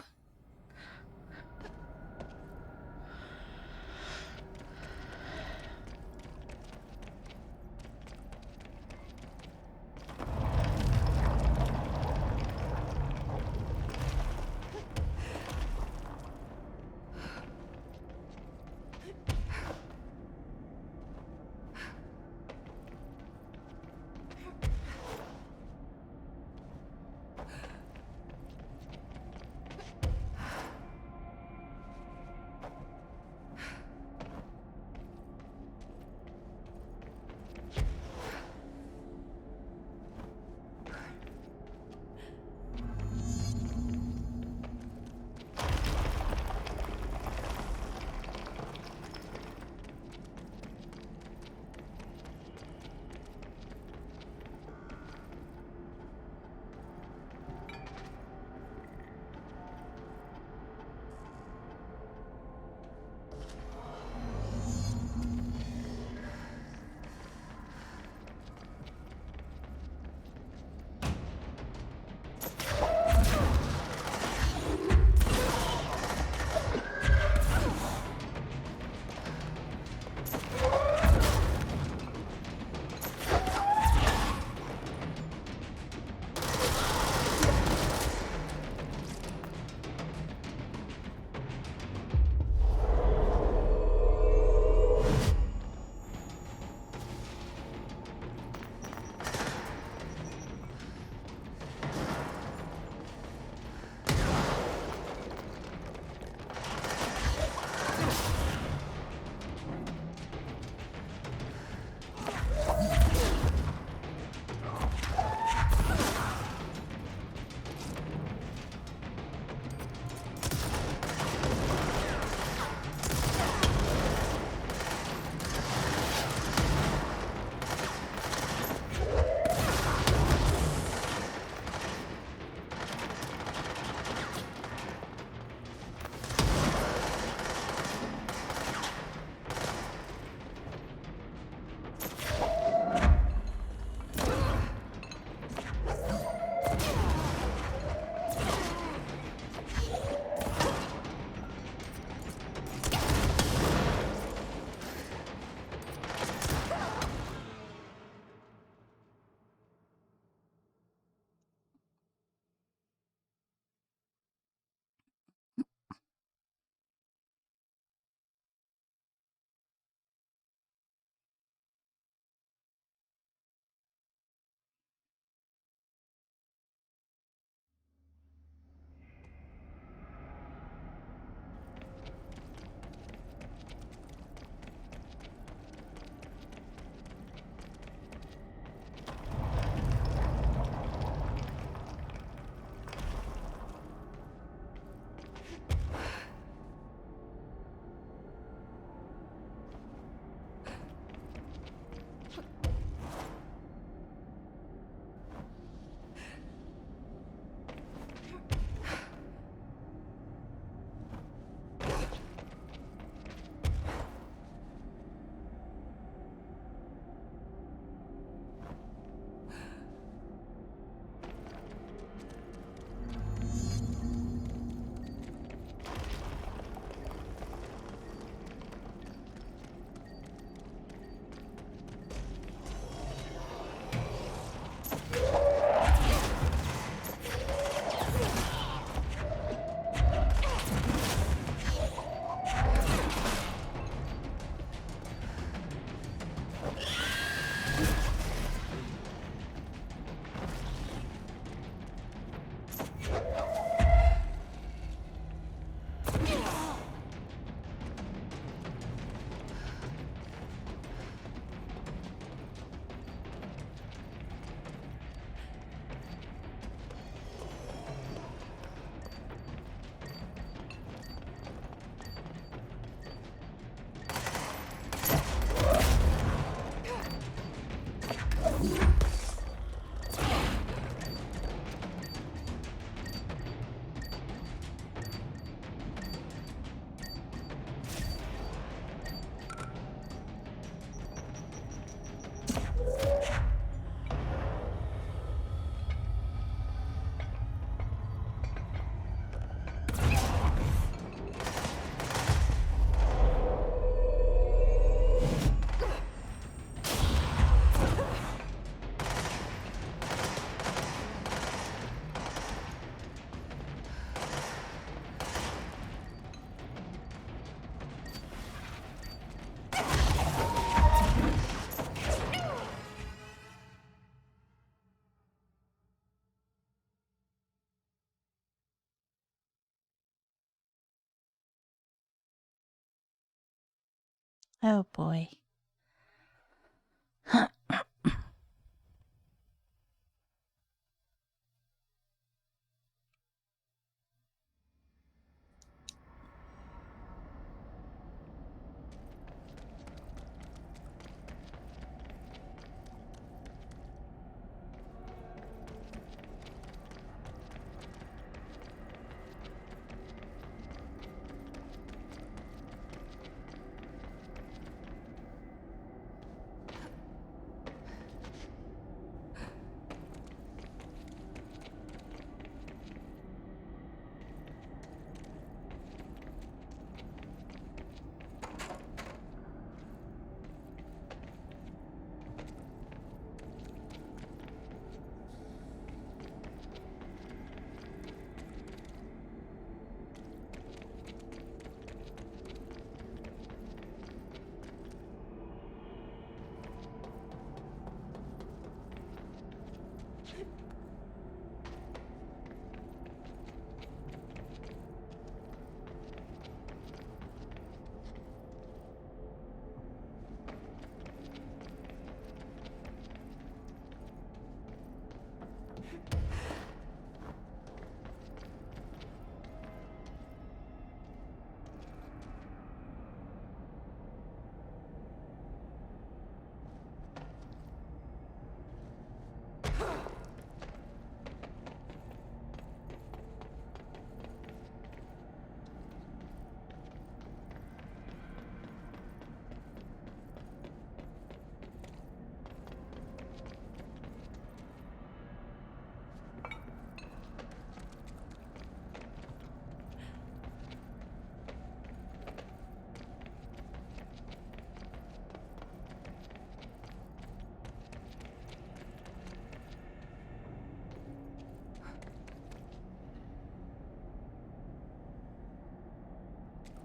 Oh boy.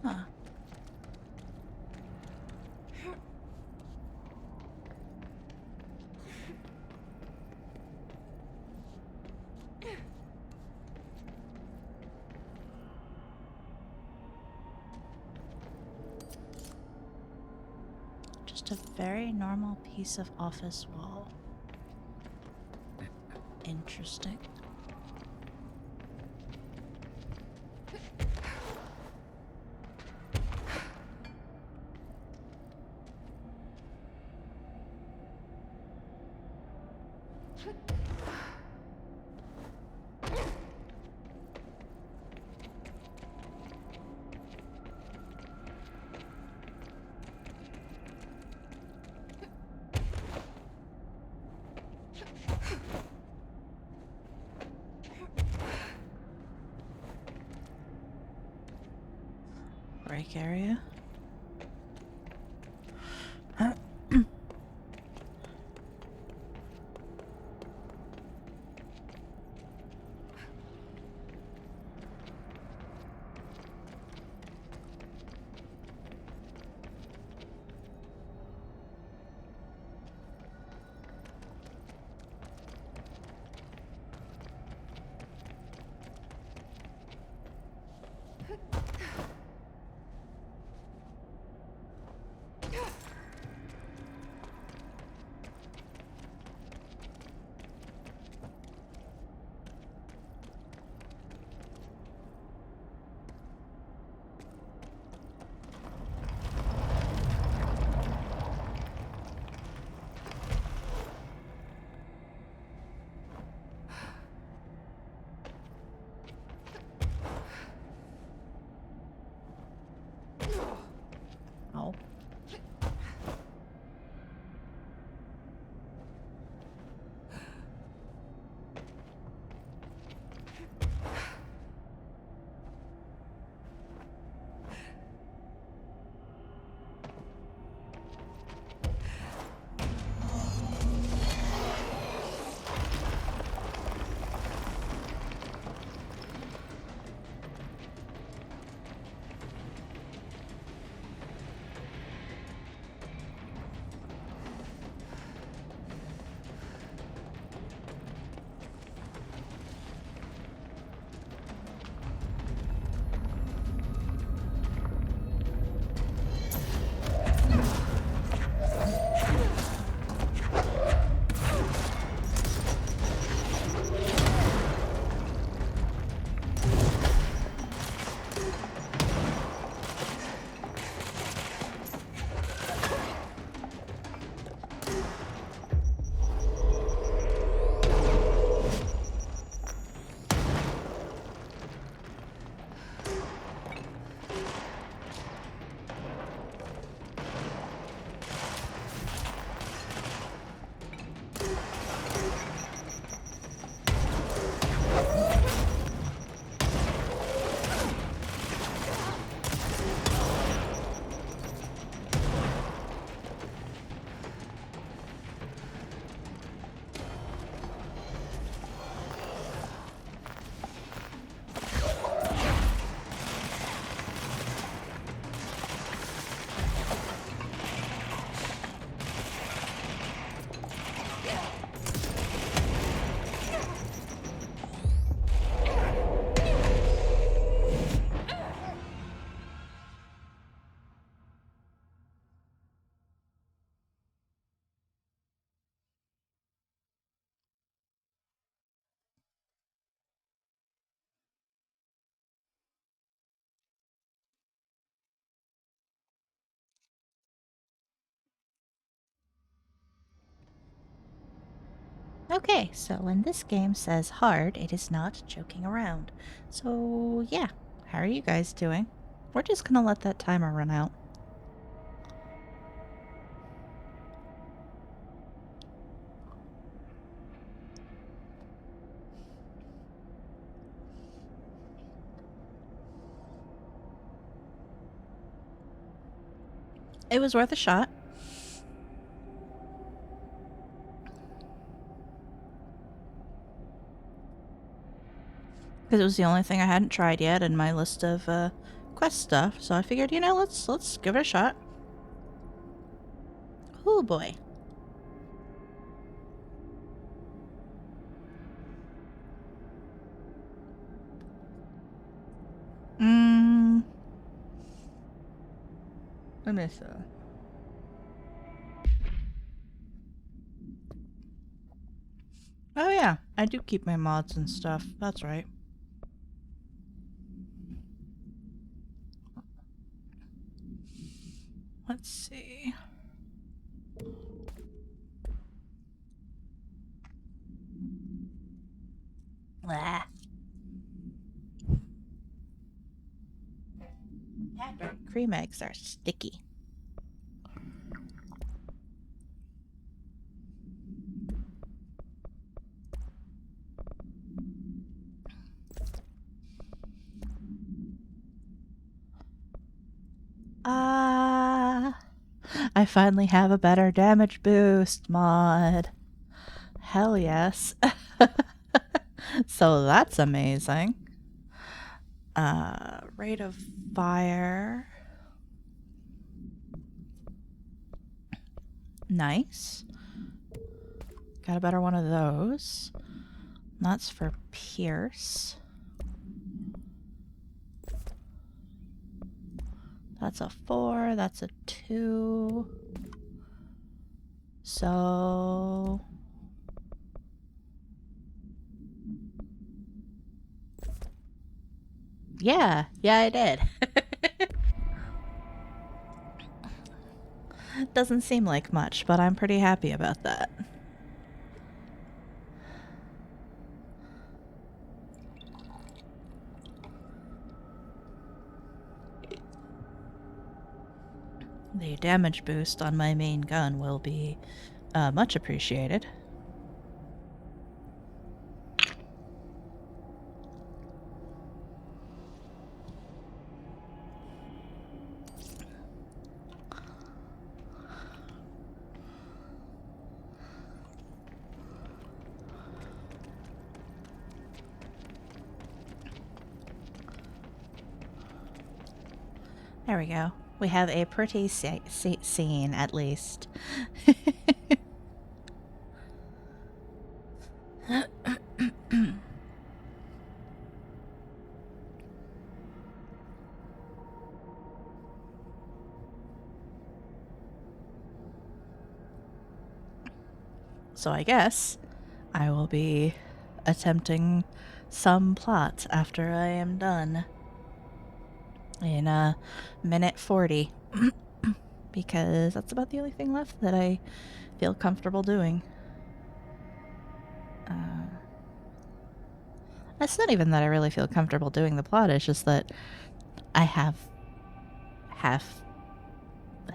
Huh. Just a very normal piece of office wall. Interesting. Break area. Okay, so when this game says hard, it is not joking around. So, yeah. How are you guys doing? We're just gonna let that timer run out. It was worth a shot. Because it was the only thing I hadn't tried yet in my list of quest stuff. So I figured, you know, let's give it a shot. Oh boy. Let me see. Oh yeah, I do keep my mods and stuff. That's right. Let's see. Blah. Cream eggs are sticky. I finally have a better damage boost mod. Hell yes. So that's amazing. Rate of fire. Nice. Got a better one of those. That's for Pierce. That's a 4, that's a 2. So... yeah, I did. Doesn't seem like much, but I'm pretty happy about that. The damage boost on my main gun will be much appreciated. There we go. We have a pretty scene, at least. So I guess I will be attempting some plot after I am done in minute 40 because that's about the only thing left that I feel comfortable doing. It's not even that I really feel comfortable doing the plot, it's just that I have half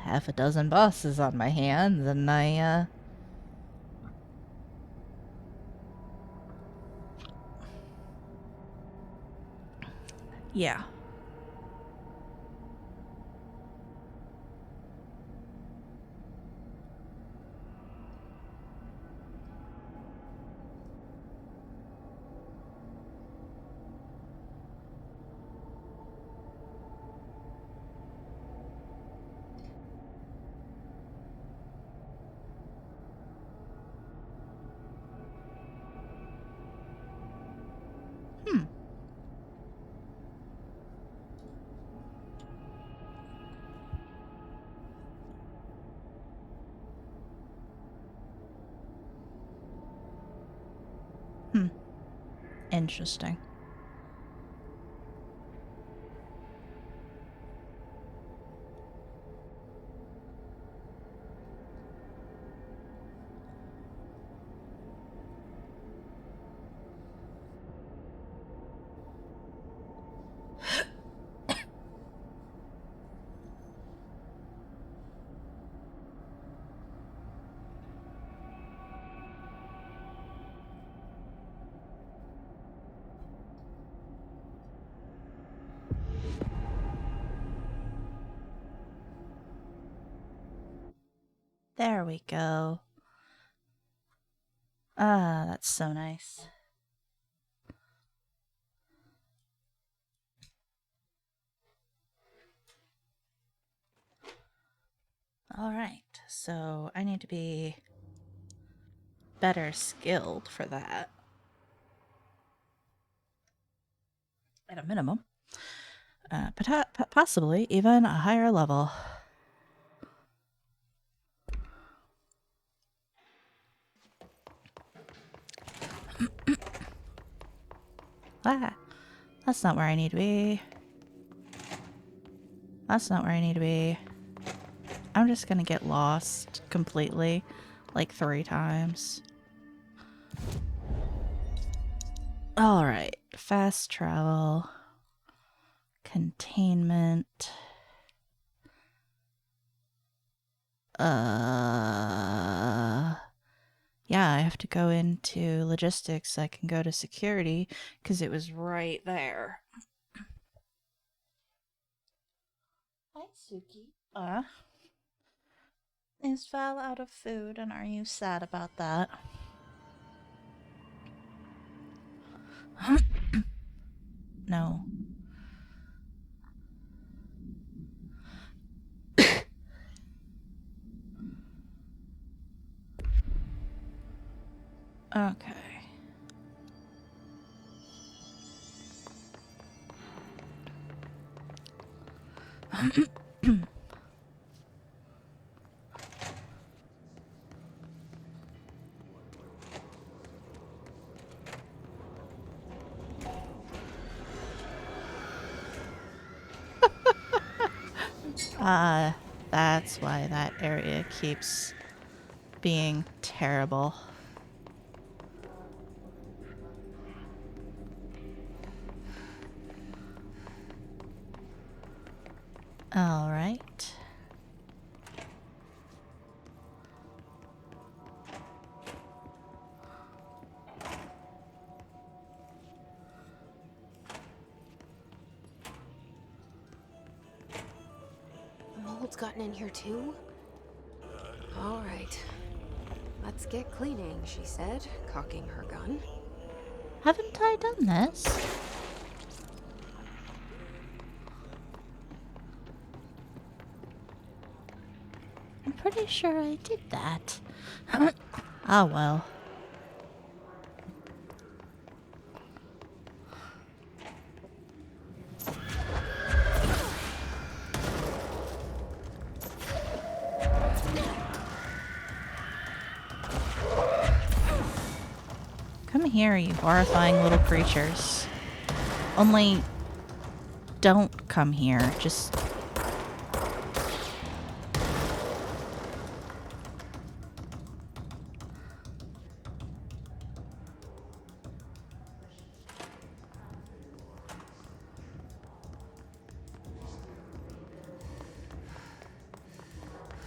a dozen bosses on my hands and I yeah. Interesting. There we go. Ah, that's so nice. All right, so I need to be better skilled for that. At a minimum. Possibly even a higher level. That's not where I need to be. That's not where I need to be. I'm just gonna get lost completely, like 3 times. Alright, fast travel. Containment. Yeah, I have to go into logistics so I can go to security because it was right there. Hi, Suki. Is Val out of food and are you sad about that? No. Okay. That's why that area keeps being terrible. All right. The mold's gotten in here too? All right. Let's get cleaning, she said, cocking her gun. Haven't I done this? I'm pretty sure I did that. Ah, well. Come here, you horrifying little creatures. Only don't come here. Just...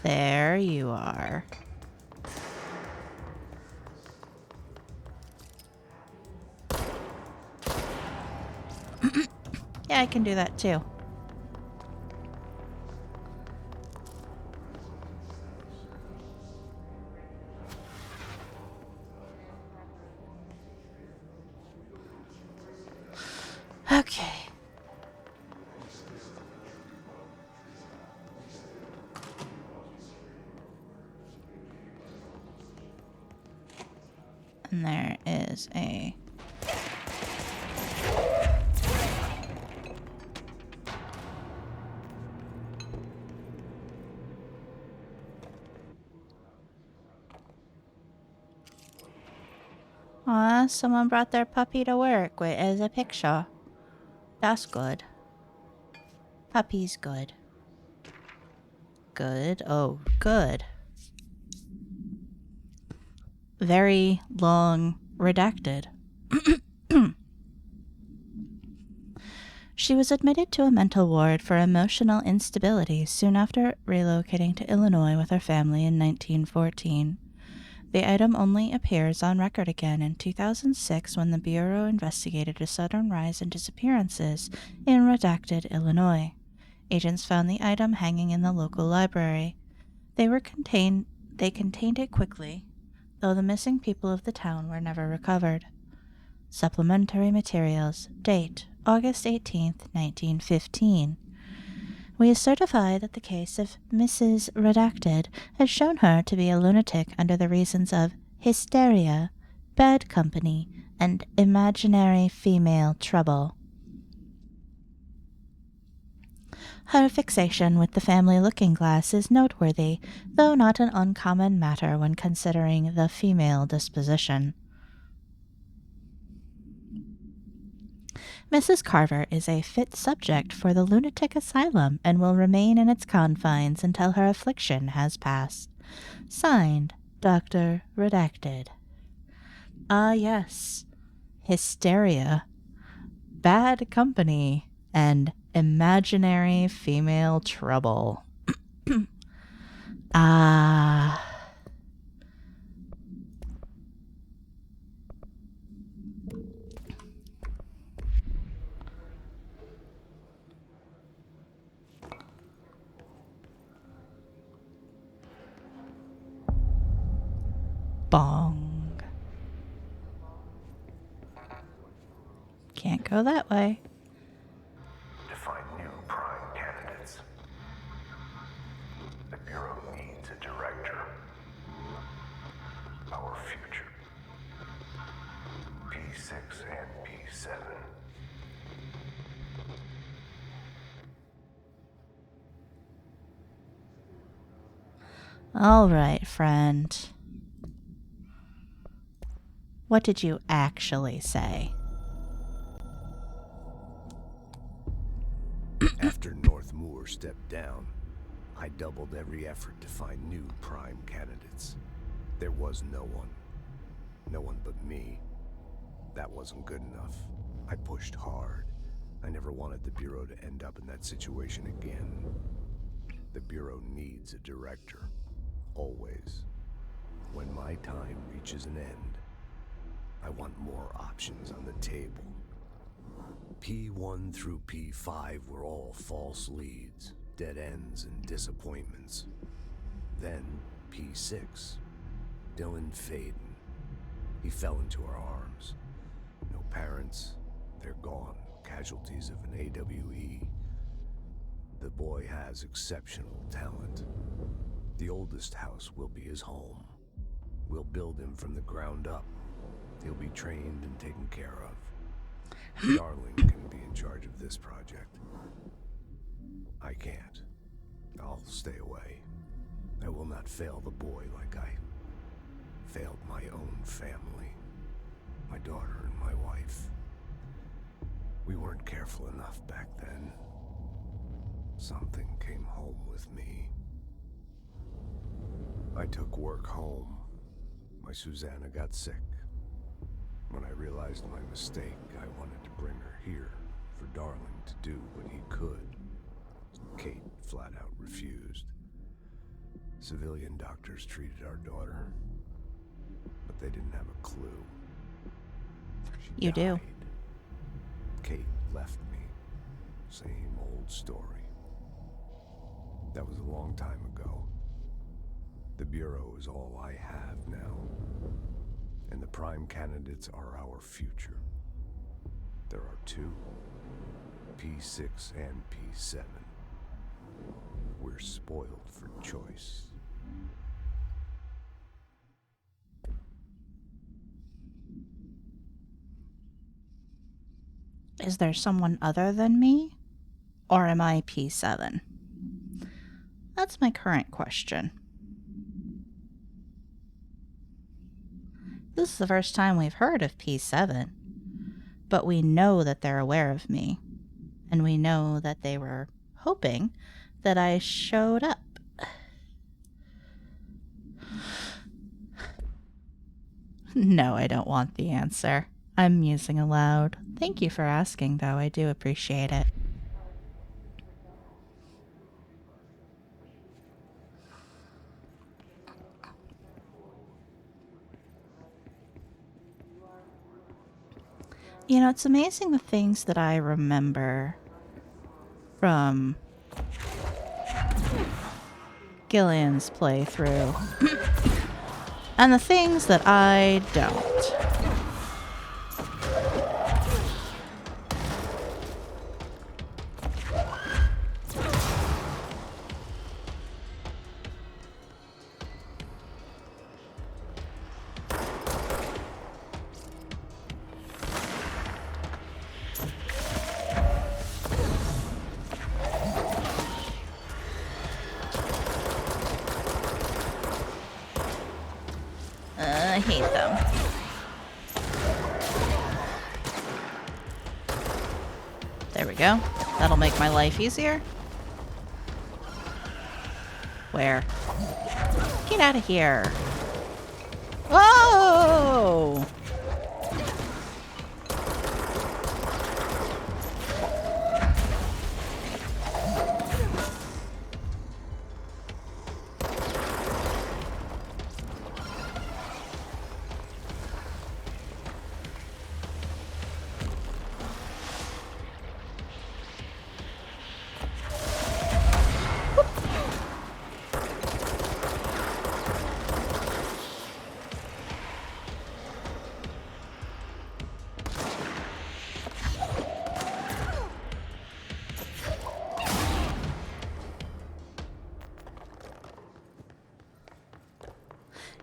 There you are. Yeah, I can do that too. Okay. And there is a... Aw, someone brought their puppy to work with as a picture. That's good. Puppy's good. Good. Oh, good. Very long redacted. She was admitted to a mental ward for emotional instability soon after relocating to Illinois with her family in 1914. The item only appears on record again in 2006 when the Bureau investigated a sudden rise in disappearances in redacted Illinois. Agents found the item hanging in the local library. They They contained it quickly, though the missing people of the town were never recovered. Supplementary materials. Date, August 18th, 1915. We certify that the case of Mrs. Redacted has shown her to be a lunatic under the reasons of hysteria, bad company, and imaginary female trouble. Her fixation with the family looking-glass is noteworthy, though not an uncommon matter when considering the female disposition. Mrs. Carver is a fit subject for the lunatic asylum and will remain in its confines until her affliction has passed. Signed, Dr. Redacted. Ah, yes. Hysteria, bad company, and imaginary female trouble. Ah. Bong. Can't go that way. Define new prime candidates. The Bureau needs a director. Our future. P6 and P7. All right, friend. What did you actually say? After North Moore stepped down, I doubled every effort to find new prime candidates. There was no one. No one but me. That wasn't good enough. I pushed hard. I never wanted the Bureau to end up in that situation again. The Bureau needs a director. Always. When my time reaches an end, I want more options on the table. P1 through P5 were all false leads, dead ends, and disappointments. Then P6, Dylan Faden. He fell into our arms. No parents, they're gone, casualties of an AWE. The boy has exceptional talent. The oldest house will be his home. We'll build him from the ground up. He'll be trained and taken care of. Darling can be in charge of this project. I can't. I'll stay away. I will not fail the boy like I failed my own family. My daughter and my wife. We weren't careful enough back then. Something came home with me. I took work home. My Susanna got sick. When I realized my mistake, I wanted to bring her here for Darling to do what he could. Kate flat out refused. Civilian doctors treated our daughter, but they didn't have a clue. You do. Kate left me. Same old story. That was a long time ago. The Bureau is all I have now. And the prime candidates are our future. There are two, P6 and P7. We're spoiled for choice. Is there someone other than me? Or am I P7? That's my current question. This is the first time we've heard of P7, but we know that they're aware of me, and we know that they were hoping that I showed up. No, I don't want the answer. I'm musing aloud. Thank you for asking, though. I do appreciate it. You know, it's amazing the things that I remember from Gillian's playthrough. and the things that I don't. I hate them. There we go. That'll make my life easier. Where? Get out of here. Whoa!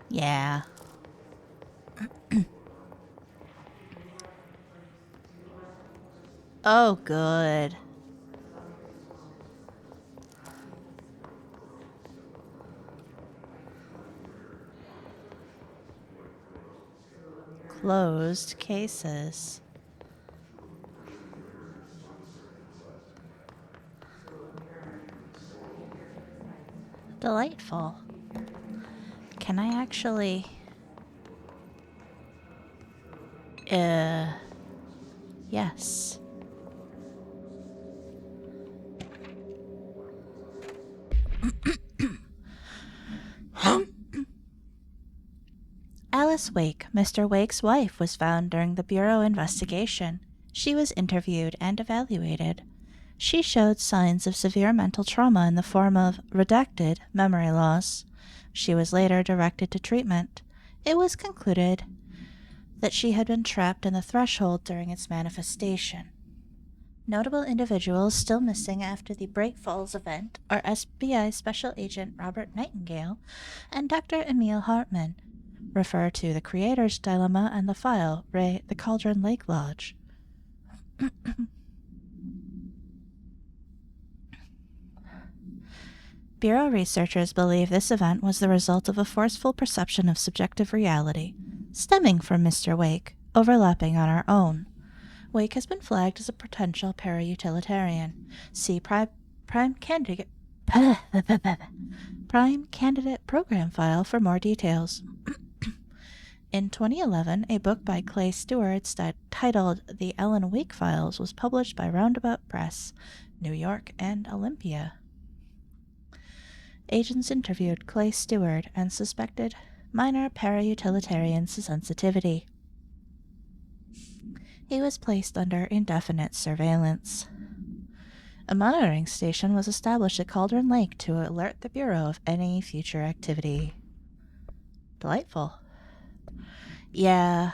Yeah. Oh, good. Closed cases. Delightful. Can I actually... Yes. Alice Wake, Mr. Wake's wife, was found during the Bureau investigation. She was interviewed and evaluated. She showed signs of severe mental trauma in the form of redacted memory loss. She was later directed to treatment. It was concluded that she had been trapped in the threshold during its manifestation. Notable individuals still missing after the Bright Falls event are FBI Special Agent Robert Nightingale and Dr. Emil Hartman. Refer to The Creator's Dilemma and the file, Ray, the Cauldron Lake Lodge. Bureau researchers believe this event was the result of a forceful perception of subjective reality, stemming from Mr. Wake, overlapping on our own. Wake has been flagged as a potential para-utilitarian. See Prime Candidate Program File for more details. In 2011, a book by Clay Stewart titled The Alan Wake Files was published by Roundabout Press, New York and Olympia. Agents interviewed Clay Stewart and suspected minor para-utilitarian sensitivity. He was placed under indefinite surveillance. A monitoring station was established at Cauldron Lake to alert the Bureau of any future activity. Delightful. Yeah.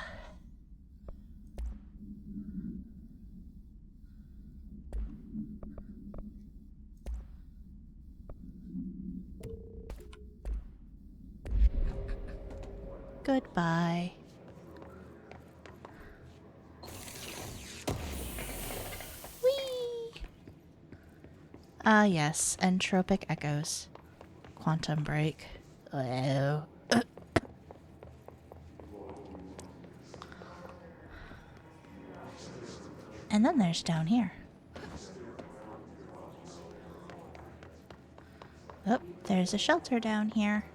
Goodbye. Whee! Ah, yes, entropic echoes. Quantum break. Oh. And then there's down here. Oh, there's a shelter down here.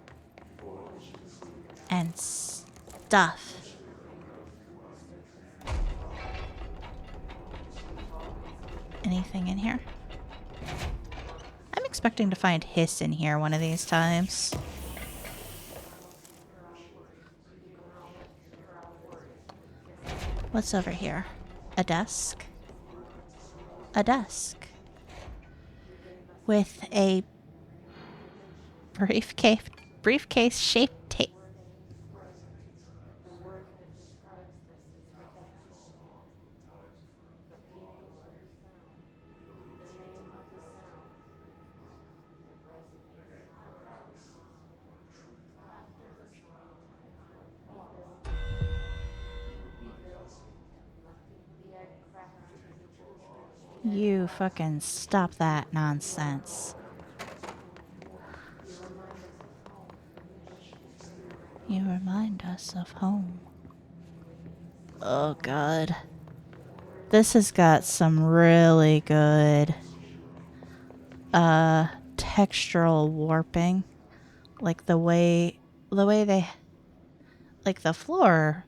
And stuff. Anything in here? I'm expecting to find Hiss in here one of these times. What's over here? A desk? A desk. With a briefcase-shaped You fucking stop that nonsense. You remind us of home. Oh god. This has got some really good textural warping. Like the way they, like, the floor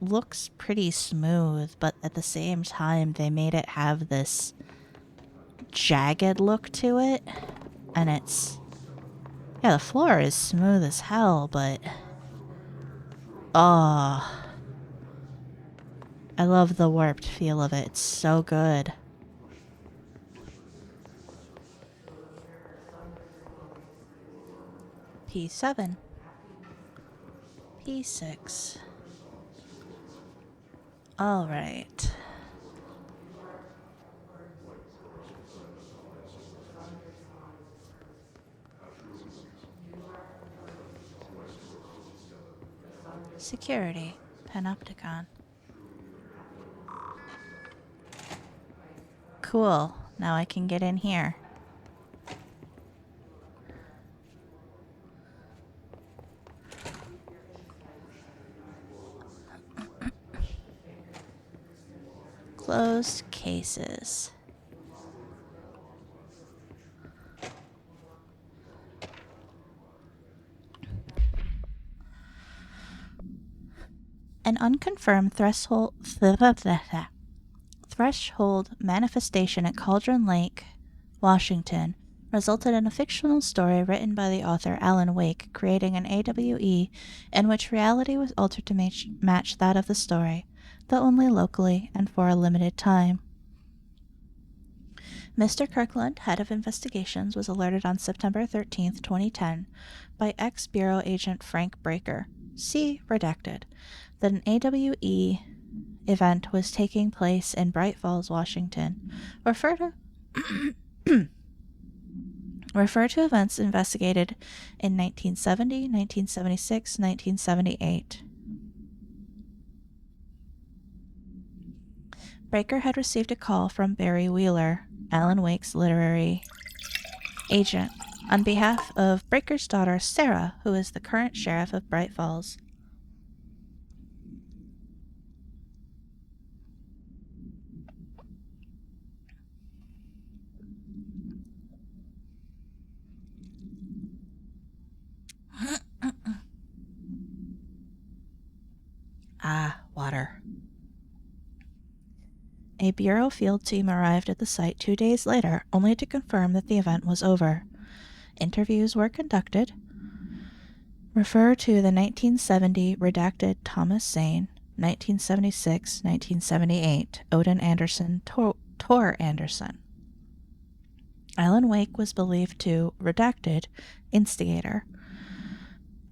looks pretty smooth, but at the same time they made it have this jagged look to it. And it's, yeah, the floor is smooth as hell, but oh, I love the warped feel of it. It's so good. P7. P6. All right. Security. Panopticon. Cool. Now I can get in here. Closed cases. An unconfirmed threshold manifestation at Cauldron Lake, Washington, resulted in a fictional story written by the author Alan Wake, creating an AWE in which reality was altered to match that of the story, though only locally and for a limited time. Mr. Kirkland, head of investigations, was alerted on September 13, 2010, by ex-Bureau agent Frank Breaker, see redacted, that an AWE event was taking place in Bright Falls, Washington. Refer to events investigated in 1970, 1976, 1978. Breaker had received a call from Barry Wheeler, Alan Wake's literary agent, on behalf of Breaker's daughter, Sarah, who is the current sheriff of Bright Falls. Water. A Bureau field team arrived at the site 2 days later, only to confirm that the event was over. Interviews were conducted. Refer to the 1970 redacted Thomas Zane, 1976, 1978, Odin Anderson, Tor Anderson. Alan Wake was believed to, redacted, instigator.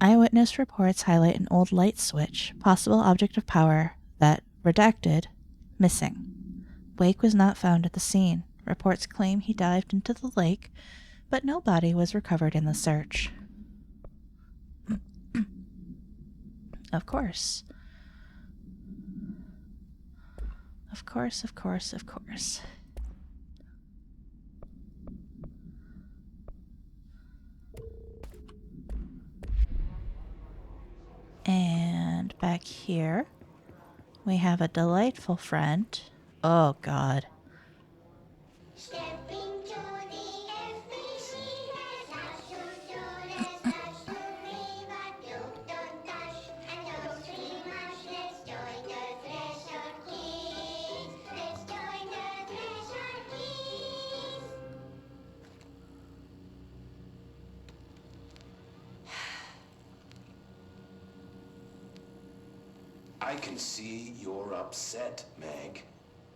Eyewitness reports highlight an old light switch, possible object of power, that, redacted, missing. Wake was not found at the scene. Reports claim he dived into the lake, but no body was recovered in the search. Of course. Of course, of course, of course. And back here, we have a delightful friend. Oh, God. I can see you're upset, Meg.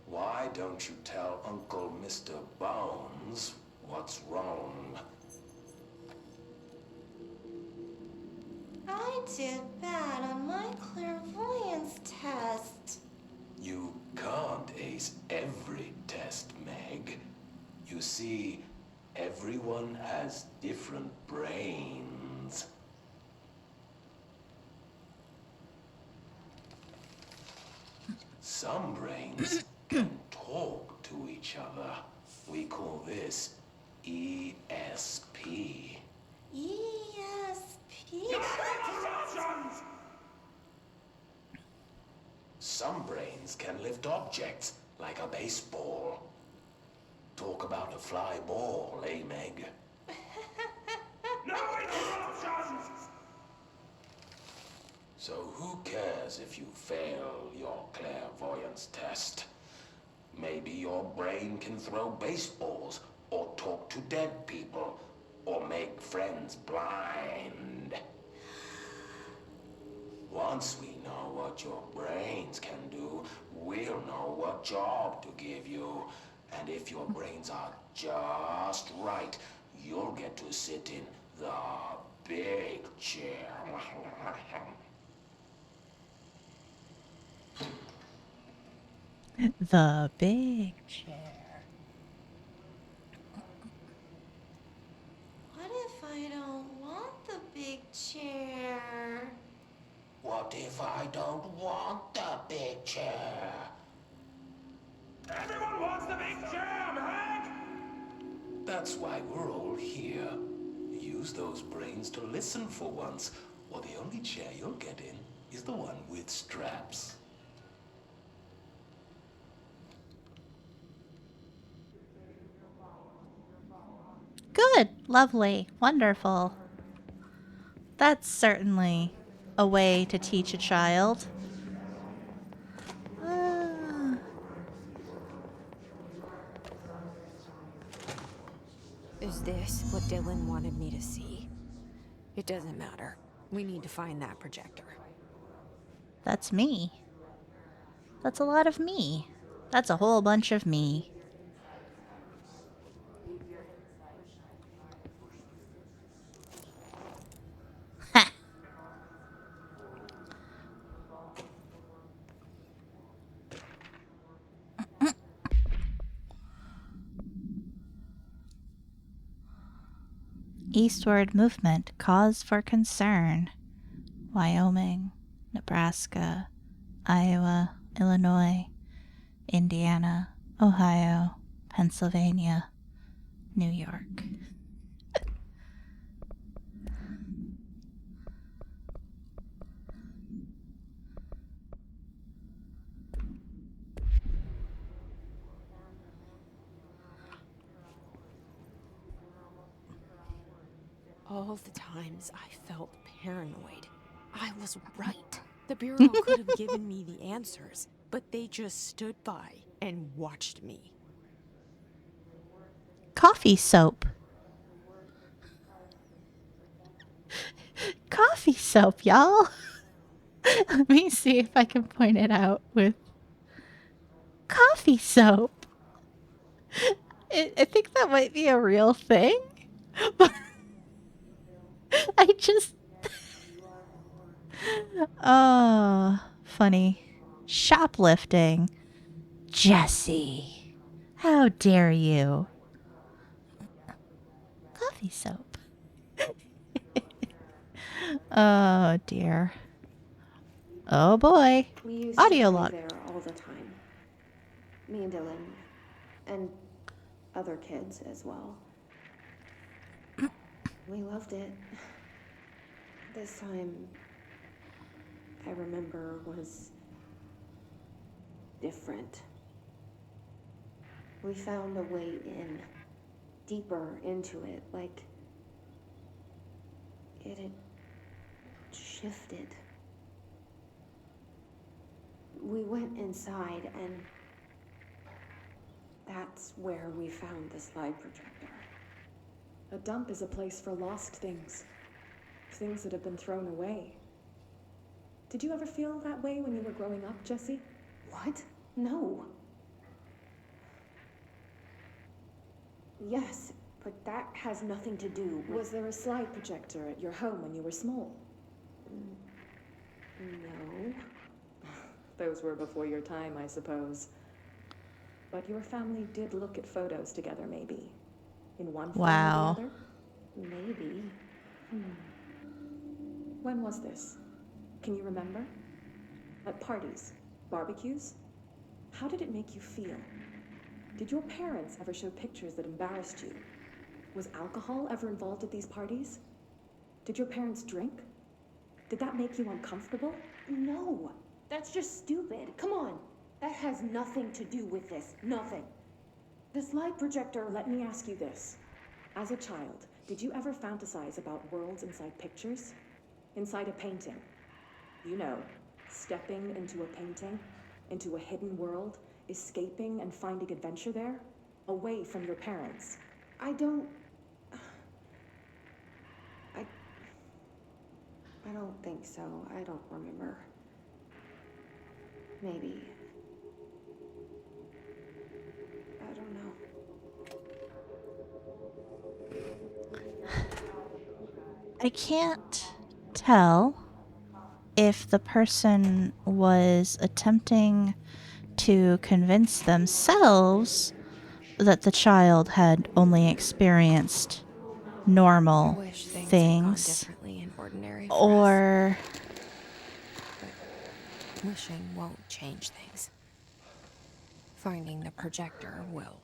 Why don't you tell Uncle Mr. Bones what's wrong? I did bad on my clairvoyance test. You can't ace every test, Meg. You see, everyone has different brains. Some brains can talk to each each other. We call this ESP. ESP? Some brains can lift objects, like a baseball. Talk about a fly ball, eh, Meg? No interruptions! So who cares if you fail your clairvoyance test? Maybe your brain can throw baseballs, or talk to dead people, or make friends blind. Once we know what your brains can do, we'll know what job to give you. And if your brains are just right, you'll get to sit in the big chair. The big chair. What if I don't want the big chair? What if I don't want the big chair? Everyone wants the big chair, Meg! That's why we're all here. Use those brains to listen for once, or the only chair you'll get in is the one with straps. Good, lovely, wonderful. That's certainly a way to teach a child. Is this what Dylan wanted me to see? It doesn't matter. We need to find that projector. That's me. That's a lot of me. That's a whole bunch of me. Ha! Eastward movement, cause for concern. Wyoming, Nebraska, Iowa, Illinois, Indiana, Ohio, Pennsylvania, New York. All the times I felt paranoid, I was right. The Bureau could have given me the answers, but they just stood by and watched me. Coffee soap. Coffee soap, y'all. Let me see if I can point it out with coffee soap. I think that might be a real thing, but I just... Oh, funny. Shoplifting. Jesse, how dare you? Coffee soap. Oh, dear. Oh, boy. We used Audio to play log. there all the time. Me and Dylan, and other kids as well. We loved it. This time, I remember, was different. We found a way in, deeper into it, like it had shifted. We went inside, and that's where we found the slide projector. A dump is a place for lost things. Things that have been thrown away. Did you ever feel that way when you were growing up, Jesse? What? No. Yes, but that has nothing to do with... Was there a slide projector at your home when you were small? No. Those were before your time, I suppose. But your family did look at photos together, maybe. In one form Wow. or the other? Maybe. When was this? Can you remember? At parties? Barbecues? How did it make you feel? Did your parents ever show pictures that embarrassed you? Was alcohol ever involved at these parties? Did your parents drink? Did that make you uncomfortable? No, that's just stupid. Come on. That has nothing to do with this. Nothing. The slide projector, let me ask you this. As a child, did you ever fantasize about worlds inside pictures? Inside a painting? You know, stepping into a painting, into a hidden world, escaping and finding adventure there, away from your parents. I don't think so. I don't remember. Maybe. I don't know. I can't tell if the person was attempting to convince themselves that the child had only experienced normal things, or But wishing won't change things. Finding the projector will.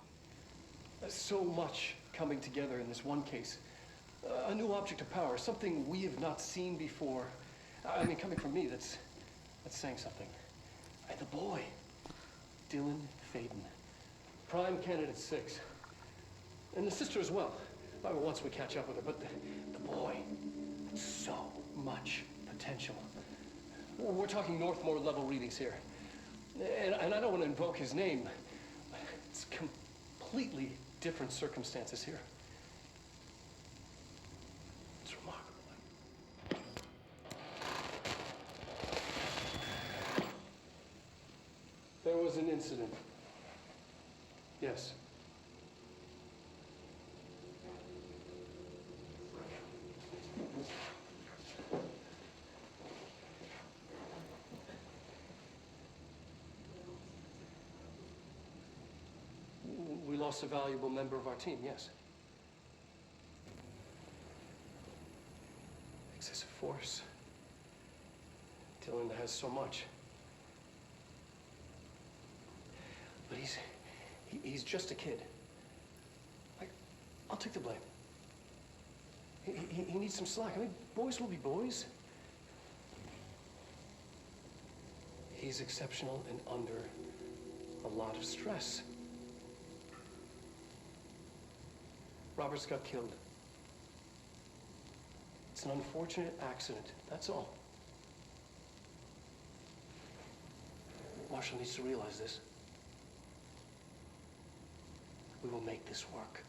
So much coming together in this one case. A new object of power, something we have not seen before. I mean, coming from me, that's saying something. And the boy, Dylan Faden, prime candidate 6, and the sister as well. Once we catch up with her, but the boy, so much potential. We're talking Northmore level readings here, and I don't want to invoke his name. It's completely different circumstances here. It's remarkable. There was an incident. Yes. We lost a valuable member of our team, yes. Excessive force. Dylan has so much. But he's just a kid. I'll take the blame. He needs some slack. I mean, boys will be boys. He's exceptional and under a lot of stress. Roberts got killed. It's an unfortunate accident, that's all. Marshall needs to realize this. We will make this work.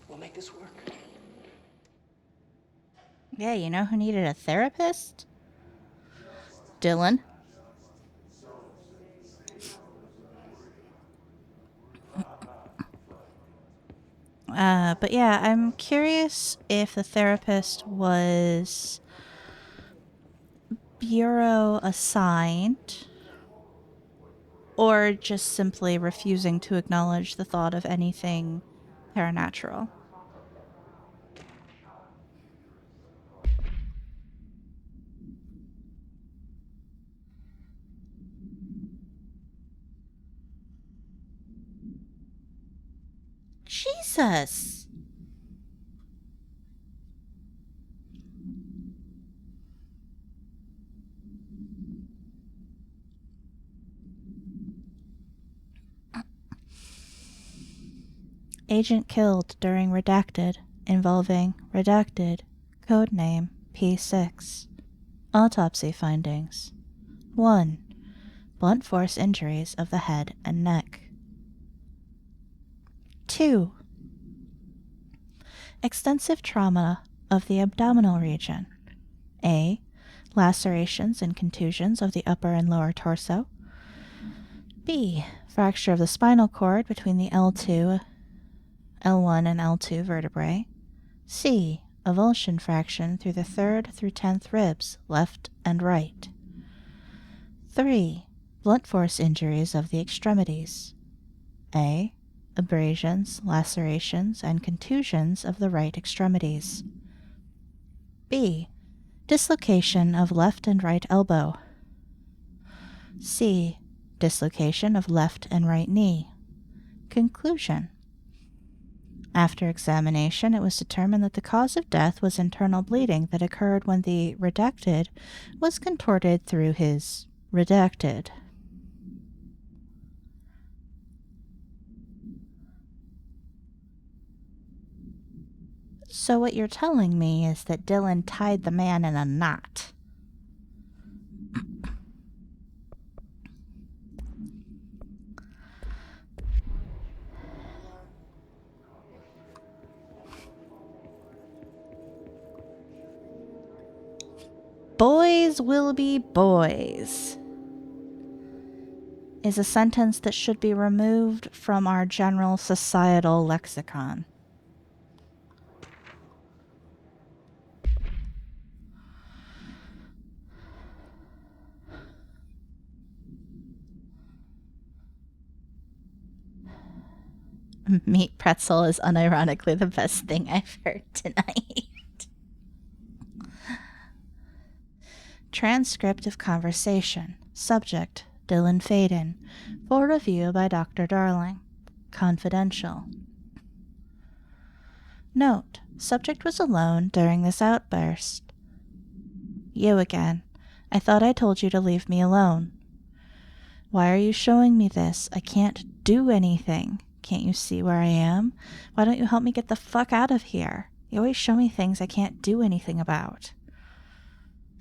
We'll make this work. yeah, you know who needed a therapist? Dylan. But yeah, I'm curious if the therapist was Bureau assigned or just simply refusing to acknowledge the thought of anything paranatural. Jesus. Agent killed during Redacted, involving Redacted, codename P6. Autopsy findings. 1. Blunt force injuries of the head and neck. 2. Extensive trauma of the abdominal region. A. Lacerations and contusions of the upper and lower torso. B. Fracture of the spinal cord between the L1 and L2 vertebrae. C. Avulsion fraction through the 3rd through 10th ribs, left and right. 3. Blunt force injuries of the extremities. A. Abrasions, lacerations, and contusions of the right extremities. B. Dislocation of left and right elbow. C. dislocation of left and right knee. Conclusion. After examination, it was determined that the cause of death was internal bleeding that occurred when the redacted was contorted through his redacted. So what you're telling me is that Dylan tied the man in a knot. Boys will be boys is a sentence that should be removed from our general societal lexicon. Meat pretzel is unironically the best thing I've heard tonight. Transcript of conversation. Subject, Dylan Faden. For review by Dr. Darling. Confidential. Note, subject was alone during this outburst. You again. I thought I told you to leave me alone. Why are you showing me this? I can't do anything. Can't you see where I am? Why don't you help me get the fuck out of here? You always show me things I can't do anything about.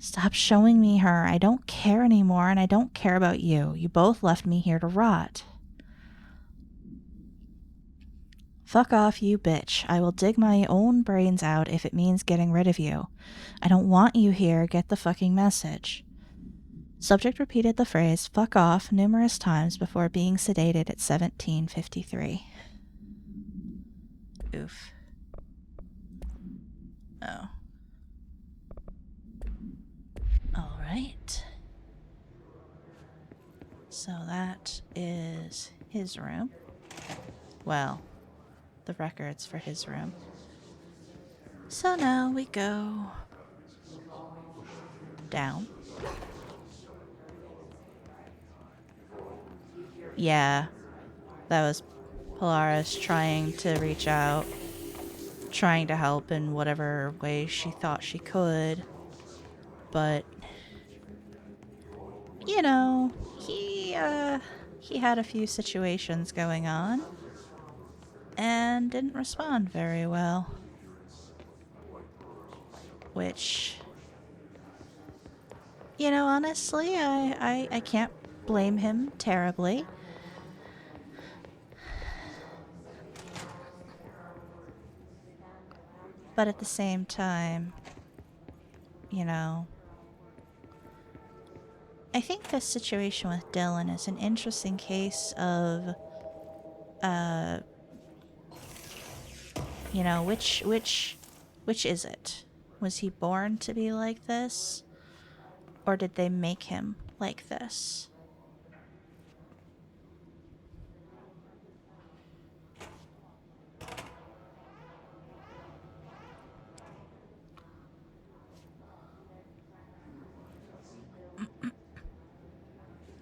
Stop showing me her. I don't care anymore, and I don't care about you. You both left me here to rot. Fuck off, you bitch. I will dig my own brains out if it means getting rid of you. I don't want you here. Get the fucking message. Subject repeated the phrase, fuck off, numerous times before being sedated at 17:53. Oof. Oh. Alright. So that is his room. Well, the records for his room. So now we go down. Yeah, that was Polaris trying to reach out, trying to help in whatever way she thought she could. But, you know, he had a few situations going on and didn't respond very well. Which, you know, honestly, I can't blame him terribly. But at the same time, you know, I think this situation with Dylan is an interesting case of, you know, which is it? Was he born to be like this? Or did they make him like this?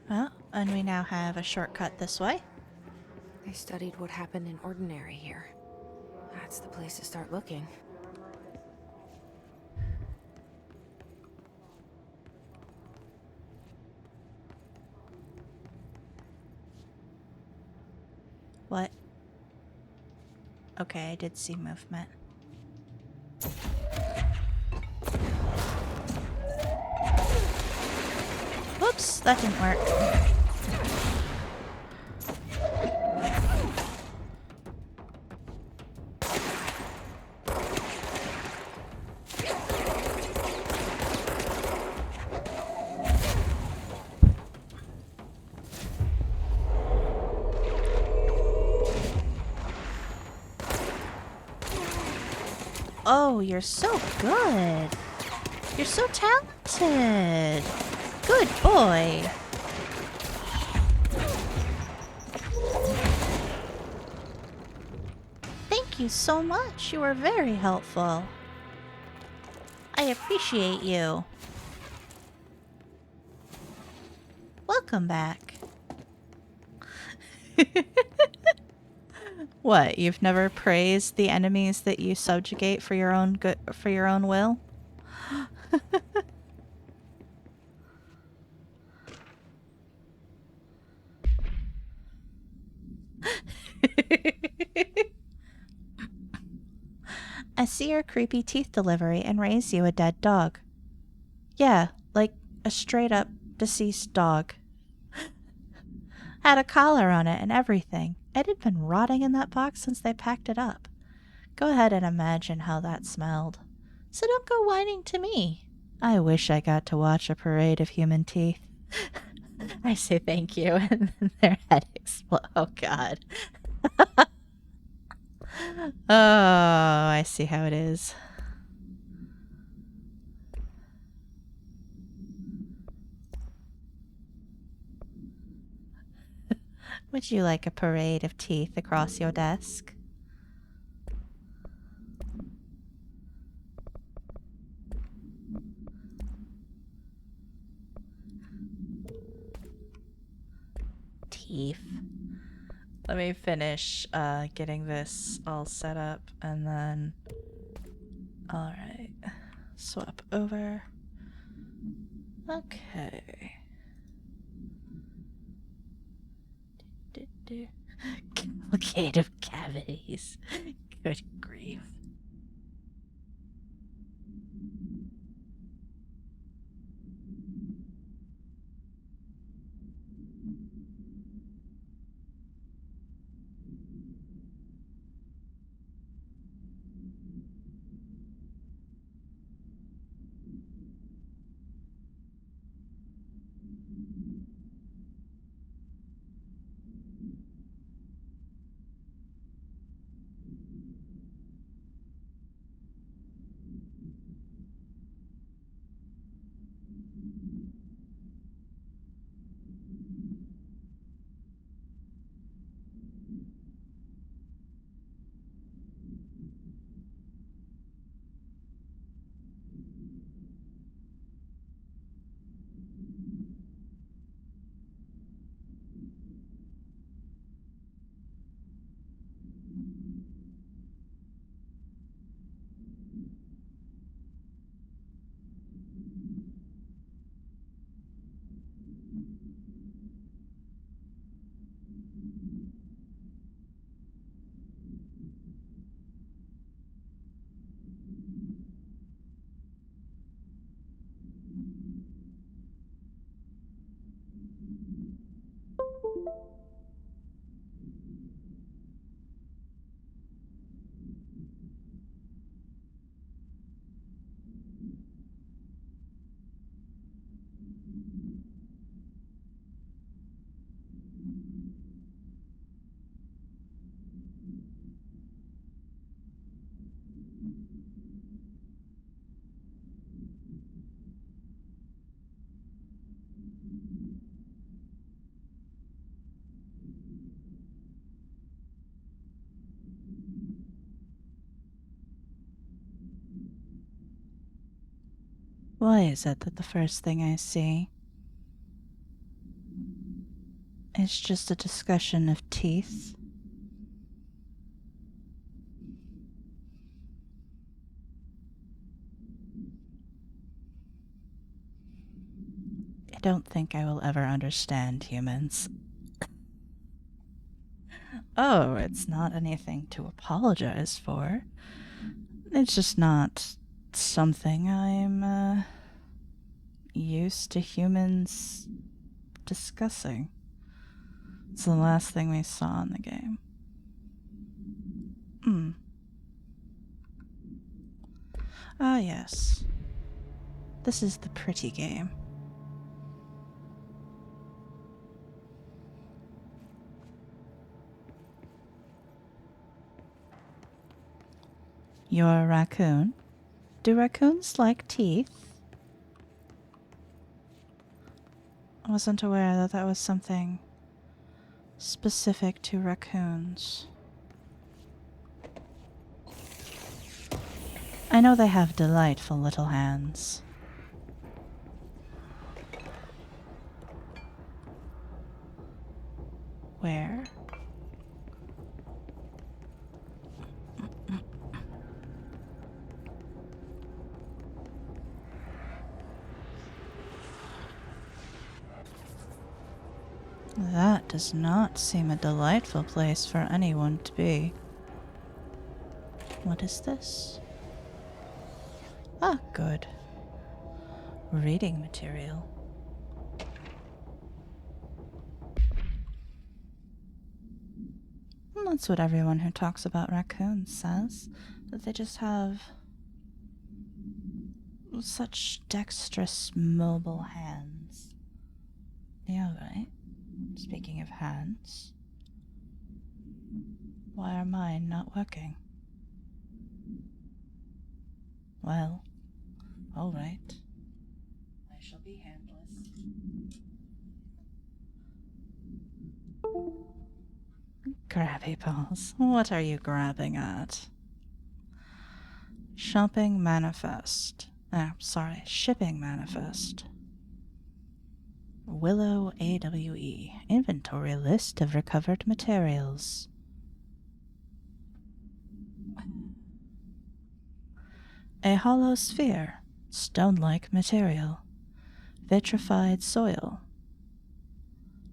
Well, and we now have a shortcut this way. They studied what happened in Ordinary here. That's the place to start looking. What? Okay, I did see movement. Whoops, that didn't work. Oh, you're so good. You're so talented. Good boy. Thank you so much. You were very helpful. I appreciate you. Welcome back. What, you've never praised the enemies that you subjugate for your own good, for your own will? I see your creepy teeth delivery and raise you a dead dog. Yeah, like a straight up deceased dog. Had a collar on it and everything. It had been rotting in that box since they packed it up. Go ahead and imagine how that smelled. So don't go whining to me. I wish I got to watch a parade of human teeth. I say thank you, and then their head explodes. Oh, God. Oh, I see how it is. Would you like a parade of teeth across your desk? Teeth. Let me finish getting this all set up and then... Alright. Swap over. Okay. Cavalcade of cavities. Good grief. Why is it that the first thing I see is just a discussion of teeth? I don't think I will ever understand humans. Oh, it's not anything to apologize for. It's just not something I'm used to humans discussing. It's the last thing we saw in the game. Ah, yes. This is the pretty game. You're a raccoon? Do raccoons like teeth? I wasn't aware that that was something specific to raccoons. I know they have delightful little hands. Where That does not seem a delightful place for anyone to be. What is this? Ah, good. Reading material. That's what everyone who talks about raccoons says, that they just have such dexterous, mobile hands. Yeah, right. Speaking of hands, why are mine not working? Well, all right. I shall be handless. Grabby paws. What are you grabbing at? Shopping manifest. Shipping manifest. Willow AWE. Inventory list of recovered materials. A hollow sphere. Stone-like material. Vitrified soil.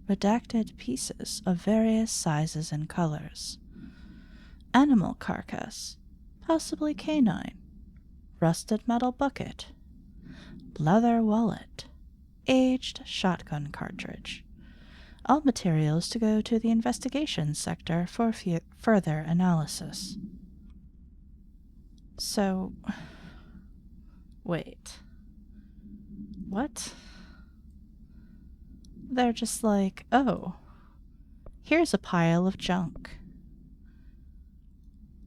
Redacted pieces of various sizes and colors. Animal carcass. Possibly canine. Rusted metal bucket. Leather wallet. Aged shotgun cartridge. All materials to go to the investigation sector for further analysis. So, wait. What? They're just like, oh, here's a pile of junk.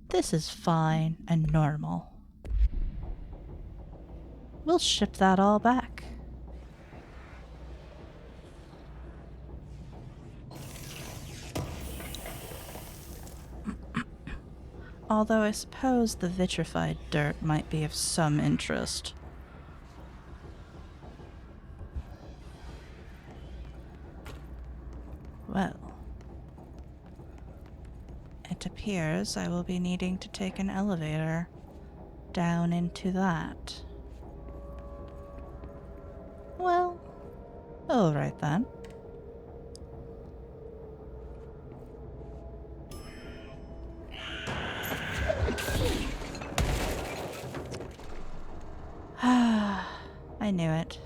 This is fine and normal. We'll ship that all back. Although I suppose the vitrified dirt might be of some interest. Well, it appears I will be needing to take an elevator down into that. Well, all right then. I knew it.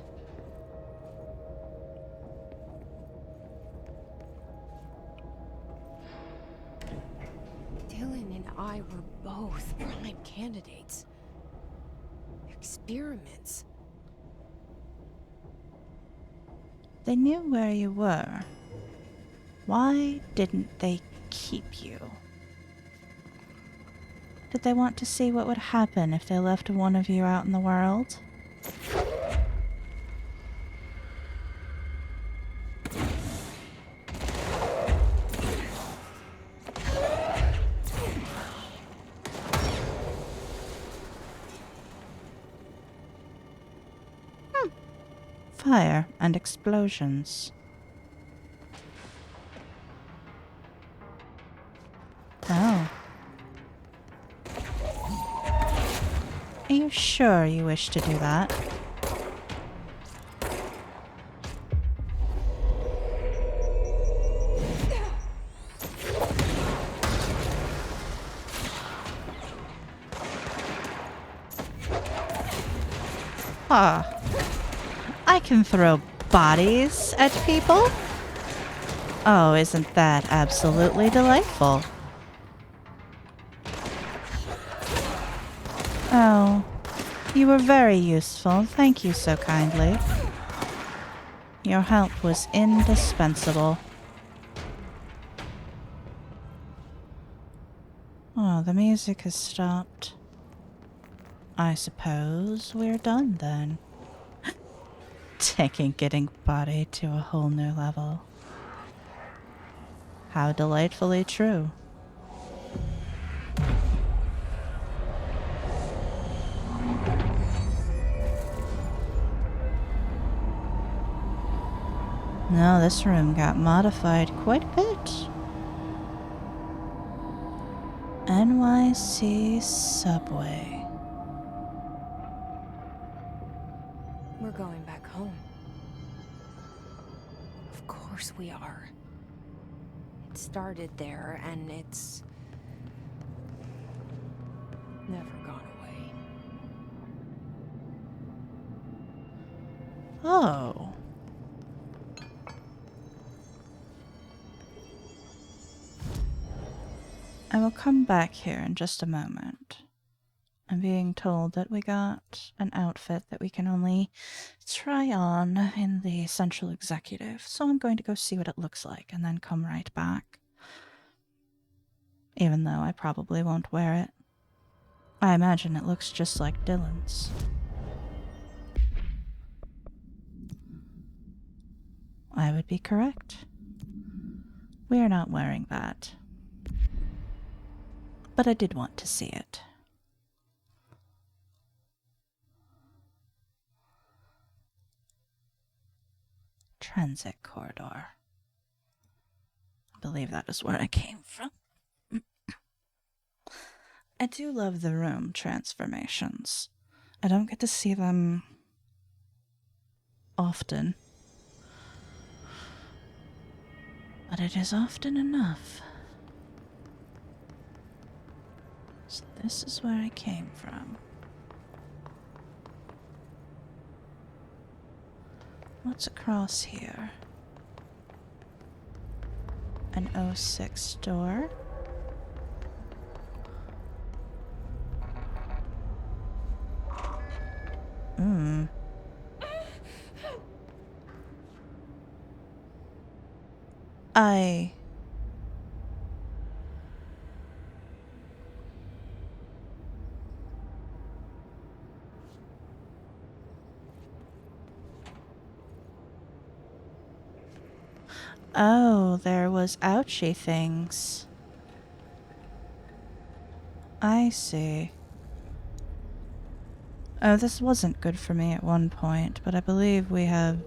Dylan and I were both prime candidates. Experiments. They knew where you were. Why didn't they keep you? Did they want to see what would happen if they left one of you out in the world? Fire and explosions. Oh. Are you sure you wish to do that? Ah. I can throw bodies at people? Oh, isn't that absolutely delightful? Oh, you were very useful. Thank you so kindly. Your help was indispensable. Oh, the music has stopped. I suppose we're done then. Taking getting body to a whole new level. How delightfully true. No, this room got modified quite a bit. NYC subway. We're going back home. Of course course we are. It started there, and it's never gone away. Oh. I will come back here in just a moment. I'm being told that we got an outfit that we can only try on in the central executive, so I'm going to go see what it looks like and then come right back. Even though I probably won't wear it. I imagine it looks just like Dylan's. I would be correct. We are not wearing that. But I did want to see it. Transit corridor. I believe that is where I came from. I do love the room transformations. I don't get to see them often. But it is often enough. So this is where I came from. What's across here? An 06 door. Oh, there was ouchie things. I see. Oh, this wasn't good for me at one point, but I believe we have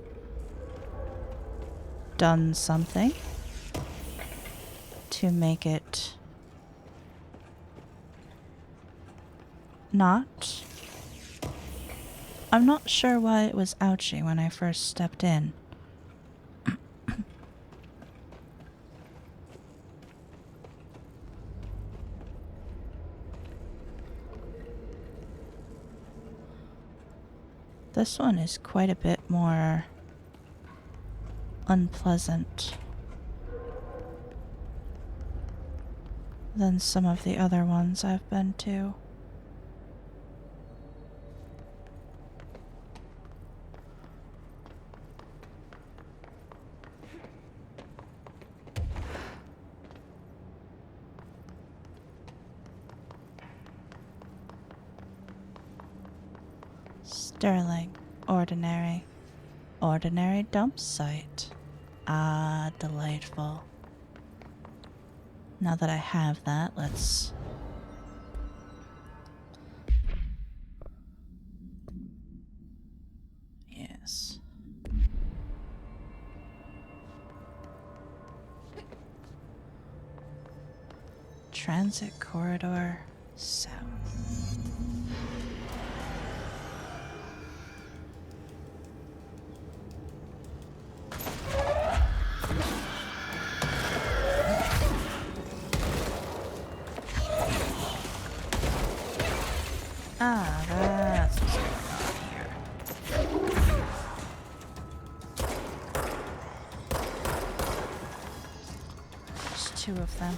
done something to make it not. I'm not sure why it was ouchy when I first stepped in. This one is quite a bit more unpleasant than some of the other ones I've been to. Sterling, ordinary. Ordinary dump site. Ah, delightful. Now that I have that, let's... Yes. Transit corridor south. Ah, that's what's going on here. There's two of them.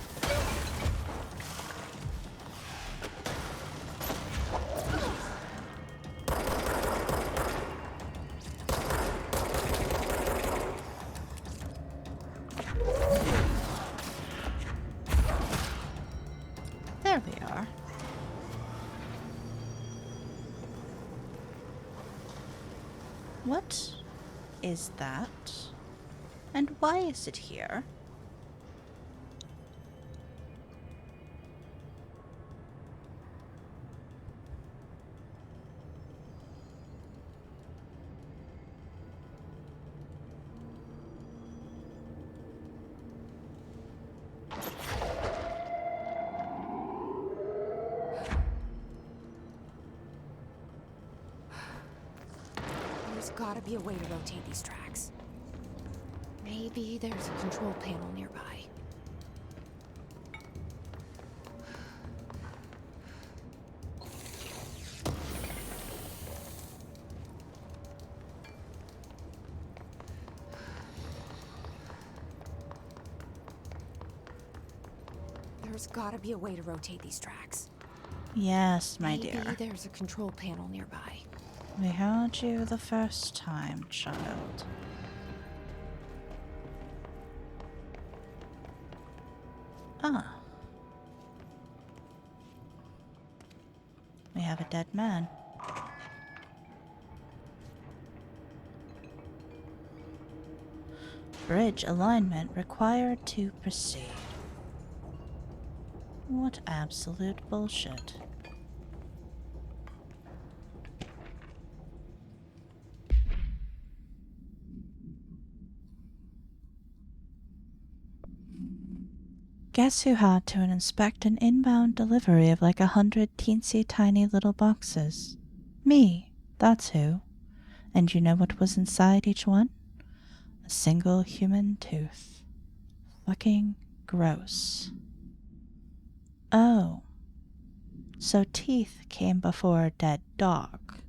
There we are. What is that? And why is it here? There's gotta be a way to rotate these tracks. Maybe there's a control panel nearby. There's gotta be a way to rotate these tracks. Yes, my Maybe dear. there's a control panel nearby. We heard you the first time, child. Ah. We have a dead man. Bridge alignment required to proceed. What absolute bullshit. Guess who had to inspect an inbound delivery of like 100 teensy tiny little boxes? Me, that's who. And you know what was inside each one? A single human tooth. Fucking gross. Oh. So teeth came before a dead dog.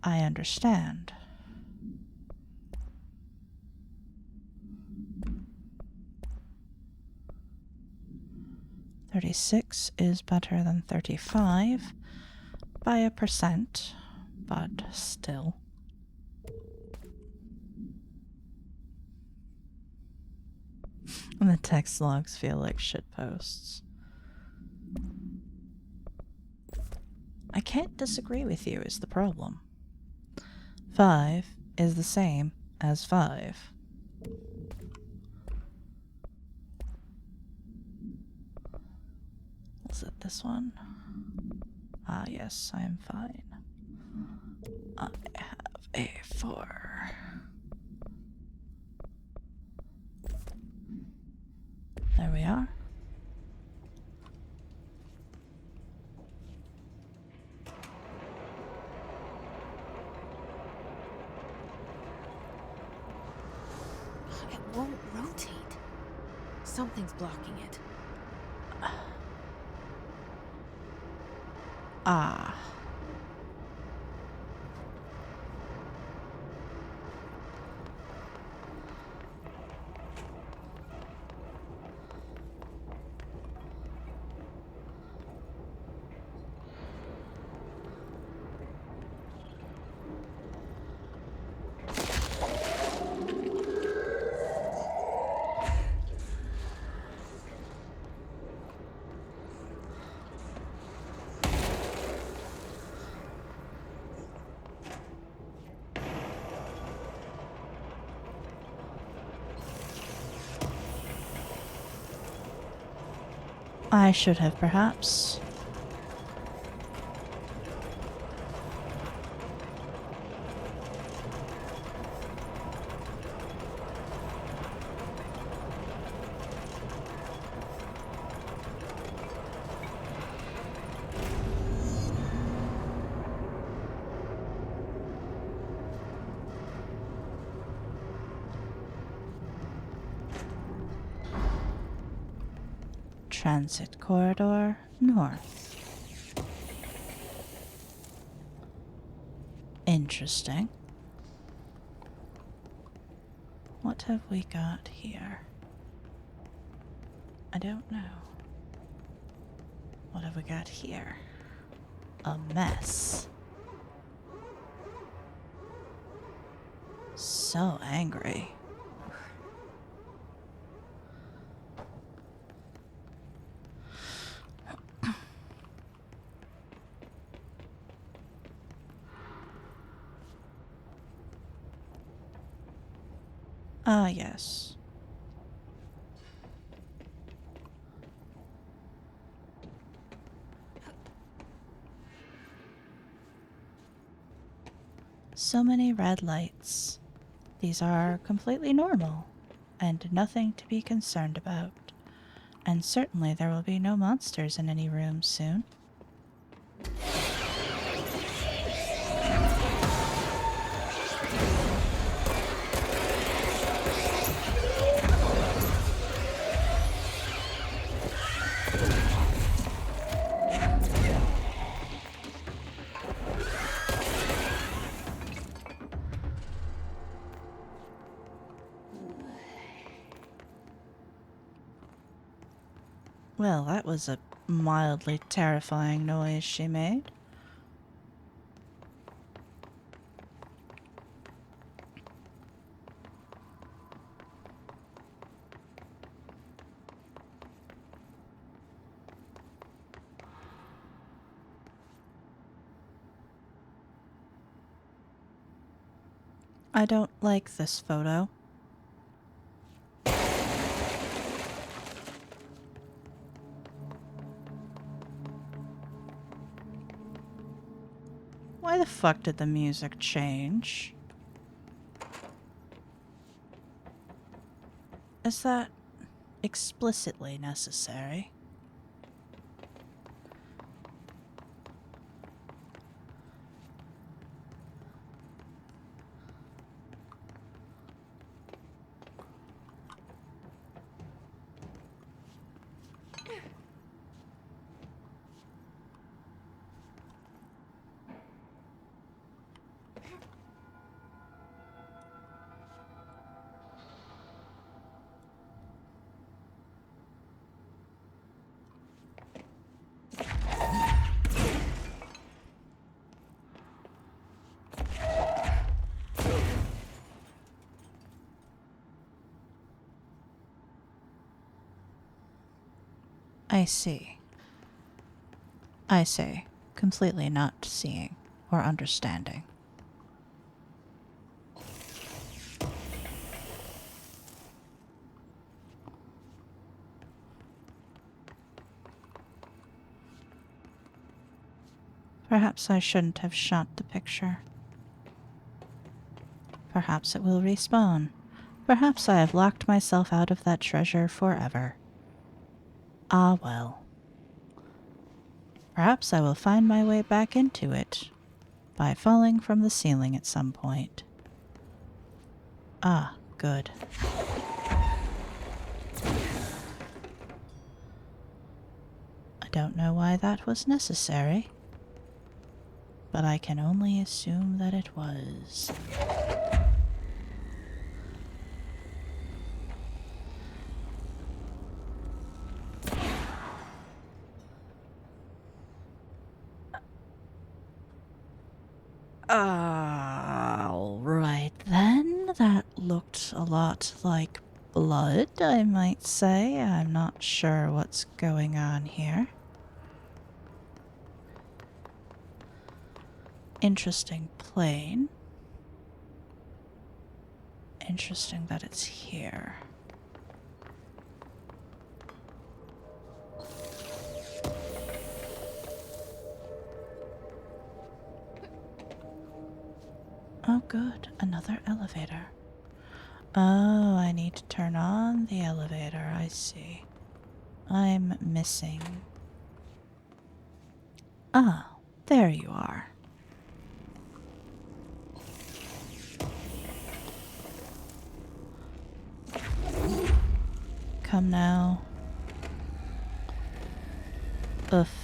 I understand. "36 is better than 35 by a percent, but still." And the text logs feel like shitposts. I can't disagree with you is the problem. 5 is the same as 5. Is it this one? Ah, yes, I am fine. I have a 4. There we are. It won't rotate. Something's blocking it. Ah. I should have, perhaps. Transit corridor north. Interesting. What have we got here? I don't know. What have we got here? A mess. So angry. Ah, yes. So many red lights. These are completely normal, and nothing to be concerned about. And certainly there will be no monsters in any rooms soon. Well, that was a mildly terrifying noise she made. I don't like this photo. Why the fuck did the music change? Is that explicitly necessary? I see. I see. Completely not seeing or understanding. Perhaps I shouldn't have shot the picture. Perhaps it will respawn. Perhaps I have locked myself out of that treasure forever. Ah well. Perhaps I will find my way back into it by falling from the ceiling at some point. Ah, good. I don't know why that was necessary, but I can only assume that it was. Alright then, that looked a lot like blood, I might say. I'm not sure what's going on here. Interesting plane. Interesting that it's here. Oh good, another elevator. Oh, I need to turn on the elevator, I see. I'm missing. Ah, there you are. Come now. Oof.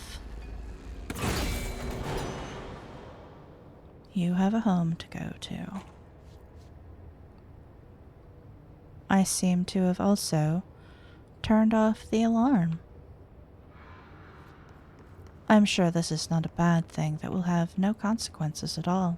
You have a home to go to. I seem to have also turned off the alarm. I'm sure this is not a bad thing that will have no consequences at all.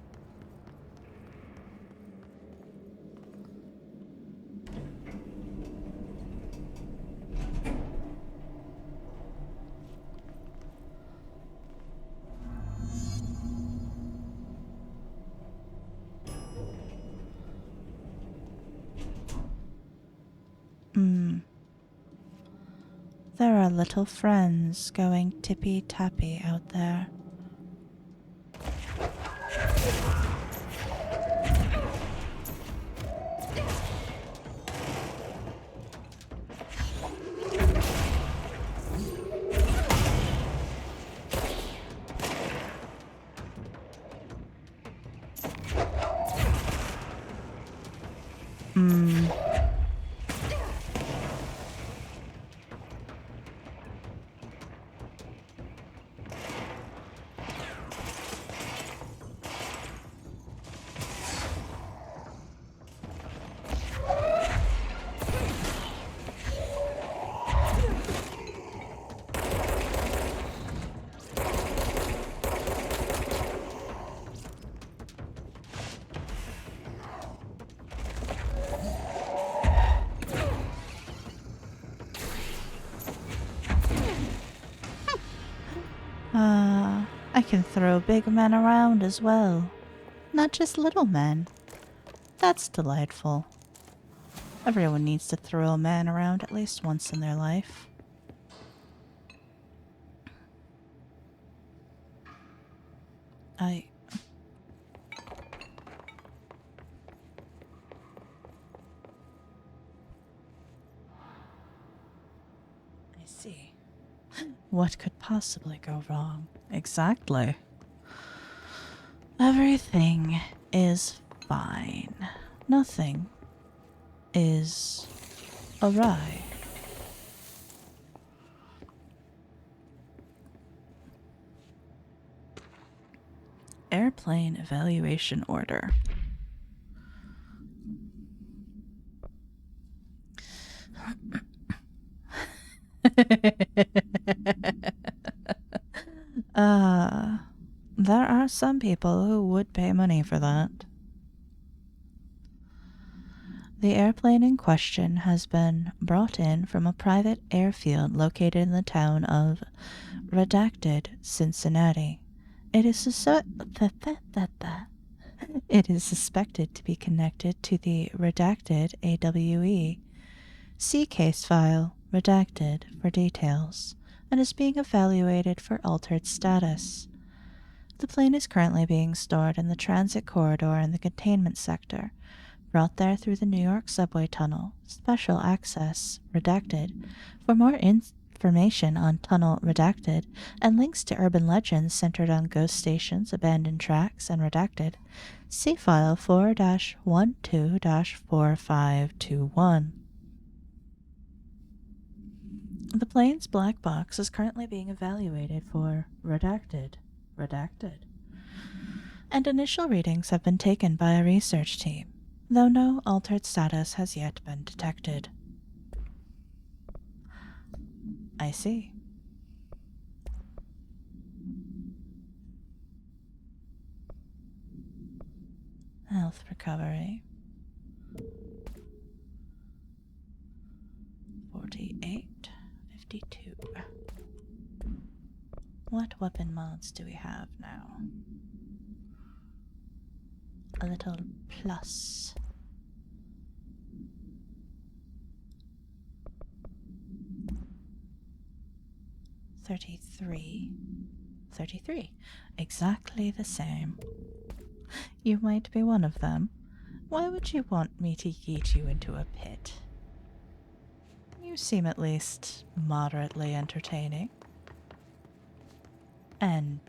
There are little friends going tippy-tappy out there. can throw big men around as well, not just little men. That's delightful. Everyone needs to throw a man around at least once in their life. I see. What could possibly go wrong? Exactly. Everything is fine. Nothing is awry. Airplane evaluation order. There are some people who would pay money for that. The airplane in question has been brought in from a private airfield located in the town of Redacted, Cincinnati. It is suspected to be connected to the Redacted AWE. See case file Redacted for details, and is being evaluated for altered status. The plane is currently being stored in the transit corridor in the containment sector, brought there through the New York subway tunnel, Special Access, Redacted. For more information on Tunnel Redacted and links to urban legends centered on ghost stations, abandoned tracks, and Redacted, see file 4-12-4521. The plane's black box is currently being evaluated for Redacted, and initial readings have been taken by a research team, though no altered status has yet been detected. I see. Health recovery. 48, 52. What weapon mods do we have now? A little plus. $33. Exactly the same. You might be one of them. Why would you want me to yeet you into a pit? You seem at least moderately entertaining. And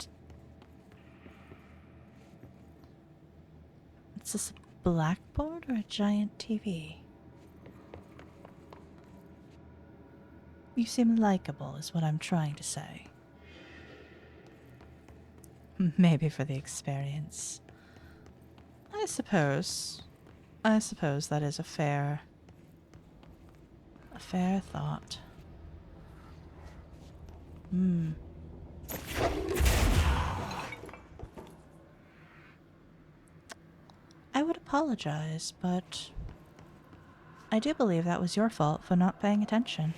is this a blackboard or a giant TV? You seem likable, is what I'm trying to say. Maybe for the experience. I suppose that is a fair thought. I would apologize, but I do believe that was your fault for not paying attention.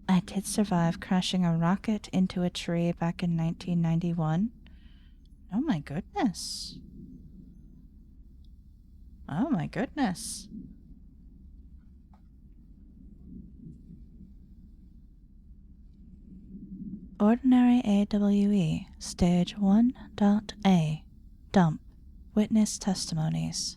I did survive crashing a rocket into a tree back in 1991. Oh my goodness. Oh my goodness. Ordinary AWE, Stage 1.A, Dump, Witness Testimonies.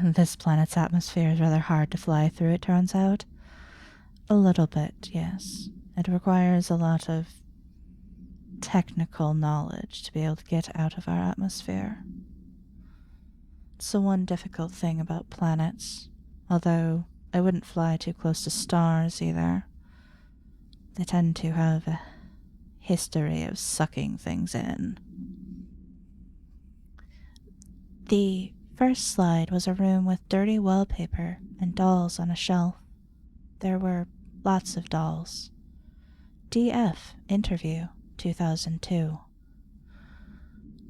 This planet's atmosphere is rather hard to fly through, it turns out. A little bit, yes. It requires a lot of technical knowledge to be able to get out of our atmosphere. It's the one difficult thing about planets, although I wouldn't fly too close to stars either. They tend to have a history of sucking things in. The first slide was a room with dirty wallpaper and dolls on a shelf. There were lots of dolls. DF interview 2002.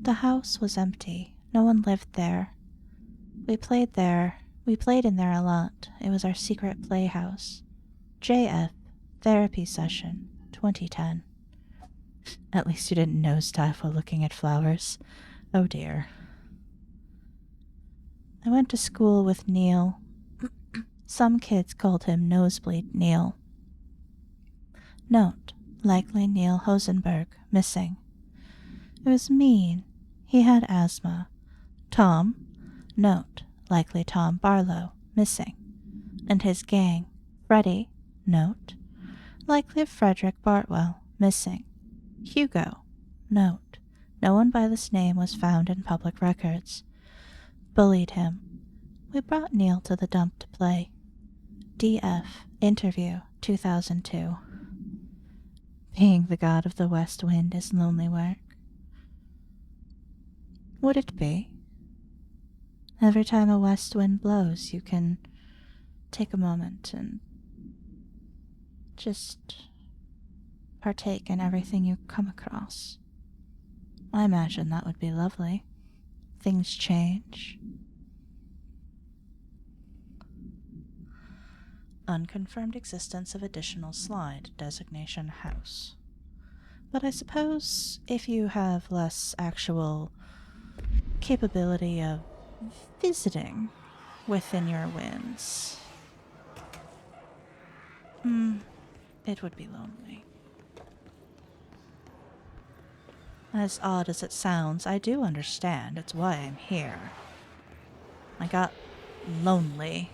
The house was empty. No one lived there. We played in there a lot. It was our secret playhouse. JF, therapy session, 2010. At least you didn't nosedive while looking at flowers. Oh dear. I went to school with Neil. Some kids called him Nosebleed Neil. Note, likely Neil Hosenberg, missing. It was mean. He had asthma. Tom, note, likely Tom Barlow, missing. And his gang, Freddie, note, likely Frederick Bartwell, missing. Hugo, note, no one by this name was found in public records. Bullied him. We brought Neil to the dump to play. DF, interview, 2002. Being the god of the west wind is lonely work. Would it be? Every time a west wind blows, you can take a moment and just partake in everything you come across. I imagine that would be lovely. Things change. Unconfirmed existence of additional slide, designation house. But I suppose if you have less actual capability of visiting within your winds, it would be lonely. As odd as it sounds, I do understand. It's why I'm here. I got lonely.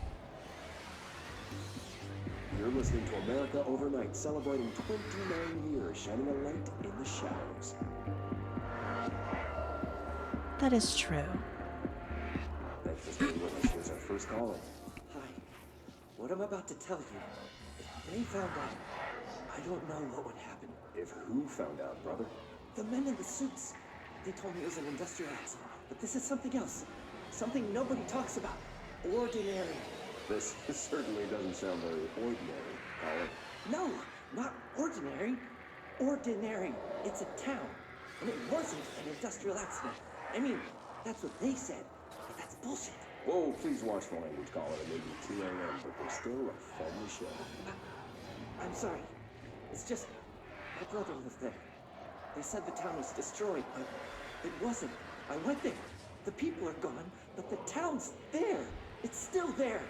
You're listening to America Overnight, celebrating 29 years, shining a light in the shadows. That is true. Thanks for staying with us. Here's our first caller. Hi. What I'm about to tell you, if they found out, I don't know what would happen. If who found out, brother? The men in the suits. They told me it was an industrial accident, but this is something else. Something nobody talks about. Ordinary. This certainly doesn't sound very ordinary, caller. No, not ordinary. Ordinary. It's a town. And it wasn't an industrial accident. I mean, that's what they said, but that's bullshit. Whoa, please watch the language, caller. It may be 2 a.m., but we're still a family show. I'm sorry. It's just, my brother lived there. They said the town was destroyed, but it wasn't. I went there. The people are gone, but the town's there. It's still there.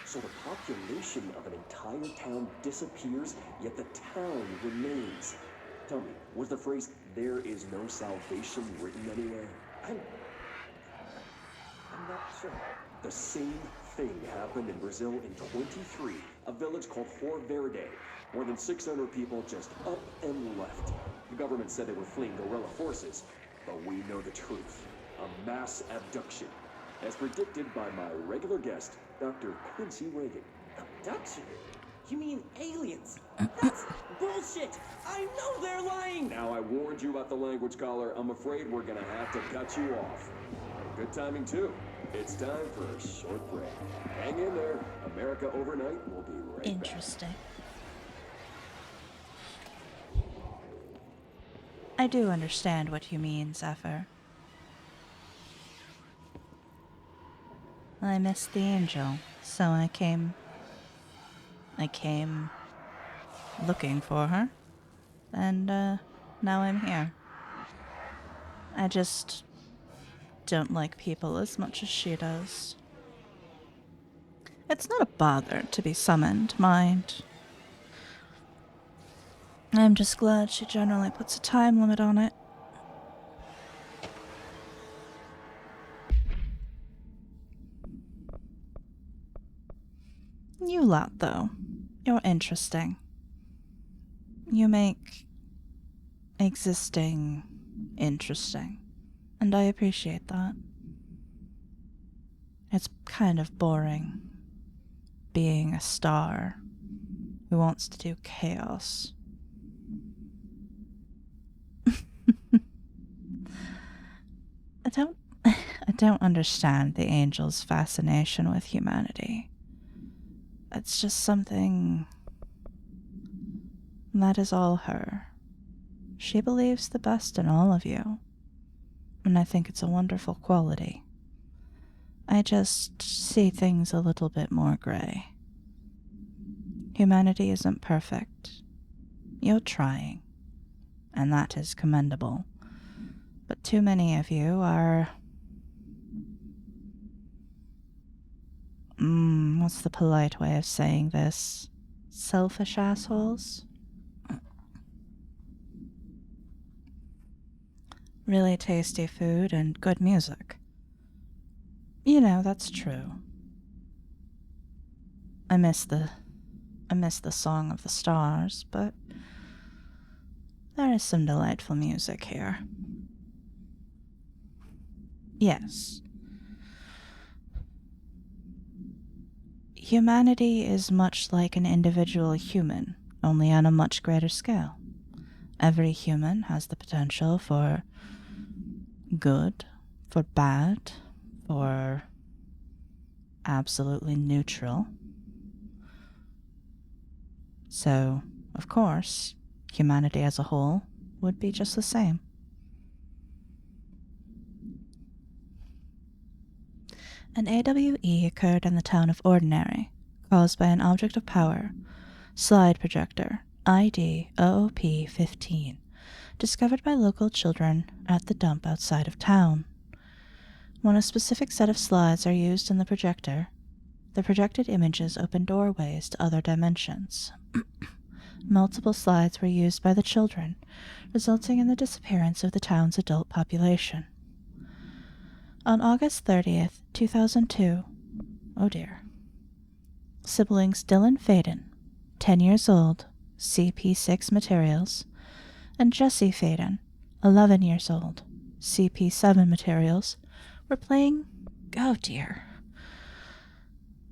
So the population of an entire town disappears, yet the town remains. Tell me, was the phrase, "there is no salvation," written anywhere? I'm not sure. The same thing happened in Brazil in 23, a village called Hor Verde. More than 600 people just up and left. The government said they were fleeing guerrilla forces, but we know the truth. A mass abduction, as predicted by my regular guest, Dr. Quincy Reagan. Abduction? You mean aliens? That's bullshit! I know they're lying! Now, I warned you about the language, caller. I'm afraid we're gonna have to cut you off. Good timing, too. It's time for a short break. Hang in there. America Overnight will be right back. Interesting. I do understand what you mean, Zephyr. I missed the angel, so I came looking for her, and now I'm here. I just don't like people as much as she does. It's not a bother to be summoned, mind. I'm just glad she generally puts a time limit on it. You lot, though. You're interesting. You make existing interesting, and I appreciate that. It's kind of boring being a star who wants to do chaos. I don't understand the angel's fascination with humanity. It's just something that is all her. She believes the best in all of you, and I think it's a wonderful quality. I just see things a little bit more gray. Humanity isn't perfect. You're trying, and that is commendable. But too many of you are... what's the polite way of saying this? Selfish assholes? Really tasty food and good music. You know, that's true. I miss the Song of the Stars, but there is some delightful music here. Yes. Humanity is much like an individual human, only on a much greater scale. Every human has the potential for good, for bad, for absolutely neutral. So, of course, humanity as a whole would be just the same. An AWE occurred in the town of Ordinary, caused by an object of power, slide projector, ID OOP-15, discovered by local children at the dump outside of town. When a specific set of slides are used in the projector, the projected images open doorways to other dimensions. Multiple slides were used by the children, resulting in the disappearance of the town's adult population. On August 30th, 2002, oh dear, siblings Dylan Faden, 10 years old, CP6 materials, and Jesse Faden, 11 years old, CP7 materials, were playing, oh dear,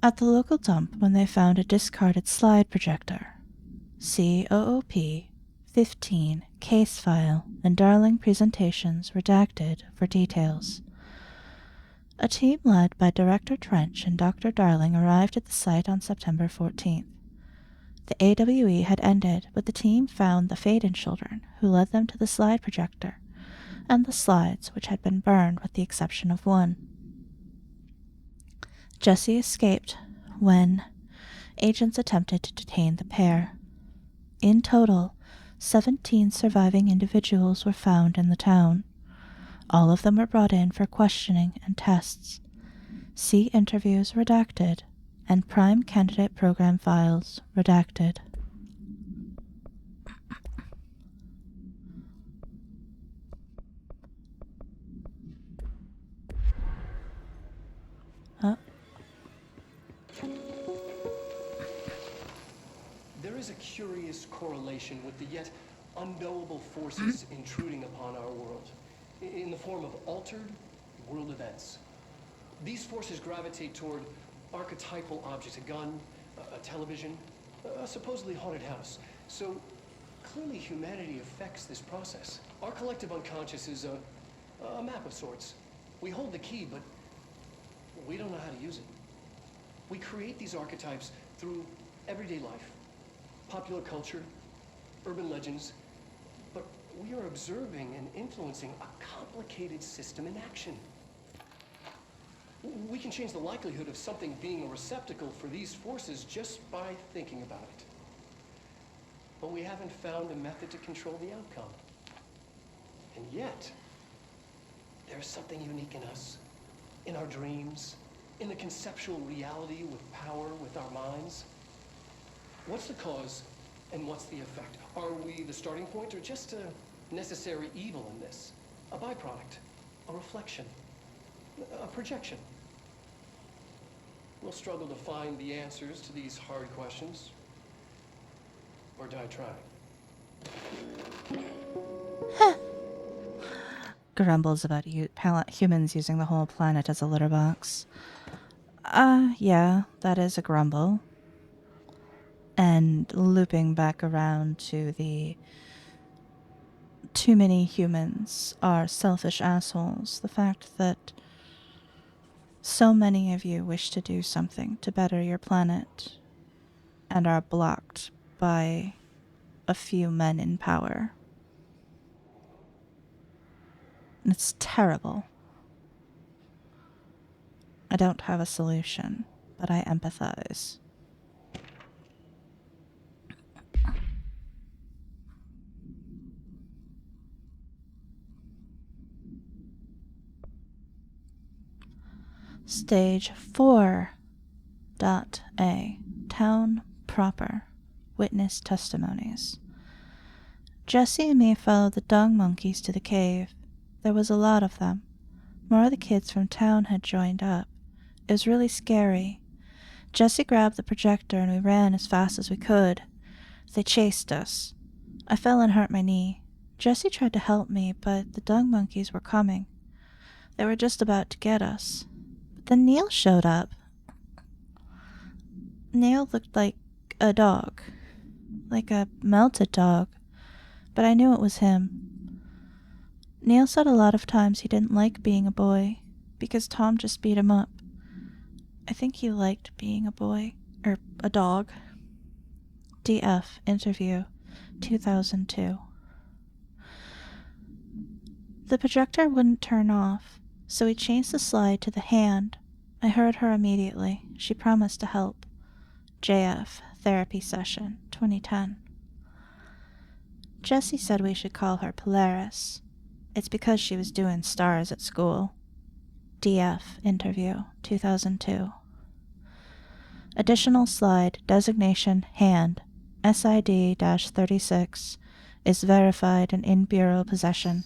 at the local dump when they found a discarded slide projector. COOP-15 case file and Darling presentations redacted for details. A team led by Director Trench and Dr. Darling arrived at the site on September 14th. The AWE had ended, but the team found the Faden children, who led them to the slide projector, and the slides, which had been burned with the exception of one. Jesse escaped when agents attempted to detain the pair. In total, 17 surviving individuals were found in the town. All of them were brought in for questioning and tests. See interviews redacted, and prime candidate program files redacted. There is a curious correlation with the yet unknowable forces intruding upon our world, in the form of altered world events. These forces gravitate toward archetypal objects, a gun, a television, a supposedly haunted house. So clearly humanity affects this process. Our collective unconscious is a map of sorts. We hold the key, but we don't know how to use it. We create these archetypes through everyday life, popular culture, urban legends, but we are observing and influencing a complicated system in action. We can change the likelihood of something being a receptacle for these forces just by thinking about it. But we haven't found a method to control the outcome. And yet, there's something unique in us, in our dreams, in the conceptual reality with power with our minds. What's the cause and what's the effect? Are we the starting point or just a necessary evil in this? A byproduct, a reflection, a projection? We'll struggle to find the answers to these hard questions, or die trying. Grumbles about humans using the whole planet as a litter box. Yeah, that is a grumble. And looping back around to the too many humans are selfish assholes. The fact that so many of you wish to do something to better your planet and are blocked by a few men in power It's terrible. I don't have a solution, but I empathize. Stage 4.A. Town proper. Witness testimonies. Jesse and me followed the dung monkeys to the cave. There was a lot of them. More of the kids from town had joined up. It was really scary. Jesse grabbed the projector and we ran as fast as we could. They chased us. I fell and hurt my knee. Jesse tried to help me, but the dung monkeys were coming. They were just about to get us. But then Neil showed up. Neil looked like a dog. Like a melted dog. But I knew it was him. Neil said a lot of times he didn't like being a boy, because Tom just beat him up. I think he liked being a boy, or a dog. DF interview, 2002. The projector wouldn't turn off, so we changed the slide to the hand. I heard her immediately. She promised to help. JF, therapy session, 2010. Jesse said we should call her Polaris. It's because she was doing stars at school. DF interview, 2002. Additional slide, designation, hand, SID-36, is verified and in bureau possession.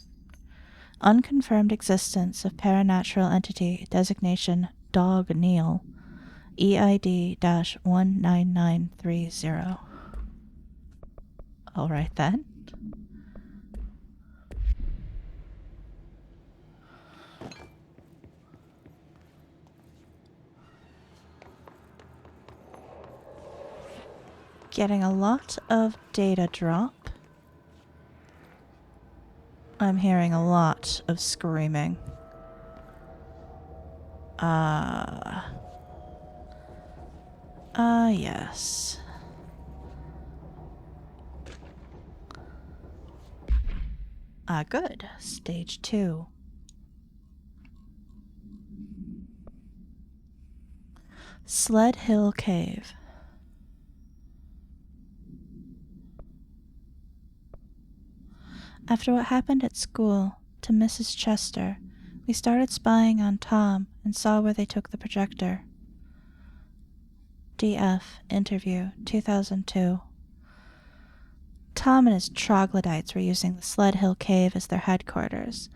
Unconfirmed existence of paranatural entity, designation, Dog Neil, EID-19930. All right then. Getting a lot of data drop. I'm hearing a lot of screaming. Yes. Good. Stage 2. Sled Hill Cave. After what happened at school to Mrs. Chester, we started spying on Tom and saw where they took the projector. DF interview, 2002. Tom and his troglodytes were using the Sled Hill Cave as their headquarters.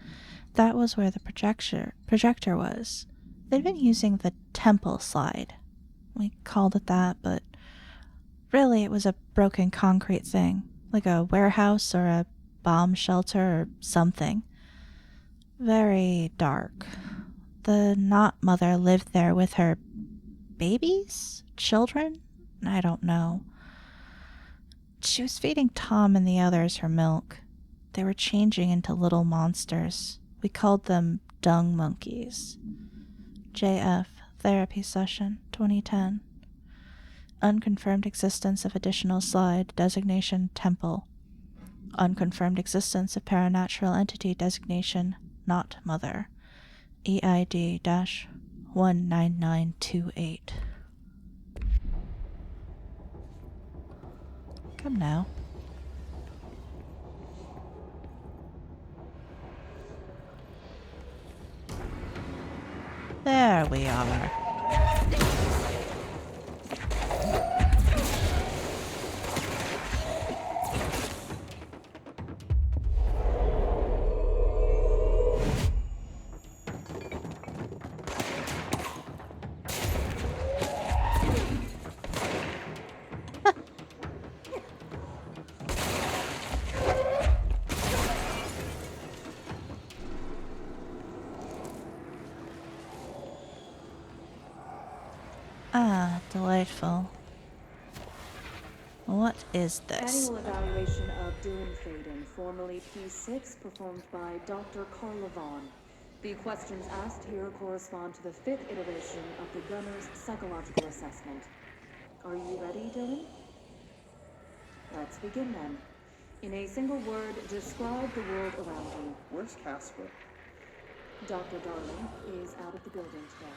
That was where the projector was. They'd been using the temple slide. We called it that, but really it was a broken concrete thing, like a warehouse or a bomb shelter or something. Very dark. The Not Mother lived there with her babies? Children? I don't know. She was feeding Tom and the others her milk. They were changing into little monsters. We called them dung monkeys. JF, therapy session, 2010. Unconfirmed existence of additional slide, designation temple. Unconfirmed existence of paranatural entity, designation not mother. EID-19928. Come now. There we are. Ah, delightful. What is this? Annual evaluation of Dylan Faden, formerly P6, performed by Dr. Carla Vaughn. The questions asked here correspond to the 5th iteration of the Gunner's psychological assessment. Are you ready, Dylan? Let's begin then. In a single word, describe the world around you. Where's Casper? Dr. Darling is out of the building today.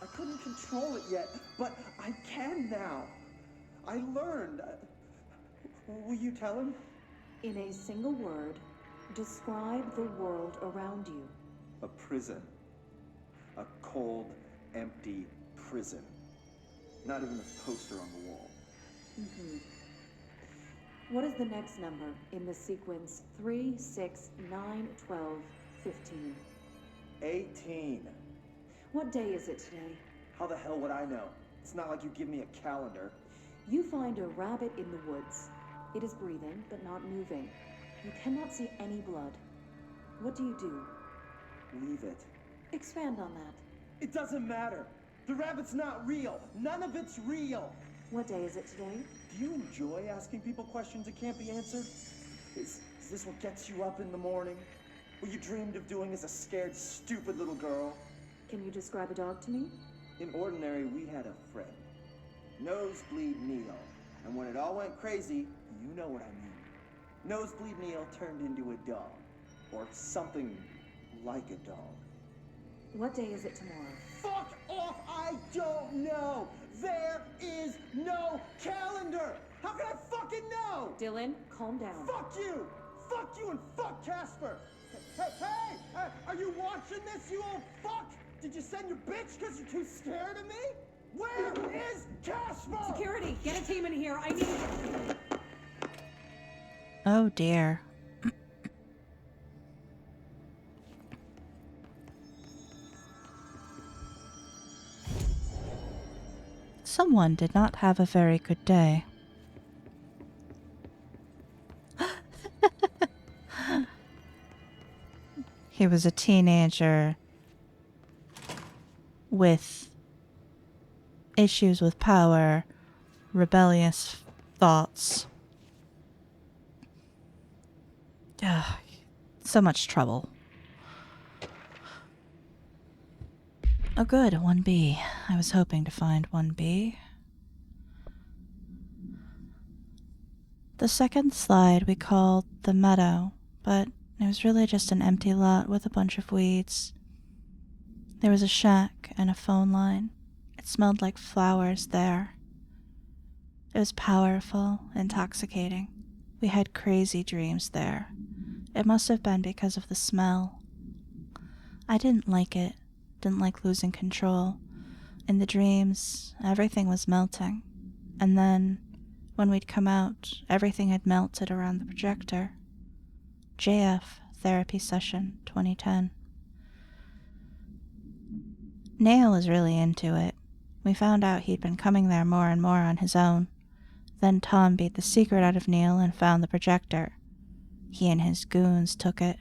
I couldn't control it yet, but I can now. I learned. Will you tell him? In a single word, describe the world around you. A prison. A cold, empty prison. Not even a poster on the wall. What is the next number in the sequence 3, 6, 9, 12, 15? 18. What day is it today? How the hell would I know? It's not like you give me a calendar. You find a rabbit in the woods. It is breathing, but not moving. You cannot see any blood. What do you do? Leave it. Expand on that. It doesn't matter. The rabbit's not real. None of it's real. What day is it today? Do you enjoy asking people questions that can't be answered? Is this what gets you up in the morning? What you dreamed of doing as a scared, stupid little girl? Can you describe a dog to me? In Ordinary, we had a friend. Nosebleed Neil. And when it all went crazy, you know what I mean. Nosebleed Neil turned into a dog. Or something like a dog. What day is it tomorrow? Fuck off! I don't know! There is no calendar! How can I fucking know? Dylan, calm down. Fuck you! Fuck you and fuck Casper! Hey! Are you watching this, you old fuck? Did you send your bitch because you're too scared of me? Where is Casper? Security, get a team in here. I need... Oh dear. Someone did not have a very good day. He was a teenager with issues with power, rebellious thoughts. So much trouble. Oh good, 1B. I was hoping to find 1B. The second slide we called the meadow, but it was really just an empty lot with a bunch of weeds. There was a shack and a phone line. It smelled like flowers there. It was powerful, intoxicating. We had crazy dreams there. It must have been because of the smell. I didn't like it. Didn't like losing control. In the dreams, everything was melting. And then, when we'd come out, everything had melted around the projector. JF, Therapy Session, 2010. Neil was really into it. We found out he'd been coming there more and more on his own. Then Tom beat the secret out of Neil and found the projector. He and his goons took it.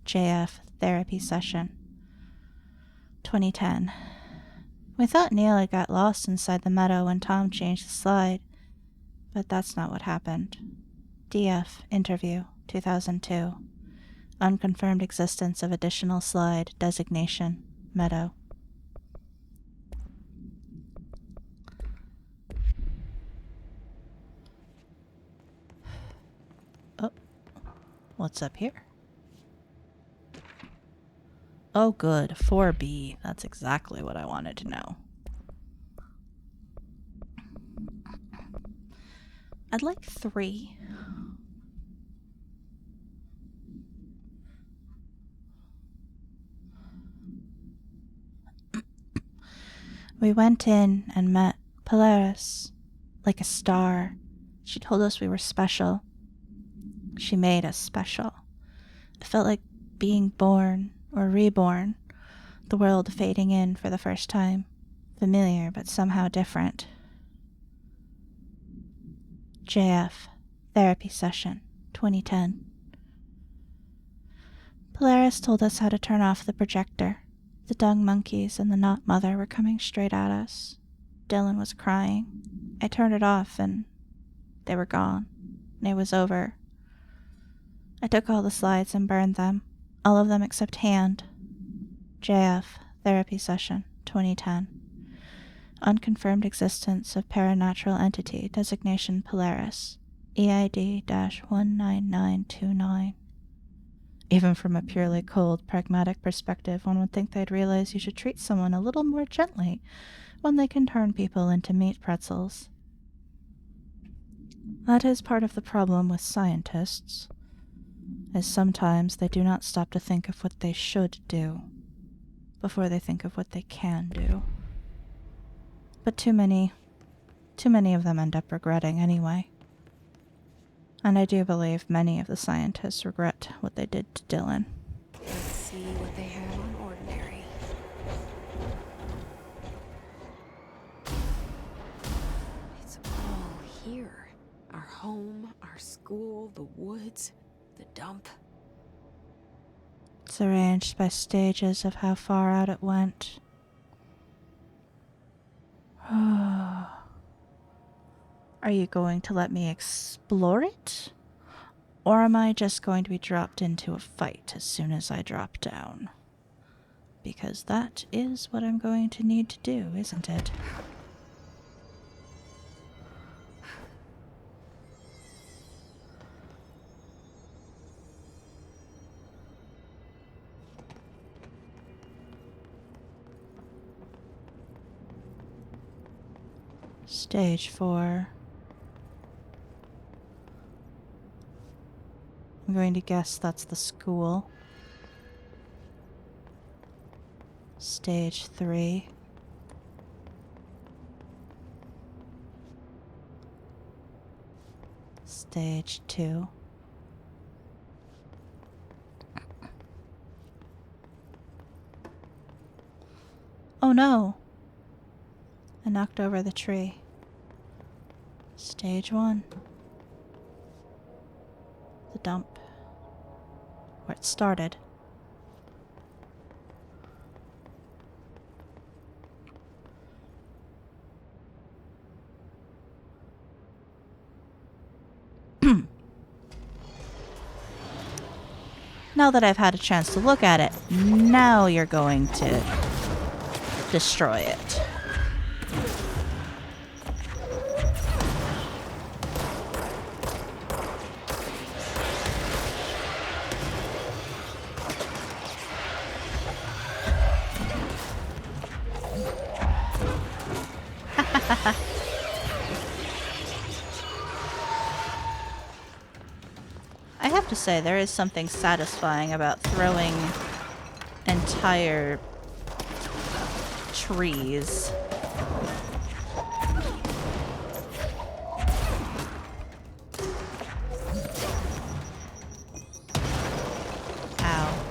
JF, Therapy Session, 2010. We thought Neil had got lost inside the meadow when Tom changed the slide, but that's not what happened. DF, Interview, 2002. Unconfirmed existence of additional slide, designation, meadow. Oh, what's up here? Oh good, 4B. That's exactly what I wanted to know. I'd like 3. We went in and met Polaris, like a star. She told us we were special. She made us special. It felt like being born or reborn, the world fading in for the first time, familiar but somehow different. JF, Therapy Session, 2010. Polaris told us how to turn off the projector. The dung monkeys and the knot mother were coming straight at us. Dylan was crying. I turned it off and they were gone. It was over. I took all the slides and burned them. All of them except Hand. JF, Therapy Session, 2010. Unconfirmed existence of paranatural entity, designation Polaris, EID-19929. Even from a purely cold, pragmatic perspective, one would think they'd realize you should treat someone a little more gently when they can turn people into meat pretzels. That is part of the problem with scientists, is sometimes they do not stop to think of what they should do before they think of what they can do. But too many of them end up regretting anyway. And I do believe many of the scientists regret what they did to Dylan. Let's see what they have on Ordinary. It's all here. Our home, our school, the woods, the dump. It's arranged by stages of how far out it went. Are you going to let me explore it? Or am I just going to be dropped into a fight as soon as I drop down? Because that is what I'm going to need to do, isn't it? Stage 4. I'm going to guess that's the school. Stage 3. Stage 2. Oh no! I knocked over the tree. Stage 1. The dump. Where it started. Now that I've had a chance to look at it, now you're going to destroy it. I have to say, there is something satisfying about throwing entire trees. Ow.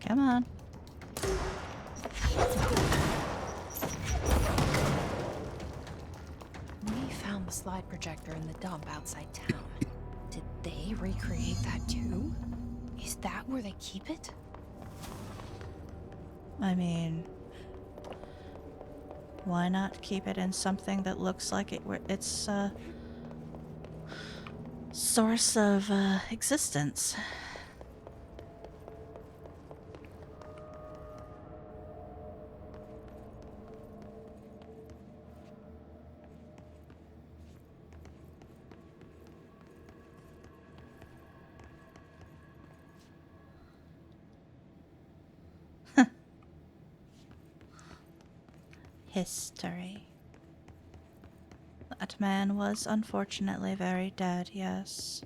Come on. We found the slide projector in the dump outside town. Did they recreate that too? Is that where they keep it? I mean, why not keep it in something that looks like it's a source of existence? History. That man was unfortunately very dead, yes.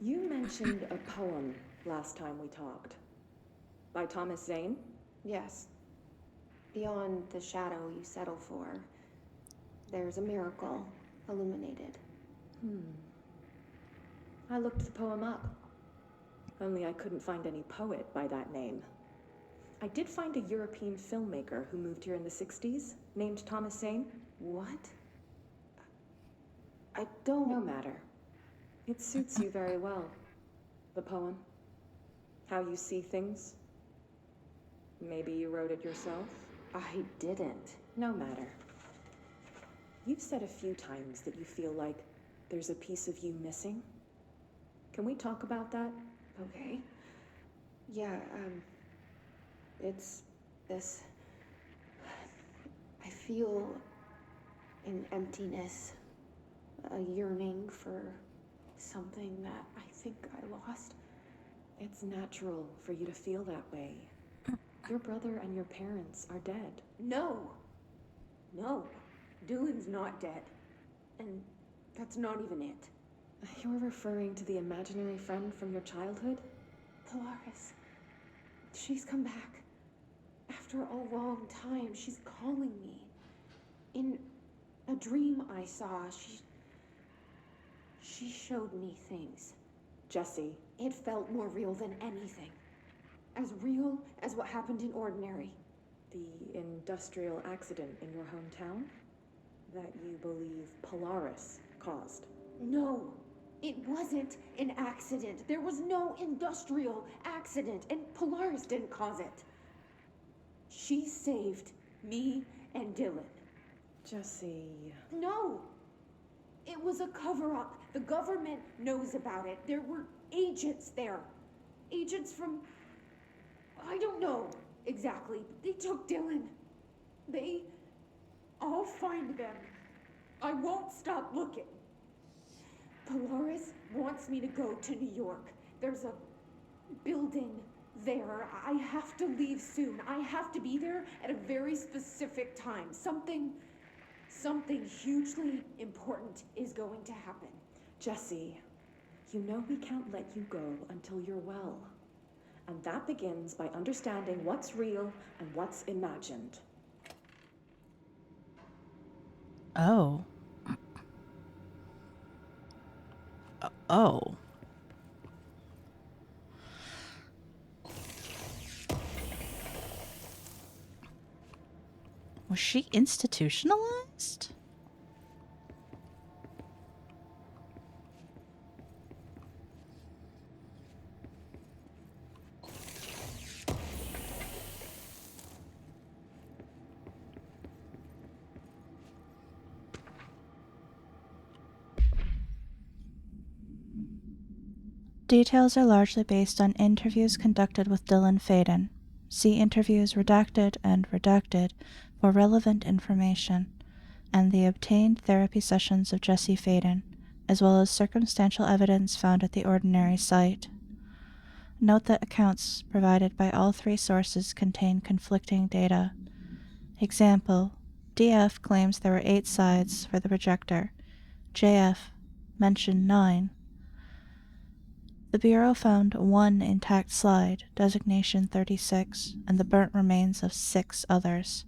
You mentioned a poem last time we talked. By Thomas Zane? Yes. Beyond the shadow you settle for, there's a miracle illuminated. I looked the poem up. Only I couldn't find any poet by that name. I did find a European filmmaker who moved here in the 60s, named Thomas Zane. What? I don't... No matter. It suits you very well. The poem. How you see things. Maybe you wrote it yourself? I didn't. No matter. You've said a few times that you feel like there's a piece of you missing. Can we talk about that? Okay. Yeah, it's this. I feel an emptiness, a yearning for something that I think I lost. It's natural for you to feel that way. Your brother and your parents are dead. No. No. Dylan's not dead. And that's not even it. You're referring to the imaginary friend from your childhood? Polaris. She's come back. After a long time, she's calling me. In a dream I saw, she showed me things. Jessie. It felt more real than anything. As real as what happened in Ordinary. The industrial accident in your hometown? That you believe Polaris caused? No, it wasn't an accident. There was no industrial accident, and Polaris didn't cause it. She saved me and Dylan. Jessie. No! It was a cover-up. The government knows about it. There were agents there. Agents from... I don't know exactly, but they took Dylan. I'll find them. I won't stop looking. Polaris wants me to go to New York. There's a building there. I have to leave soon. I have to be there at a very specific time. Something hugely important is going to happen. Jessie, you know we can't let you go until you're well. And that begins by understanding what's real and what's imagined. Oh. Oh. Was she institutionalized? Details are largely based on interviews conducted with Dylan Faden. See interviews redacted and redacted for relevant information, and the obtained therapy sessions of Jessie Faden, as well as circumstantial evidence found at the Ordinary site. Note that accounts provided by all three sources contain conflicting data. Example, DF claims there were 8 sides for the projector. JF mentioned 9. The Bureau found 1 intact slide, designation 36, and the burnt remains of 6 others.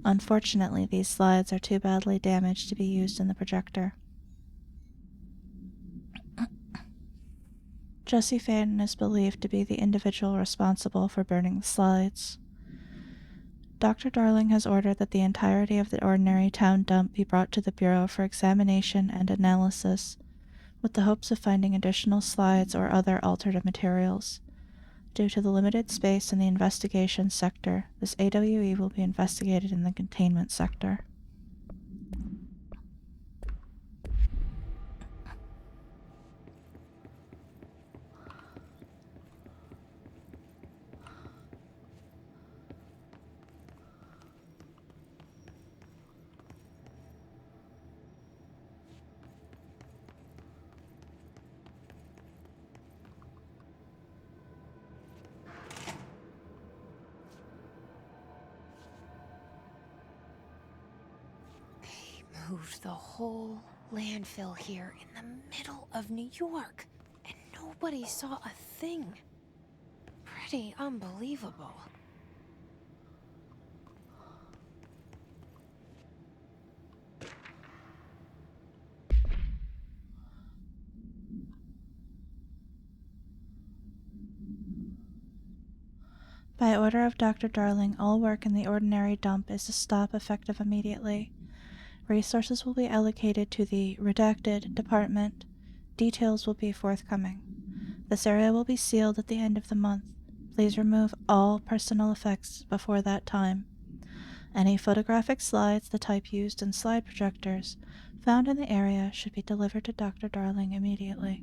Unfortunately, these slides are too badly damaged to be used in the projector. Jessie Faden is believed to be the individual responsible for burning the slides. Dr. Darling has ordered that the entirety of the Ordinary town dump be brought to the Bureau for examination and analysis, with the hopes of finding additional slides or other altered materials. Due to the limited space in the investigation sector, this AWE will be investigated in the containment sector. Moved the whole landfill here in the middle of New York, and nobody saw a thing. Pretty unbelievable. By order of Dr. Darling, all work in the Ordinary dump is to stop effective immediately. Resources will be allocated to the redacted department, Details will be forthcoming. This area will be sealed at the end of the month. Please remove all personal effects before that time. Any photographic slides, the type used in slide projectors, found in the area should be delivered to Dr. Darling immediately.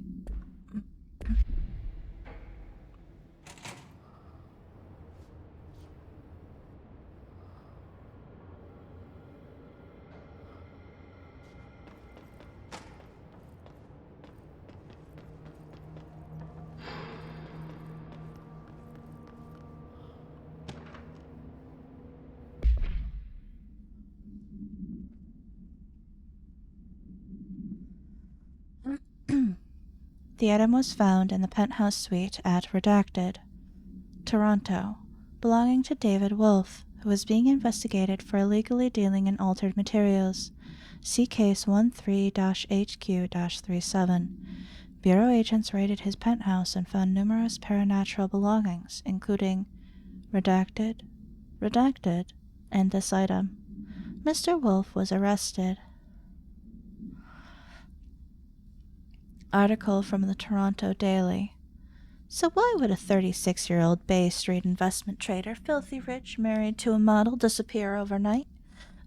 The item was found in the penthouse suite at Redacted, Toronto, belonging to David Wolf, who was being investigated for illegally dealing in altered materials. See case 13-HQ-37. Bureau agents raided his penthouse and found numerous paranatural belongings, including Redacted, and this item. Mr. Wolf was arrested. Article from the Toronto Daily. So why would a 36-year-old Bay Street investment trader, filthy rich, married to a model, disappear overnight?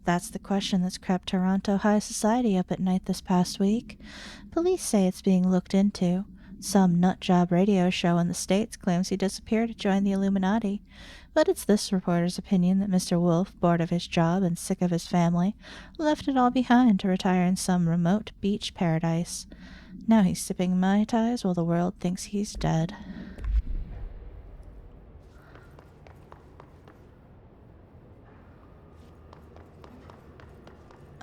That's the question that's crept Toronto high society up at night this past week. Police say it's being looked into. Some nutjob radio show in the States claims he disappeared to join the Illuminati. But it's this reporter's opinion that Mr. Wolf, bored of his job and sick of his family, left it all behind to retire in some remote beach paradise. Now he's sipping Mai Tais while the world thinks he's dead.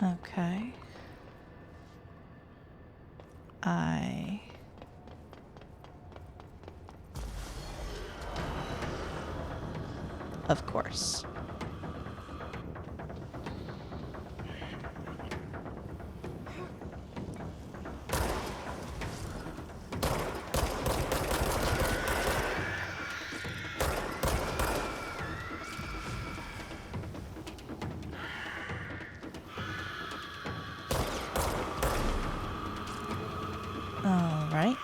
Okay. Of course. All right.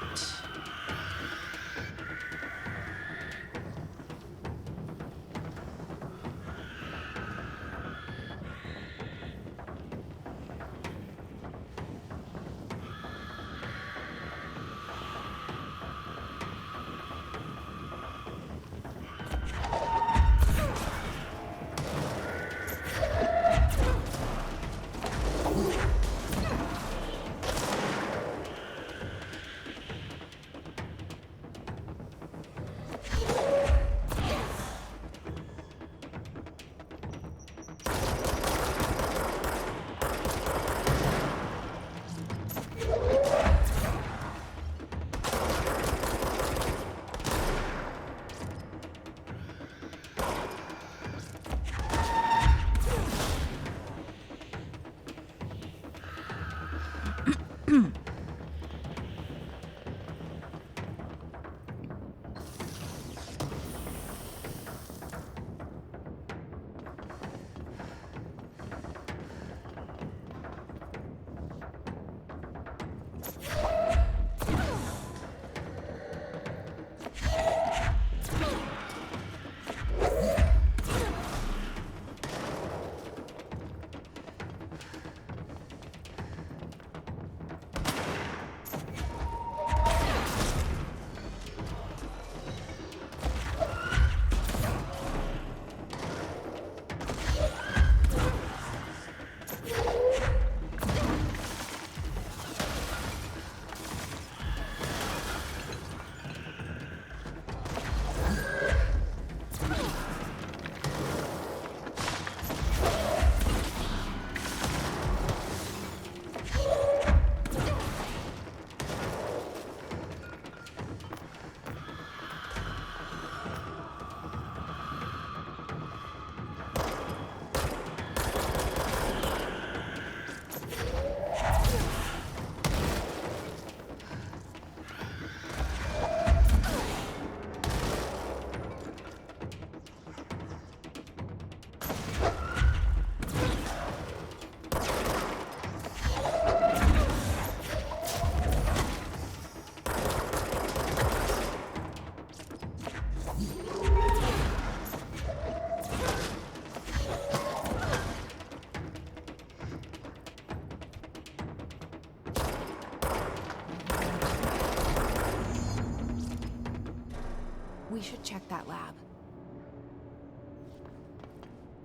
that lab.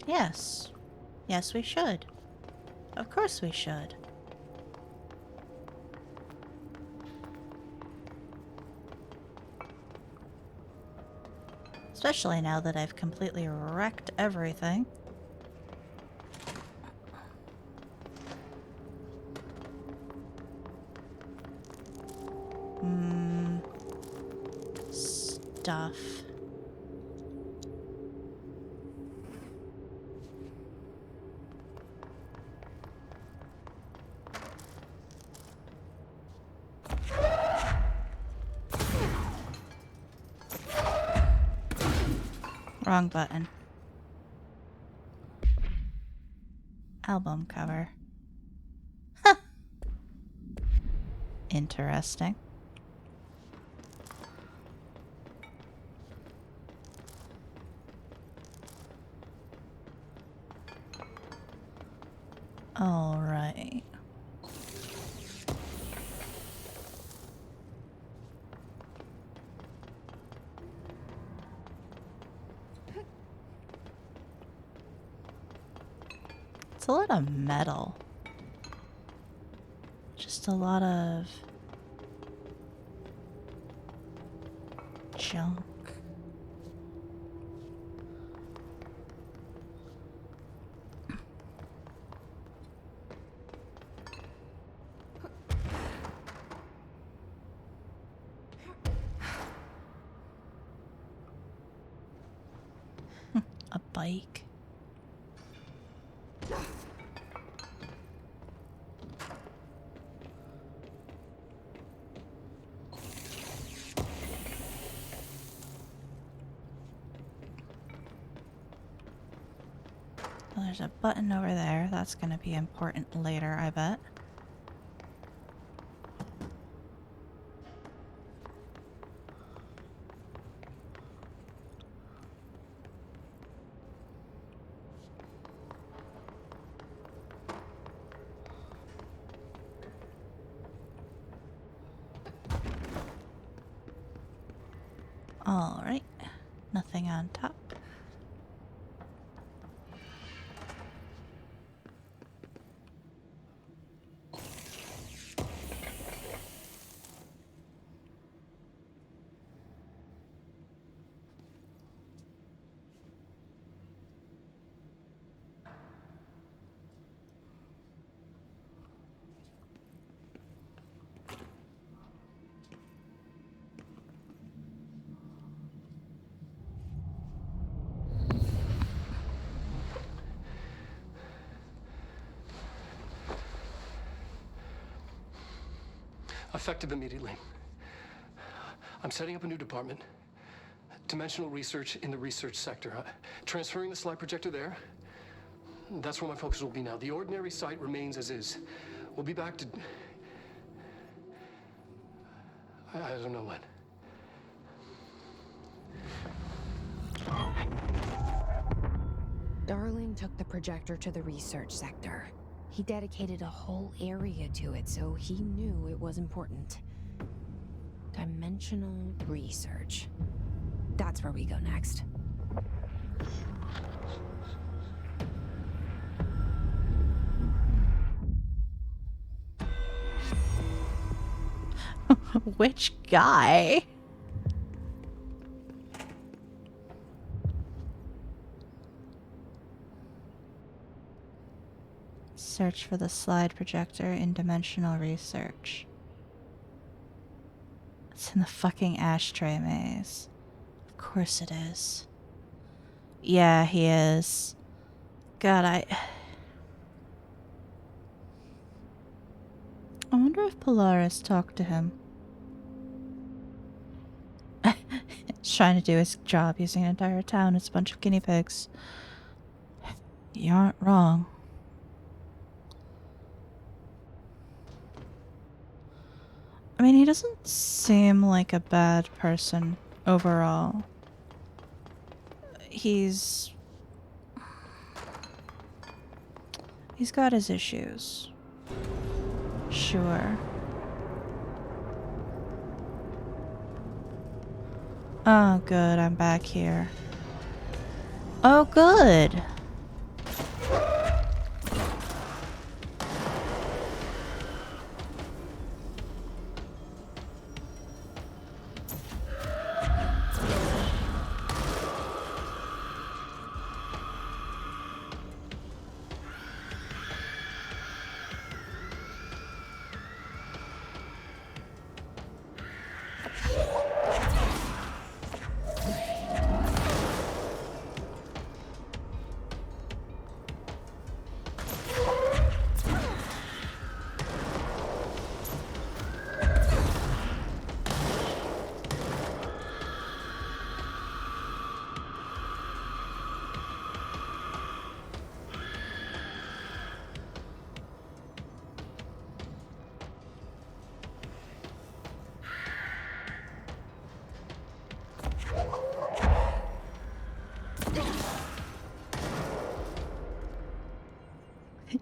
Yes. Yes, we should. Of course we should. Especially now that I've completely wrecked everything. Stuff. Wrong button. Album cover. Huh. Interesting. All right. It's a lot of metal. Just a lot of junk. A bike. Well, there's a button over there. That's going to be important later, I bet. All right. Nothing on top. Effective immediately. I'm setting up a new department. Dimensional research in the research sector. Transferring the slide projector there. That's where my focus will be now. The ordinary site remains as is. We'll be back to... I don't know when. Darling took the projector to the research sector. He dedicated a whole area to it, so he knew it was important. Dimensional research. That's where we go next. Which guy? Search for the slide projector in dimensional research. It's in the fucking ashtray maze. Of course it is. Yeah, he is. God, I wonder if Polaris talked to him. He's trying to do his job using an entire town as a bunch of guinea pigs. You aren't wrong. I mean, he doesn't seem like a bad person overall. He's got his issues. Sure. Oh, good. I'm back here. Oh, good.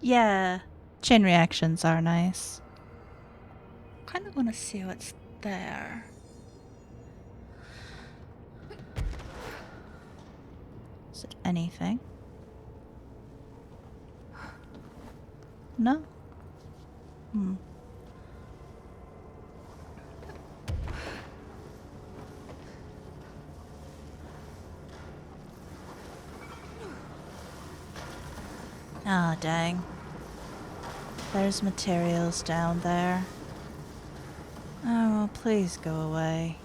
Yeah, chain reactions are nice. Kind of want to see what's there. Is it anything? No? Hmm. Ah, dang. There's materials down there. Oh, well, please go away.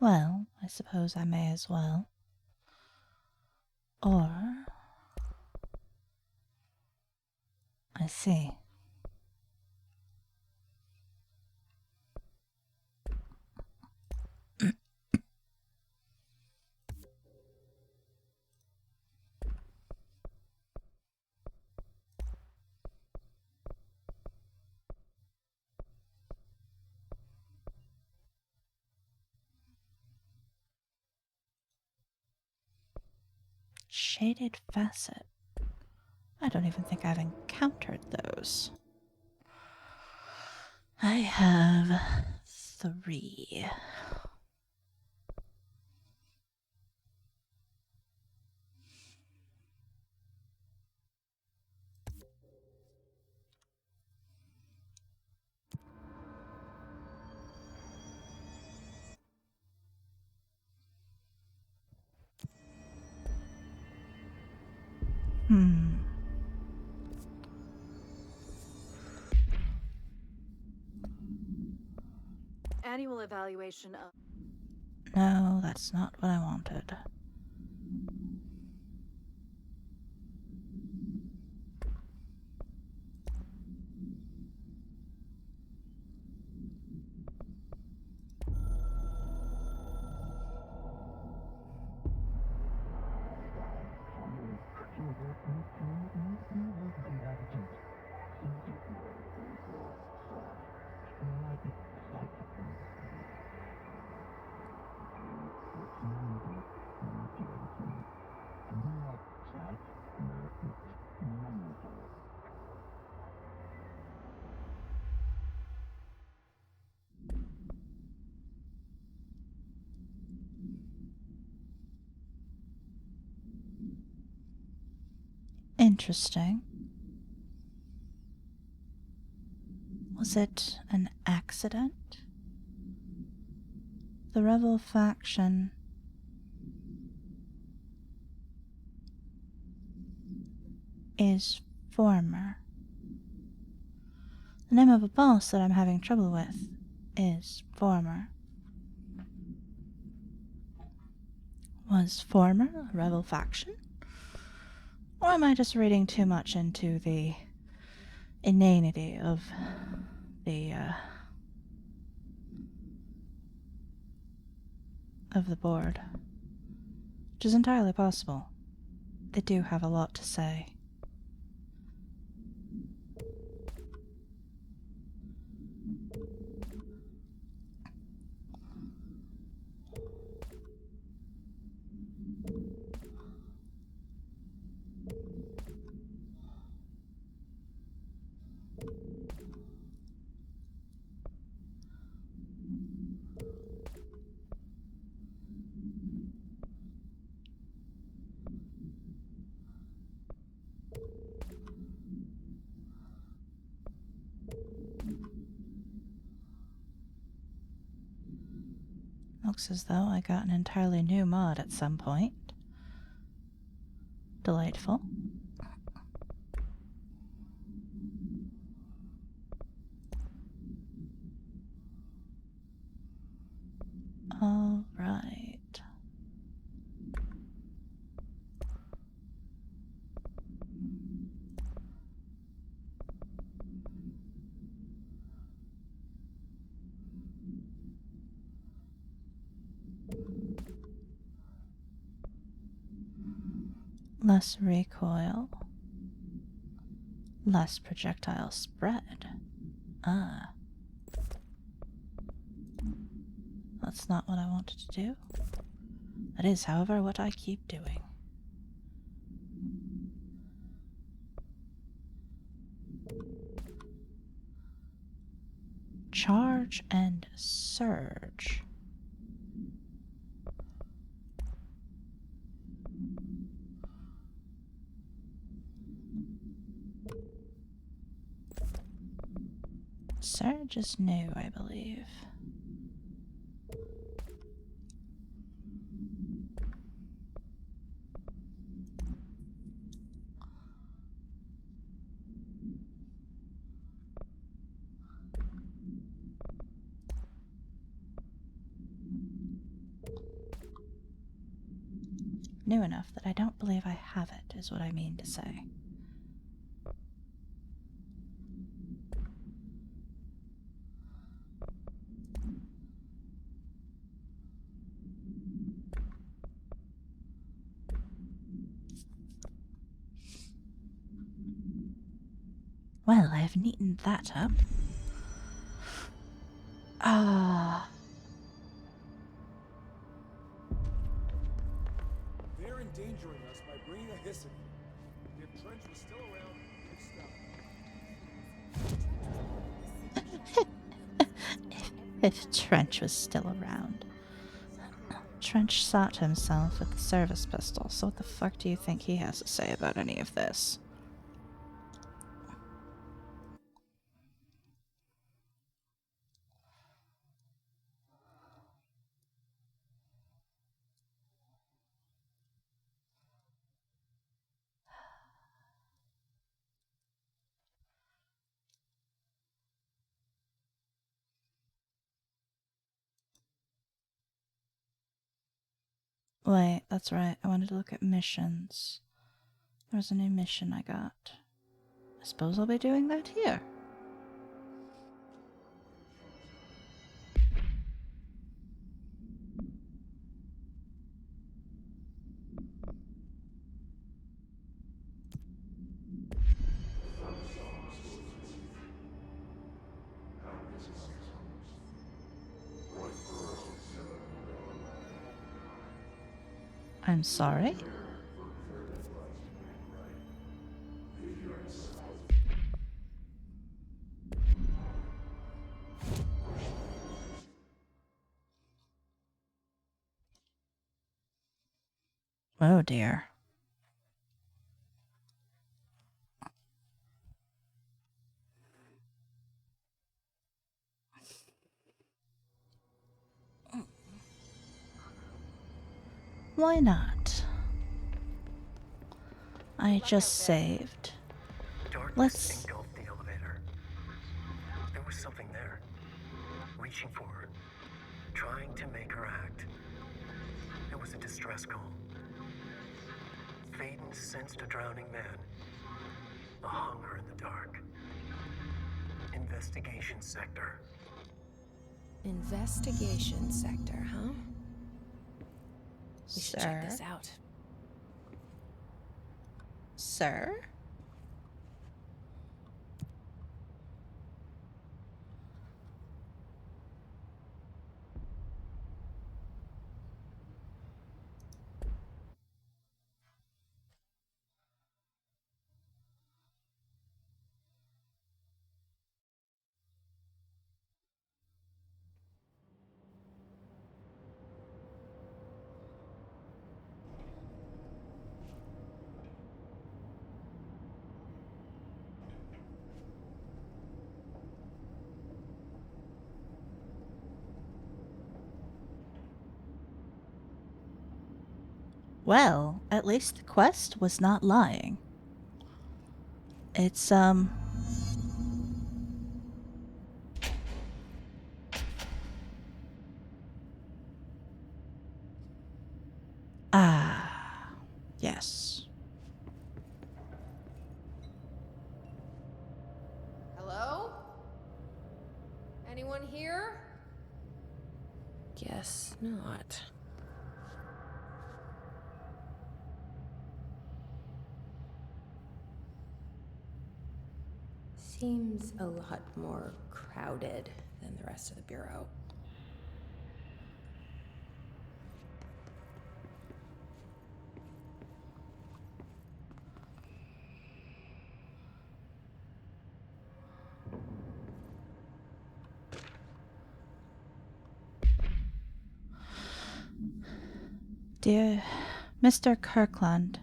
Well, I suppose I may as well. Or... I see. Shaded facet. I don't even think I've encountered those. I have 3. Annual evaluation of... No, that's not what I wanted. Interesting. Was it an accident? The rebel faction is former. The name of a boss that I'm having trouble with is former. Was former a rebel faction? Or am I just reading too much into the inanity of the board? Which is entirely possible. They do have a lot to say. Looks as though I got an entirely new mod at some point. Delightful. All right. Less recoil. Less projectile spread. Ah. That's not what I wanted to do. That is, however, what I keep doing. Charge and surge. Surge is new, I believe. New enough that I don't believe I have it, is what I mean to say. Well, I have neatened that up. Ah. They're endangering us by bringing a Hiss in. If Trench was still around, If Trench was still around. Trench shot himself with the service pistol, so what the fuck do you think he has to say about any of this? Wait, that's right. I wanted to look at missions. There was a new mission I got. I suppose I'll be doing that here. I'm sorry? Oh dear. Why not? I just saved. Let's... engulfed the elevator. There was something there, reaching for her, trying to make her act. It was a distress call. Faden sensed a drowning man, a hunger in the dark. Investigation sector. Investigation sector, huh? We should check this out. Sir? Well, at least the quest was not lying. It's, yes. Hello? Anyone here? Guess not. Seems a lot more crowded than the rest of the Bureau. Dear Mr. Kirkland,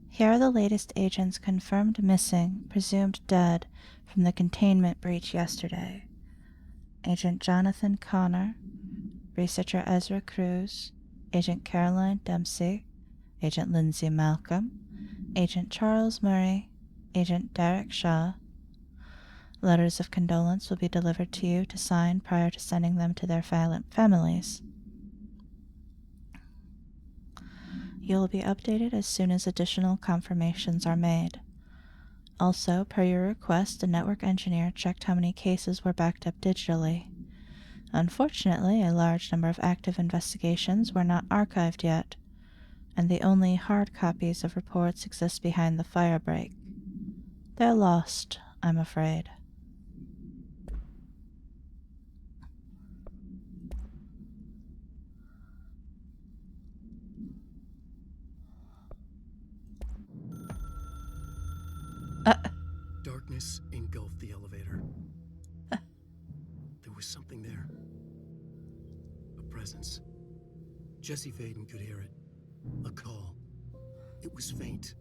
here are the latest agents confirmed missing, presumed dead, from the containment breach yesterday. Agent Jonathan Connor, Researcher Ezra Cruz, Agent Caroline Dempsey, Agent Lindsay Malcolm, Agent Charles Murray, Agent Derek Shaw. Letters of condolence will be delivered to you to sign prior to sending them to their families. You will be updated as soon as additional confirmations are made. Also, per your request, a network engineer checked how many cases were backed up digitally. Unfortunately, a large number of active investigations were not archived yet, and the only hard copies of reports exist behind the firebreak. They're lost, I'm afraid. Darkness engulfed the elevator. There was something there. A presence. Jesse Faden could hear it. A call. It was faint,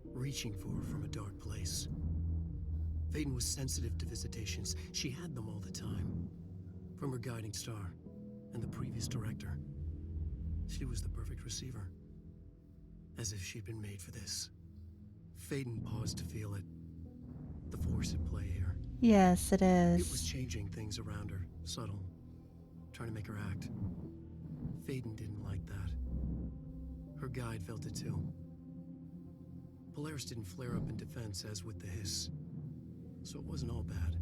reaching for her from a dark place. Faden was sensitive to visitations. She had them all the time. From her guiding star and the previous director. She was the perfect receiver. As if she'd been made for this. Faden paused to feel it. The force at play here. Yes, it is. It was changing things around her, subtle, trying to make her act. Faden didn't like that. Her guide felt it too. Polaris didn't flare up in defense as with the hiss, so it wasn't all bad.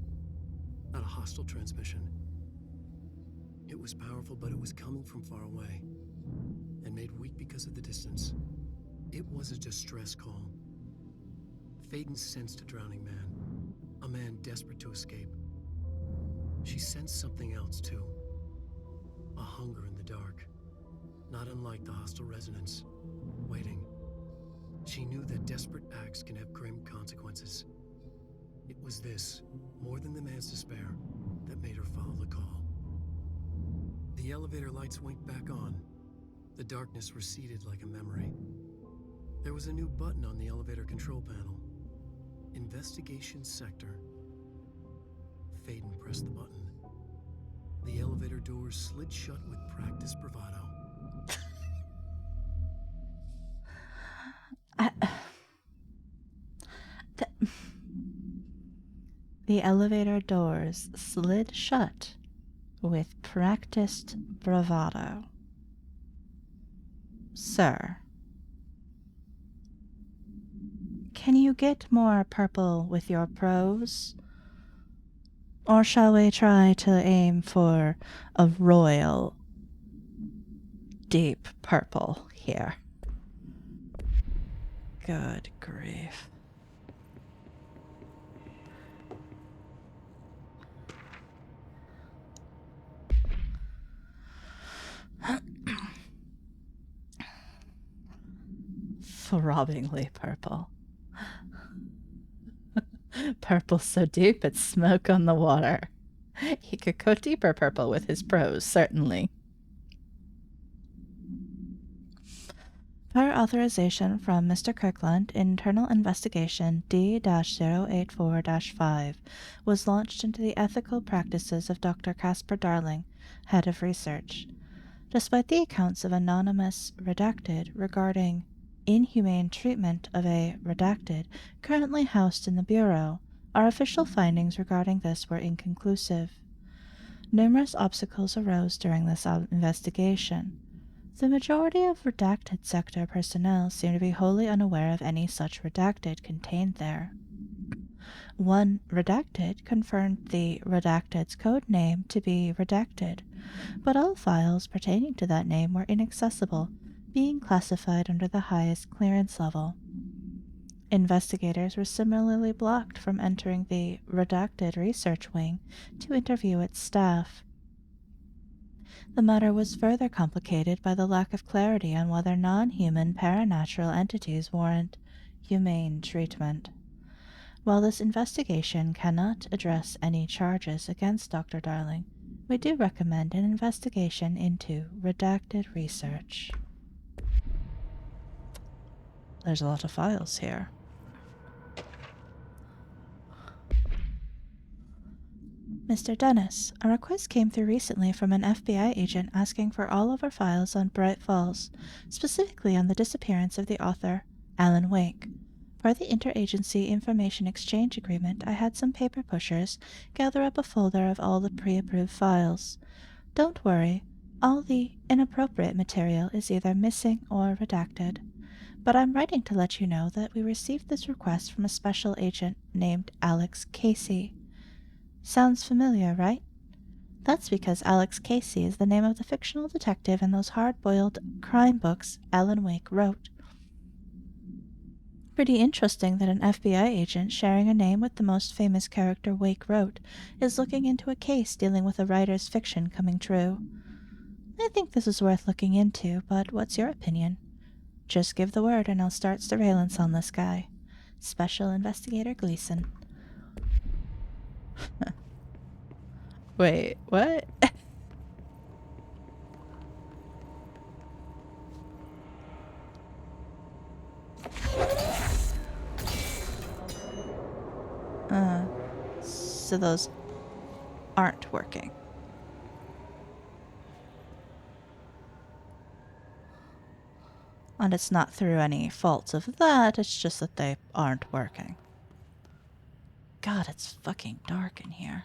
Not a hostile transmission. It was powerful, but it was coming from far away, and made weak because of the distance. It was a distress call. Faden sensed a drowning man. A man desperate to escape. She sensed something else, too. A hunger in the dark. Not unlike the hostile resonance. Waiting. She knew that desperate acts can have grim consequences. It was this, more than the man's despair, that made her follow the call. The elevator lights winked back on. The darkness receded like a memory. There was a new button on the elevator control panel. Investigation sector. Faden pressed the button. The elevator doors slid shut with practiced bravado. The elevator doors slid shut with practiced bravado. Sir, can you get more purple with your prose? Or shall we try to aim for a royal deep purple here? Good grief. Throbbingly purple. Purple so deep it's smoke on the water. He could go deeper purple with his prose, certainly. Per authorization from Mr. Kirkland, Internal Investigation D-084-5 was launched into the ethical practices of Dr. Casper Darling, Head of Research. Despite the accounts of anonymous redacted regarding inhumane treatment of a redacted currently housed in the Bureau, our official findings regarding this were inconclusive. Numerous obstacles arose during this investigation. The majority of redacted sector personnel seem to be wholly unaware of any such redacted contained there. One redacted confirmed the redacted's code name to be redacted, but all files pertaining to that name were inaccessible, being classified under the highest clearance level. Investigators were similarly blocked from entering the redacted research wing to interview its staff. The matter was further complicated by the lack of clarity on whether non-human paranatural entities warrant humane treatment. While this investigation cannot address any charges against Dr. Darling, we do recommend an investigation into redacted research. There's a lot of files here. Mr. Dennis, a request came through recently from an FBI agent asking for all of our files on Bright Falls, specifically on the disappearance of the author, Alan Wake. For the Interagency Information Exchange Agreement, I had some paper pushers gather up a folder of all the pre-approved files. Don't worry, all the inappropriate material is either missing or redacted. But I'm writing to let you know that we received this request from a special agent named Alex Casey. Sounds familiar, right? That's because Alex Casey is the name of the fictional detective in those hard-boiled crime books Alan Wake wrote. Pretty interesting that an FBI agent sharing a name with the most famous character Wake wrote is looking into a case dealing with a writer's fiction coming true. I think this is worth looking into, but what's your opinion? Just give the word and I'll start surveillance on this guy. Special Investigator Gleason. Wait, what? So those aren't working. And it's not through any faults of that, it's just that they aren't working. God, it's fucking dark in here.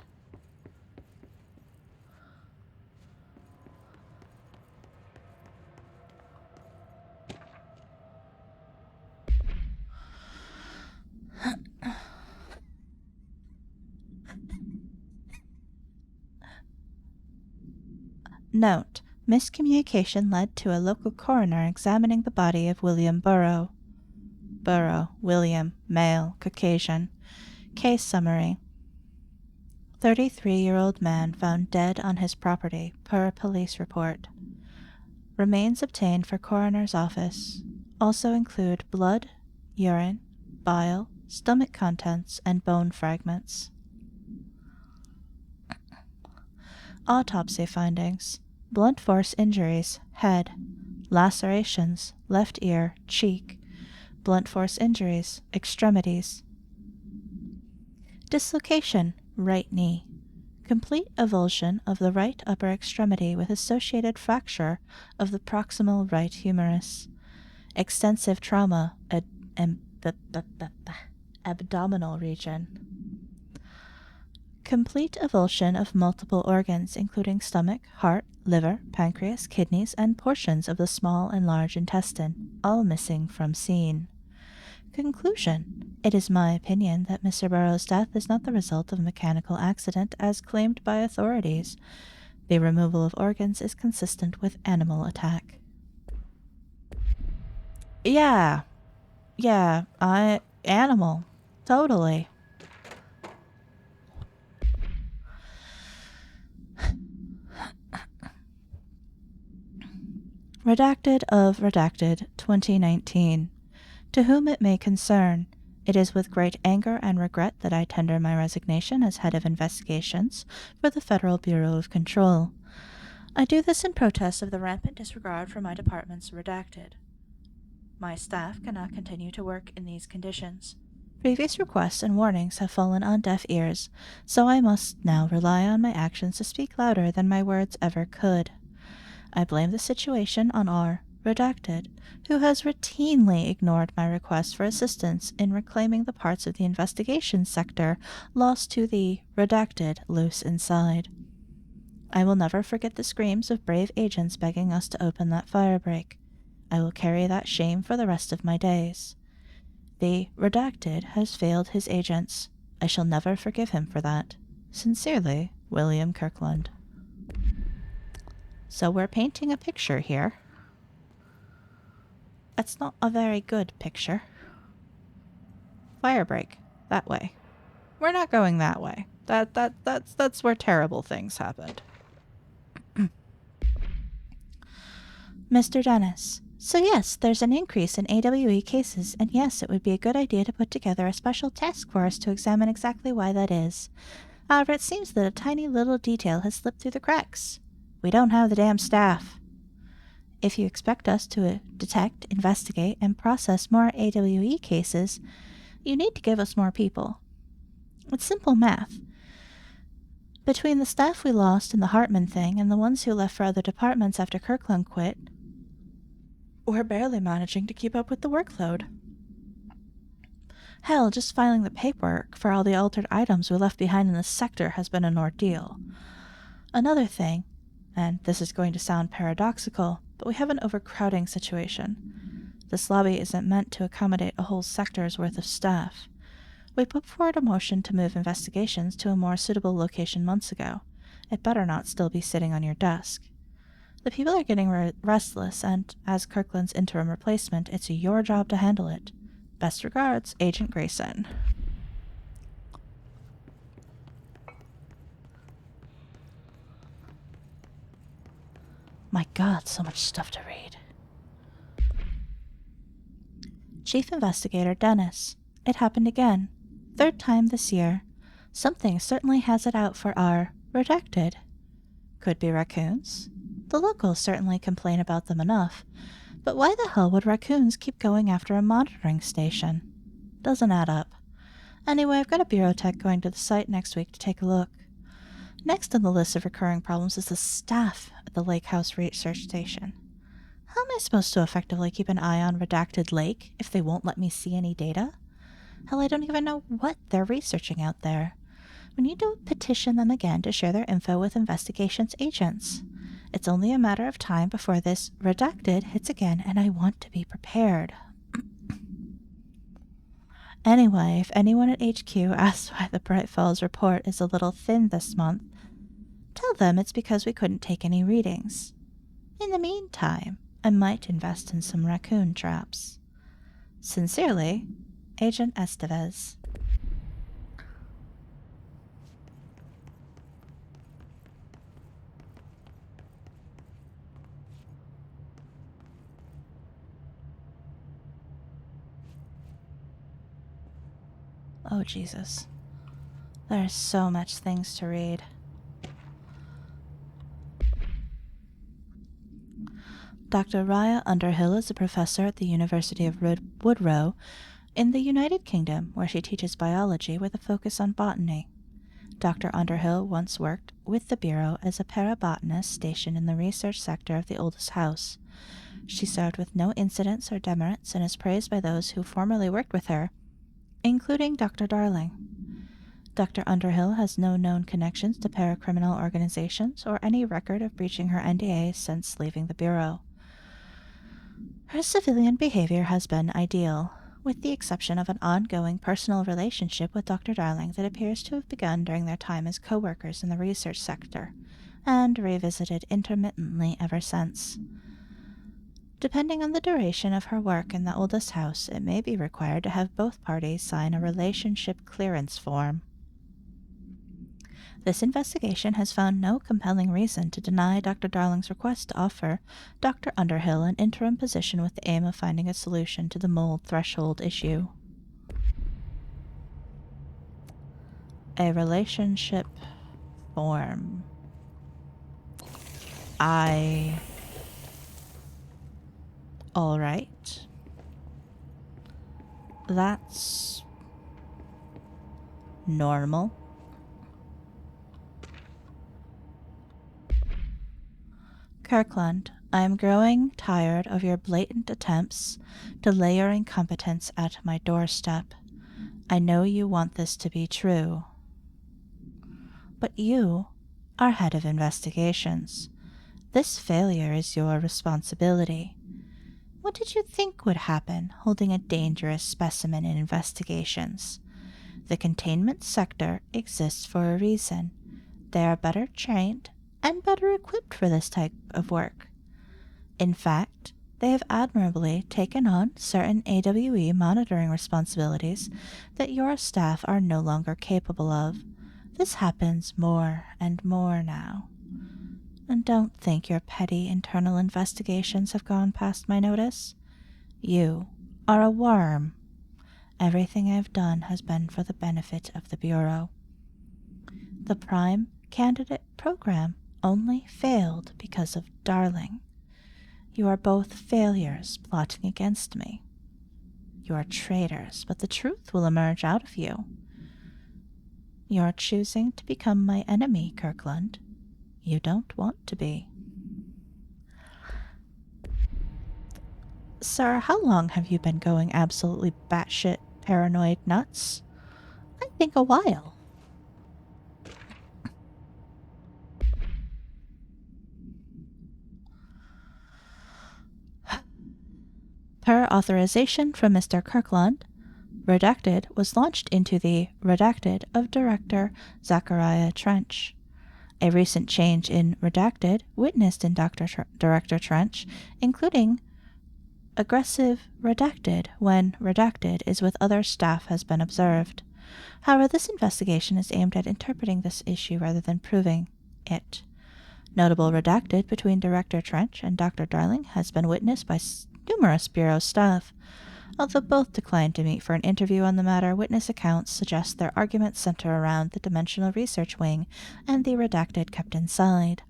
Note: miscommunication led to a local coroner examining the body of William Burrow. Burrow, William, male, Caucasian. Case summary. 33-year-old man found dead on his property, per police report. Remains obtained for coroner's office. Also include blood, urine, bile, stomach contents, and bone fragments. Autopsy findings. Blunt force injuries, head. Lacerations, left ear, cheek. Blunt force injuries, extremities. Dislocation, right knee. Complete avulsion of the right upper extremity with associated fracture of the proximal right humerus. Extensive trauma, abdominal region. Complete avulsion of multiple organs, including stomach, heart, liver, pancreas, kidneys, and portions of the small and large intestine, all missing from scene. Conclusion. It is my opinion that Mr. Burroughs' death is not the result of a mechanical accident as claimed by authorities. The removal of organs is consistent with animal attack. Yeah. Animal. Totally. Redacted of Redacted 2019. To whom it may concern, it is with great anger and regret that I tender my resignation as head of investigations for the Federal Bureau of Control. I do this in protest of the rampant disregard for my department's redacted. My staff cannot continue to work in these conditions. Previous requests and warnings have fallen on deaf ears, so I must now rely on my actions to speak louder than my words ever could. I blame the situation on our redacted, who has routinely ignored my requests for assistance in reclaiming the parts of the investigation sector lost to the redacted loose inside. I will never forget the screams of brave agents begging us to open that firebreak. I will carry that shame for the rest of my days. The redacted has failed his agents. I shall never forgive him for that. Sincerely, William Kirkland. So we're painting a picture here. That's not a very good picture. Firebreak. That way. We're not going that way. That's where terrible things happened. Mr. Dennis. So yes, there's an increase in AWE cases, and yes, it would be a good idea to put together a special task force to examine exactly why that is. However, it seems that a tiny little detail has slipped through the cracks. We don't have the damn staff. If you expect us to detect, investigate, and process more AWE cases, you need to give us more people. It's simple math. Between the staff we lost in the Hartman thing and the ones who left for other departments after Kirkland quit, we're barely managing to keep up with the workload. Hell, just filing the paperwork for all the altered items we left behind in the sector has been an ordeal. Another thing, and this is going to sound paradoxical, but we have an overcrowding situation. This lobby isn't meant to accommodate a whole sector's worth of staff. We put forward a motion to move investigations to a more suitable location months ago. It better not still be sitting on your desk. The people are getting restless, and as Kirkland's interim replacement, it's your job to handle it. Best regards, Agent Grayson. My God, so much stuff to read. Chief Investigator Dennis. It happened again. Third time this year. Something certainly has it out for our redacted. Could be raccoons. The locals certainly complain about them enough, but why the hell would raccoons keep going after a monitoring station? Doesn't add up. Anyway, I've got a bureau tech going to the site next week to take a look. Next on the list of recurring problems is the staff at the Lake House Research Station. How am I supposed to effectively keep an eye on Redacted Lake if they won't let me see any data? Hell, I don't even know what they're researching out there. We need to petition them again to share their info with investigations agents. It's only a matter of time before this redacted hits again, and I want to be prepared. Anyway, if anyone at HQ asks why the Bright Falls report is a little thin this month, tell them it's because we couldn't take any readings. In the meantime, I might invest in some raccoon traps. Sincerely, Agent Estevez. Oh, Jesus. There are so much things to read. Dr. Raya Underhill is a professor at the University of Woodrow in the United Kingdom, where she teaches biology with a focus on botany. Dr. Underhill once worked with the Bureau as a parabotanist stationed in the research sector of the oldest house. She served with no incidents or demerits and is praised by those who formerly worked with her, including Dr. Darling. Dr. Underhill has no known connections to paracriminal organizations or any record of breaching her NDA since leaving the Bureau. Her civilian behavior has been ideal, with the exception of an ongoing personal relationship with Dr. Darling that appears to have begun during their time as co-workers in the research sector, and revisited intermittently ever since. Depending on the duration of her work in the oldest house, it may be required to have both parties sign a relationship clearance form. This investigation has found no compelling reason to deny Dr. Darling's request to offer Dr. Underhill an interim position with the aim of finding a solution to the mold threshold issue. A relationship form. All right. That's normal. Kirkland, I am growing tired of your blatant attempts to lay your incompetence at my doorstep. I know you want this to be true. But you are head of investigations. This failure is your responsibility. What did you think would happen holding a dangerous specimen in investigations? The containment sector exists for a reason. They are better trained and better equipped for this type of work. In fact, they have admirably taken on certain AWE monitoring responsibilities that your staff are no longer capable of. This happens more and more now. And don't think your petty internal investigations have gone past my notice. You are a worm. Everything I've done has been for the benefit of the Bureau. The Prime Candidate program only failed because of Darling. You are both failures plotting against me. You are traitors, but the truth will emerge out of you. You are choosing to become my enemy, Kirkland. You don't want to be. Sir, how long have you been going absolutely batshit paranoid nuts? I think a while. Per authorization from Mr. Kirkland, Redacted was launched into the Redacted of Director Zachariah Trench. A recent change in Redacted witnessed in Director Trench, including aggressive Redacted when Redacted is with other staff, has been observed. However, this investigation is aimed at interpreting this issue rather than proving it. Notable Redacted between Director Trench and Dr. Darling has been witnessed by numerous Bureau staff. Although both declined to meet for an interview on the matter, witness accounts suggest their arguments center around the Dimensional Research Wing and the Redacted kept inside.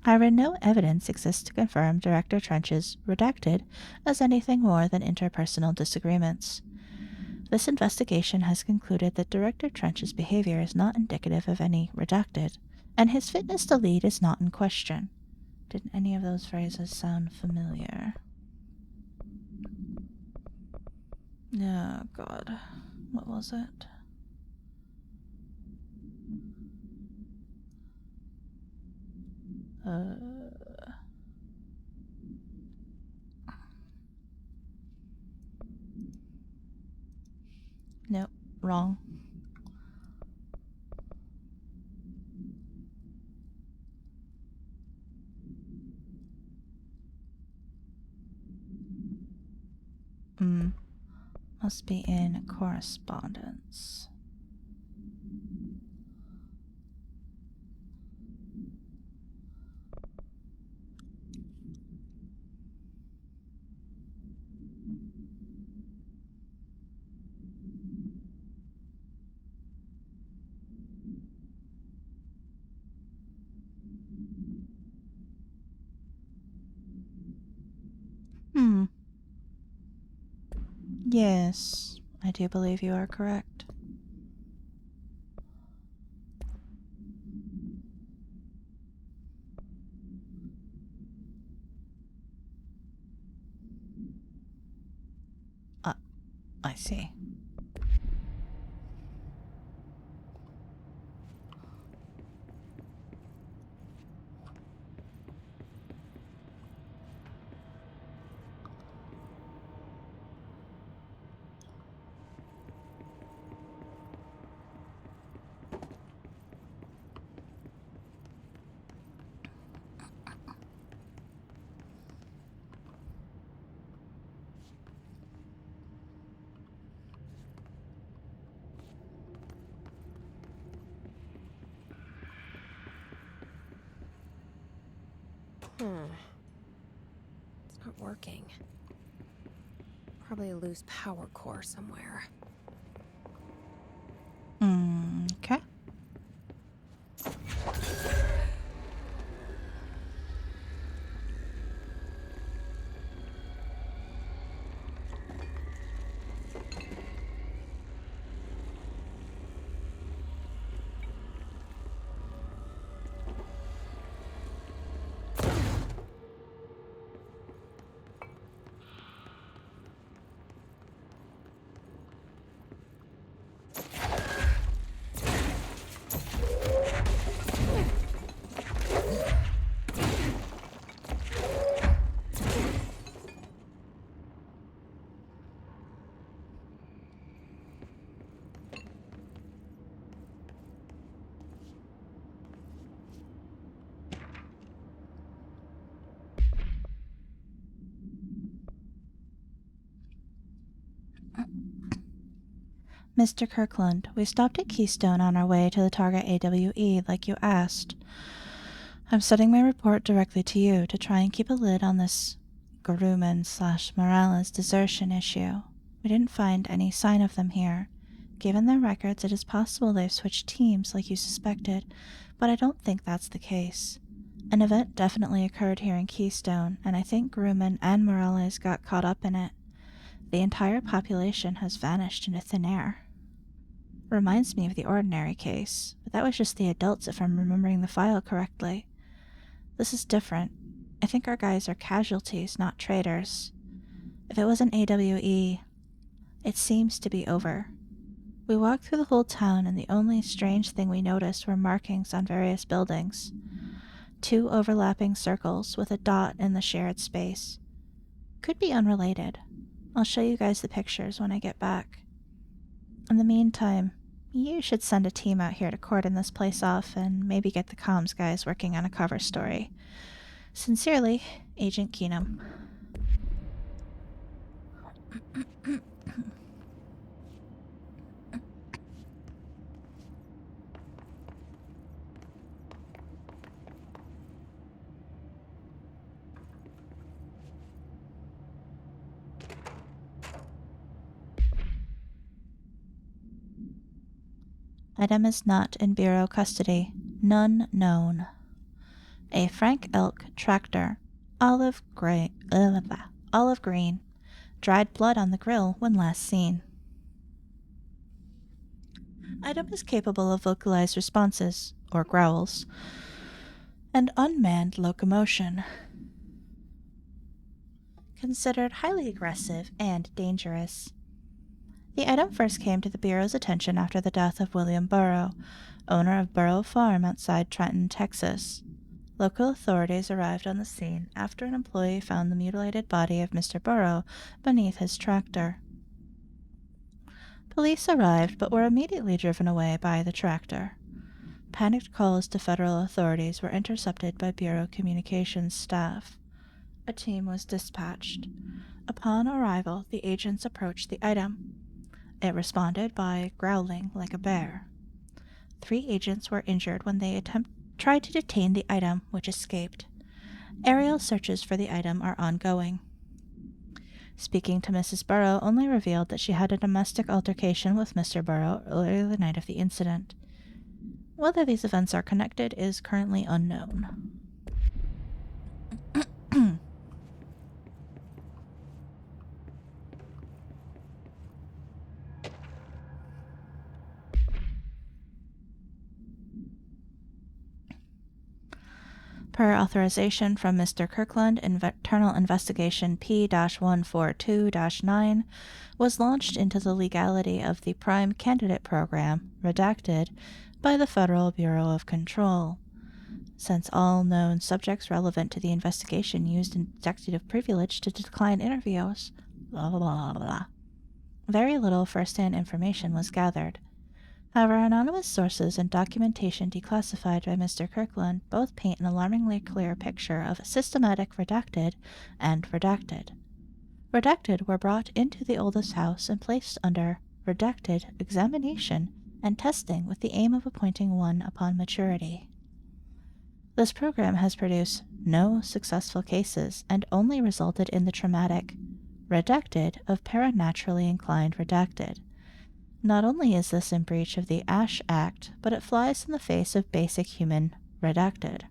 However, no evidence exists to confirm Director Trench's Redacted as anything more than interpersonal disagreements. This investigation has concluded that Director Trench's behavior is not indicative of any Redacted, and his fitness to lead is not in question. Did any of those phrases sound familiar? Oh, God. What was it? Nope, wrong. Must be in correspondence. Yes, I do believe you are correct. I see. It's not working. Probably a loose power core somewhere. Okay. Mr. Kirkland, we stopped at Keystone on our way to the target AWE like you asked. I'm sending my report directly to you to try and keep a lid on this Grumman/Morales desertion issue. We didn't find any sign of them here. Given their records, it is possible they've switched teams like you suspected, but I don't think that's the case. An event definitely occurred here in Keystone, and I think Grumman and Morales got caught up in it. The entire population has vanished into thin air. Reminds me of the Ordinary case, but that was just the adults if I'm remembering the file correctly. This is different. I think our guys are casualties, not traitors. If it was an AWE, it seems to be over. We walked through the whole town, and the only strange thing we noticed were markings on various buildings. 2 overlapping circles with a dot in the shared space. Could be unrelated. I'll show you guys the pictures when I get back. In the meantime, you should send a team out here to cordon this place off and maybe get the comms guys working on a cover story. Sincerely, Agent Keenum. Item is not in Bureau custody. None known. A Frank Elk tractor. Olive green. Dried blood on the grill when last seen. Item is capable of vocalized responses, or growls, and unmanned locomotion. Considered highly aggressive and dangerous. The item first came to the Bureau's attention after the death of William Burrow, owner of Burrow Farm outside Trenton, Texas. Local authorities arrived on the scene after an employee found the mutilated body of Mr. Burrow beneath his tractor. Police arrived but were immediately driven away by the tractor. Panicked calls to federal authorities were intercepted by Bureau communications staff. A team was dispatched. Upon arrival, the agents approached the item. It responded by growling like a bear. 3 agents were injured when they tried to detain the item, which escaped. Aerial searches for the item are ongoing. Speaking to Mrs. Burrow only revealed that she had a domestic altercation with Mr. Burrow earlier the night of the incident. Whether these events are connected is currently unknown. Per authorization from Mr. Kirkland, Internal Investigation P-142-9 was launched into the legality of the Prime Candidate Program, redacted, by the Federal Bureau of Control. Since all known subjects relevant to the investigation used executive privilege to decline interviews, blah, blah, blah, blah. Very little first-hand information was gathered. However, anonymous sources and documentation declassified by Mr. Kirkland both paint an alarmingly clear picture of systematic redacted and redacted. Redacted were brought into the oldest house and placed under redacted examination and testing with the aim of appointing one upon maturity. This program has produced no successful cases and only resulted in the traumatic redacted of paranaturally inclined redacted. Not only is this in breach of the Ash Act, but it flies in the face of basic human redacted.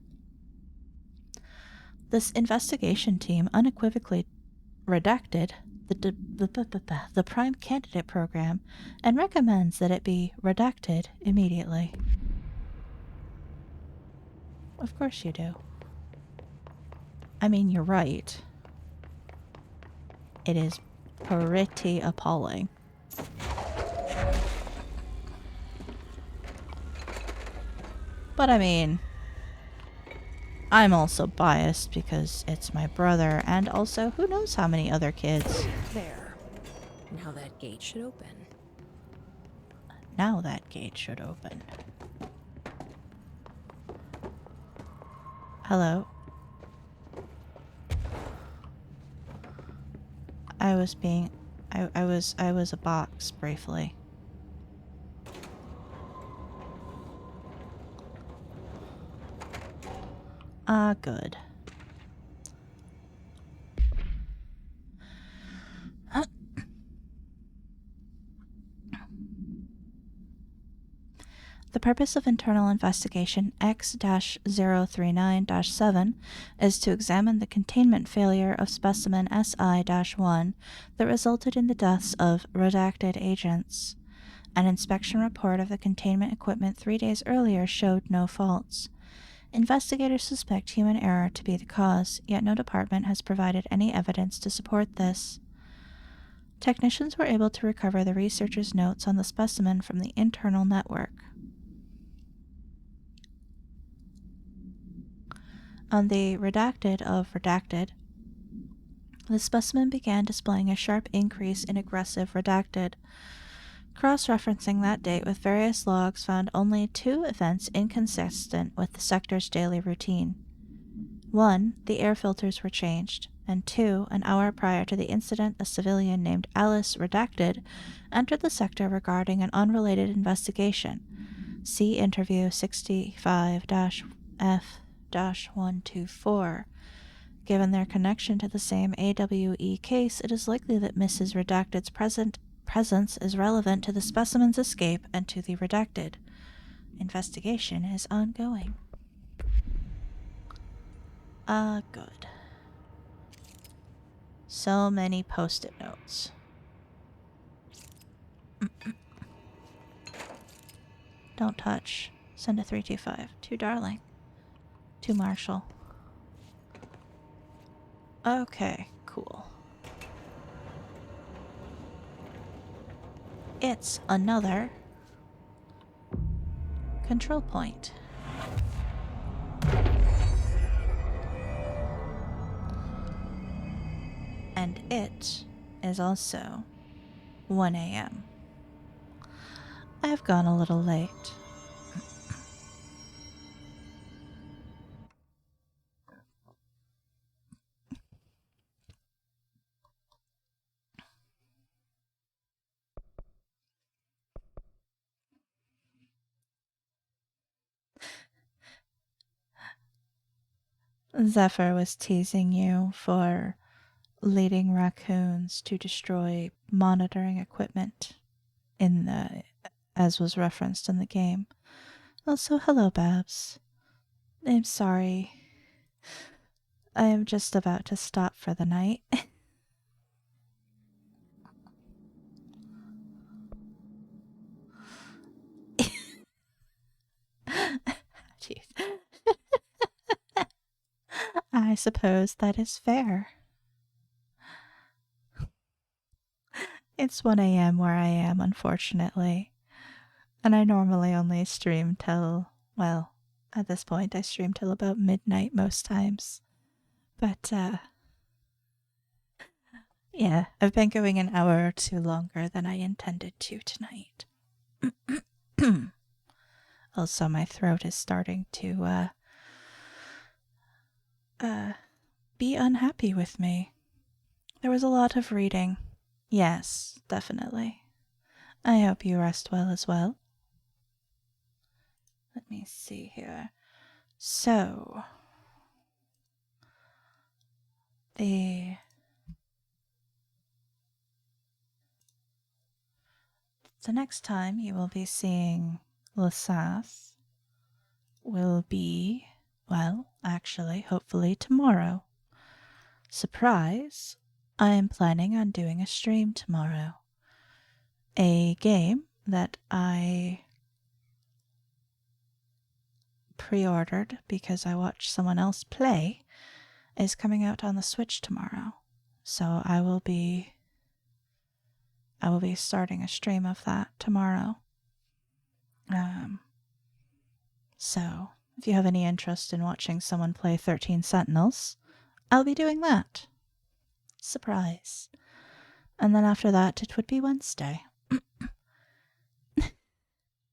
This investigation team unequivocally redacted the Prime Candidate Program and recommends that it be redacted immediately. Of course you do. I mean, you're right. It is pretty appalling. But I mean, I'm also biased because it's my brother, and also who knows how many other kids. There. Now that gate should open. Now that gate should open. Hello. I was a box briefly. Good. The purpose of internal investigation X-039-7 is to examine the containment failure of specimen SI-1 that resulted in the deaths of redacted agents. An inspection report of the containment equipment 3 days earlier showed no faults. Investigators suspect human error to be the cause, yet no department has provided any evidence to support this. Technicians were able to recover the researchers' notes on the specimen from the internal network. On the redacted of redacted, the specimen began displaying a sharp increase in aggressive redacted. Cross-referencing that date with various logs found only 2 events inconsistent with the sector's daily routine. 1, the air filters were changed, and 2, an hour prior to the incident, a civilian named Alice Redacted entered the sector regarding an unrelated investigation. See interview 65-F-124. Given their connection to the same AWE case, it is likely that Mrs. Redacted's presence is relevant to the specimen's escape and to the redacted. Investigation is ongoing. Good. So many post-it notes. Don't touch. Send a 325. To Darling. To Marshall. Okay, cool. It's another control point. And it is also 1 a.m. I've gone a little late. Zephyr was teasing you for leading raccoons to destroy monitoring equipment in the, as was referenced in the game. Also, hello, Babs. I'm sorry. I am just about to stop for the night. Jeez. I suppose that is fair. It's 1 a.m. where I am, unfortunately. And I normally only stream till, well, at this point I stream till about midnight most times. But, yeah, I've been going an hour or two longer than I intended to tonight. Also, my throat is starting to, be unhappy with me. There was a lot of reading. Yes, definitely. I hope you rest well as well. Let me see here. So, The next time you will be seeing Lasath will be, well, actually, hopefully tomorrow. Surprise! I am planning on doing a stream tomorrow. A game that I pre-ordered because I watched someone else play is coming out on the Switch tomorrow. So I will be starting a stream of that tomorrow. So if you have any interest in watching someone play 13 Sentinels, I'll be doing that. Surprise. And then after that, it would be Wednesday.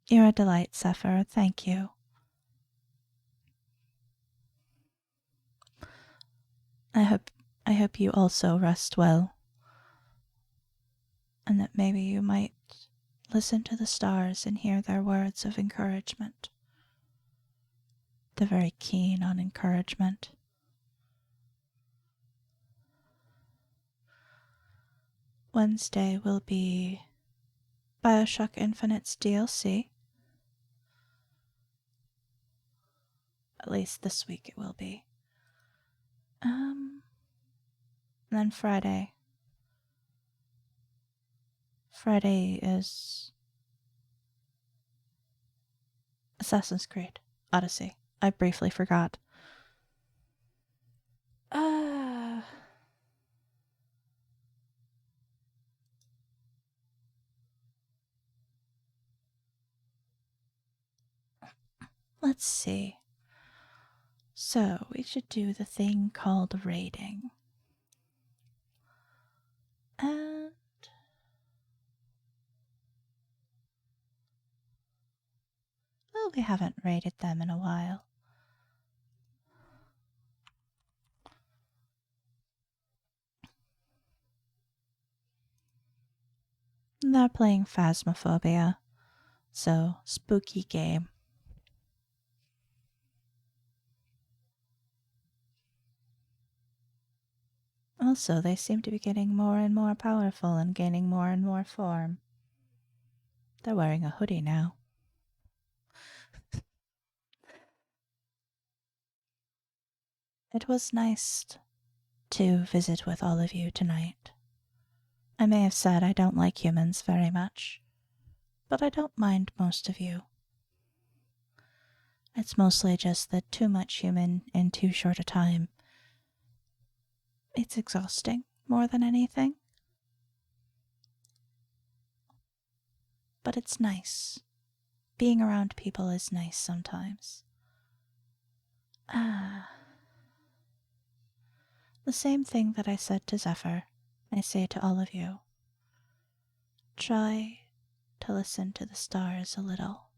You're a delight, Zephyr. Thank you. I hope you also rest well. And that maybe you might listen to the stars and hear their words of encouragement. They're very keen on encouragement. Wednesday will be BioShock Infinite's DLC. At least this week it will be. Then Friday. Friday is Assassin's Creed Odyssey. I briefly forgot. Let's see. So, we should do the thing called raiding. And well, we haven't raided them in a while. They're playing Phasmophobia, so spooky game. Also, they seem to be getting more and more powerful and gaining more and more form. They're wearing a hoodie now. It was nice to visit with all of you tonight. I may have said I don't like humans very much, but I don't mind most of you. It's mostly just that too much human in too short a time. It's exhausting more than anything. But it's nice. Being around people is nice sometimes. The same thing that I said to Zephyr, I say to all of you. Try to listen to the stars a little.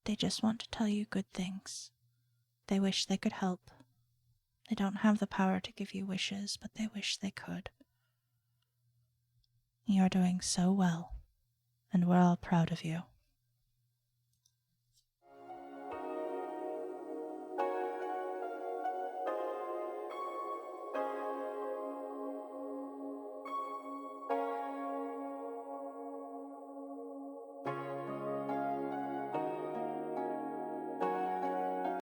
They just want to tell you good things. They wish they could help. They don't have the power to give you wishes, but they wish they could. You're doing so well, and we're all proud of you.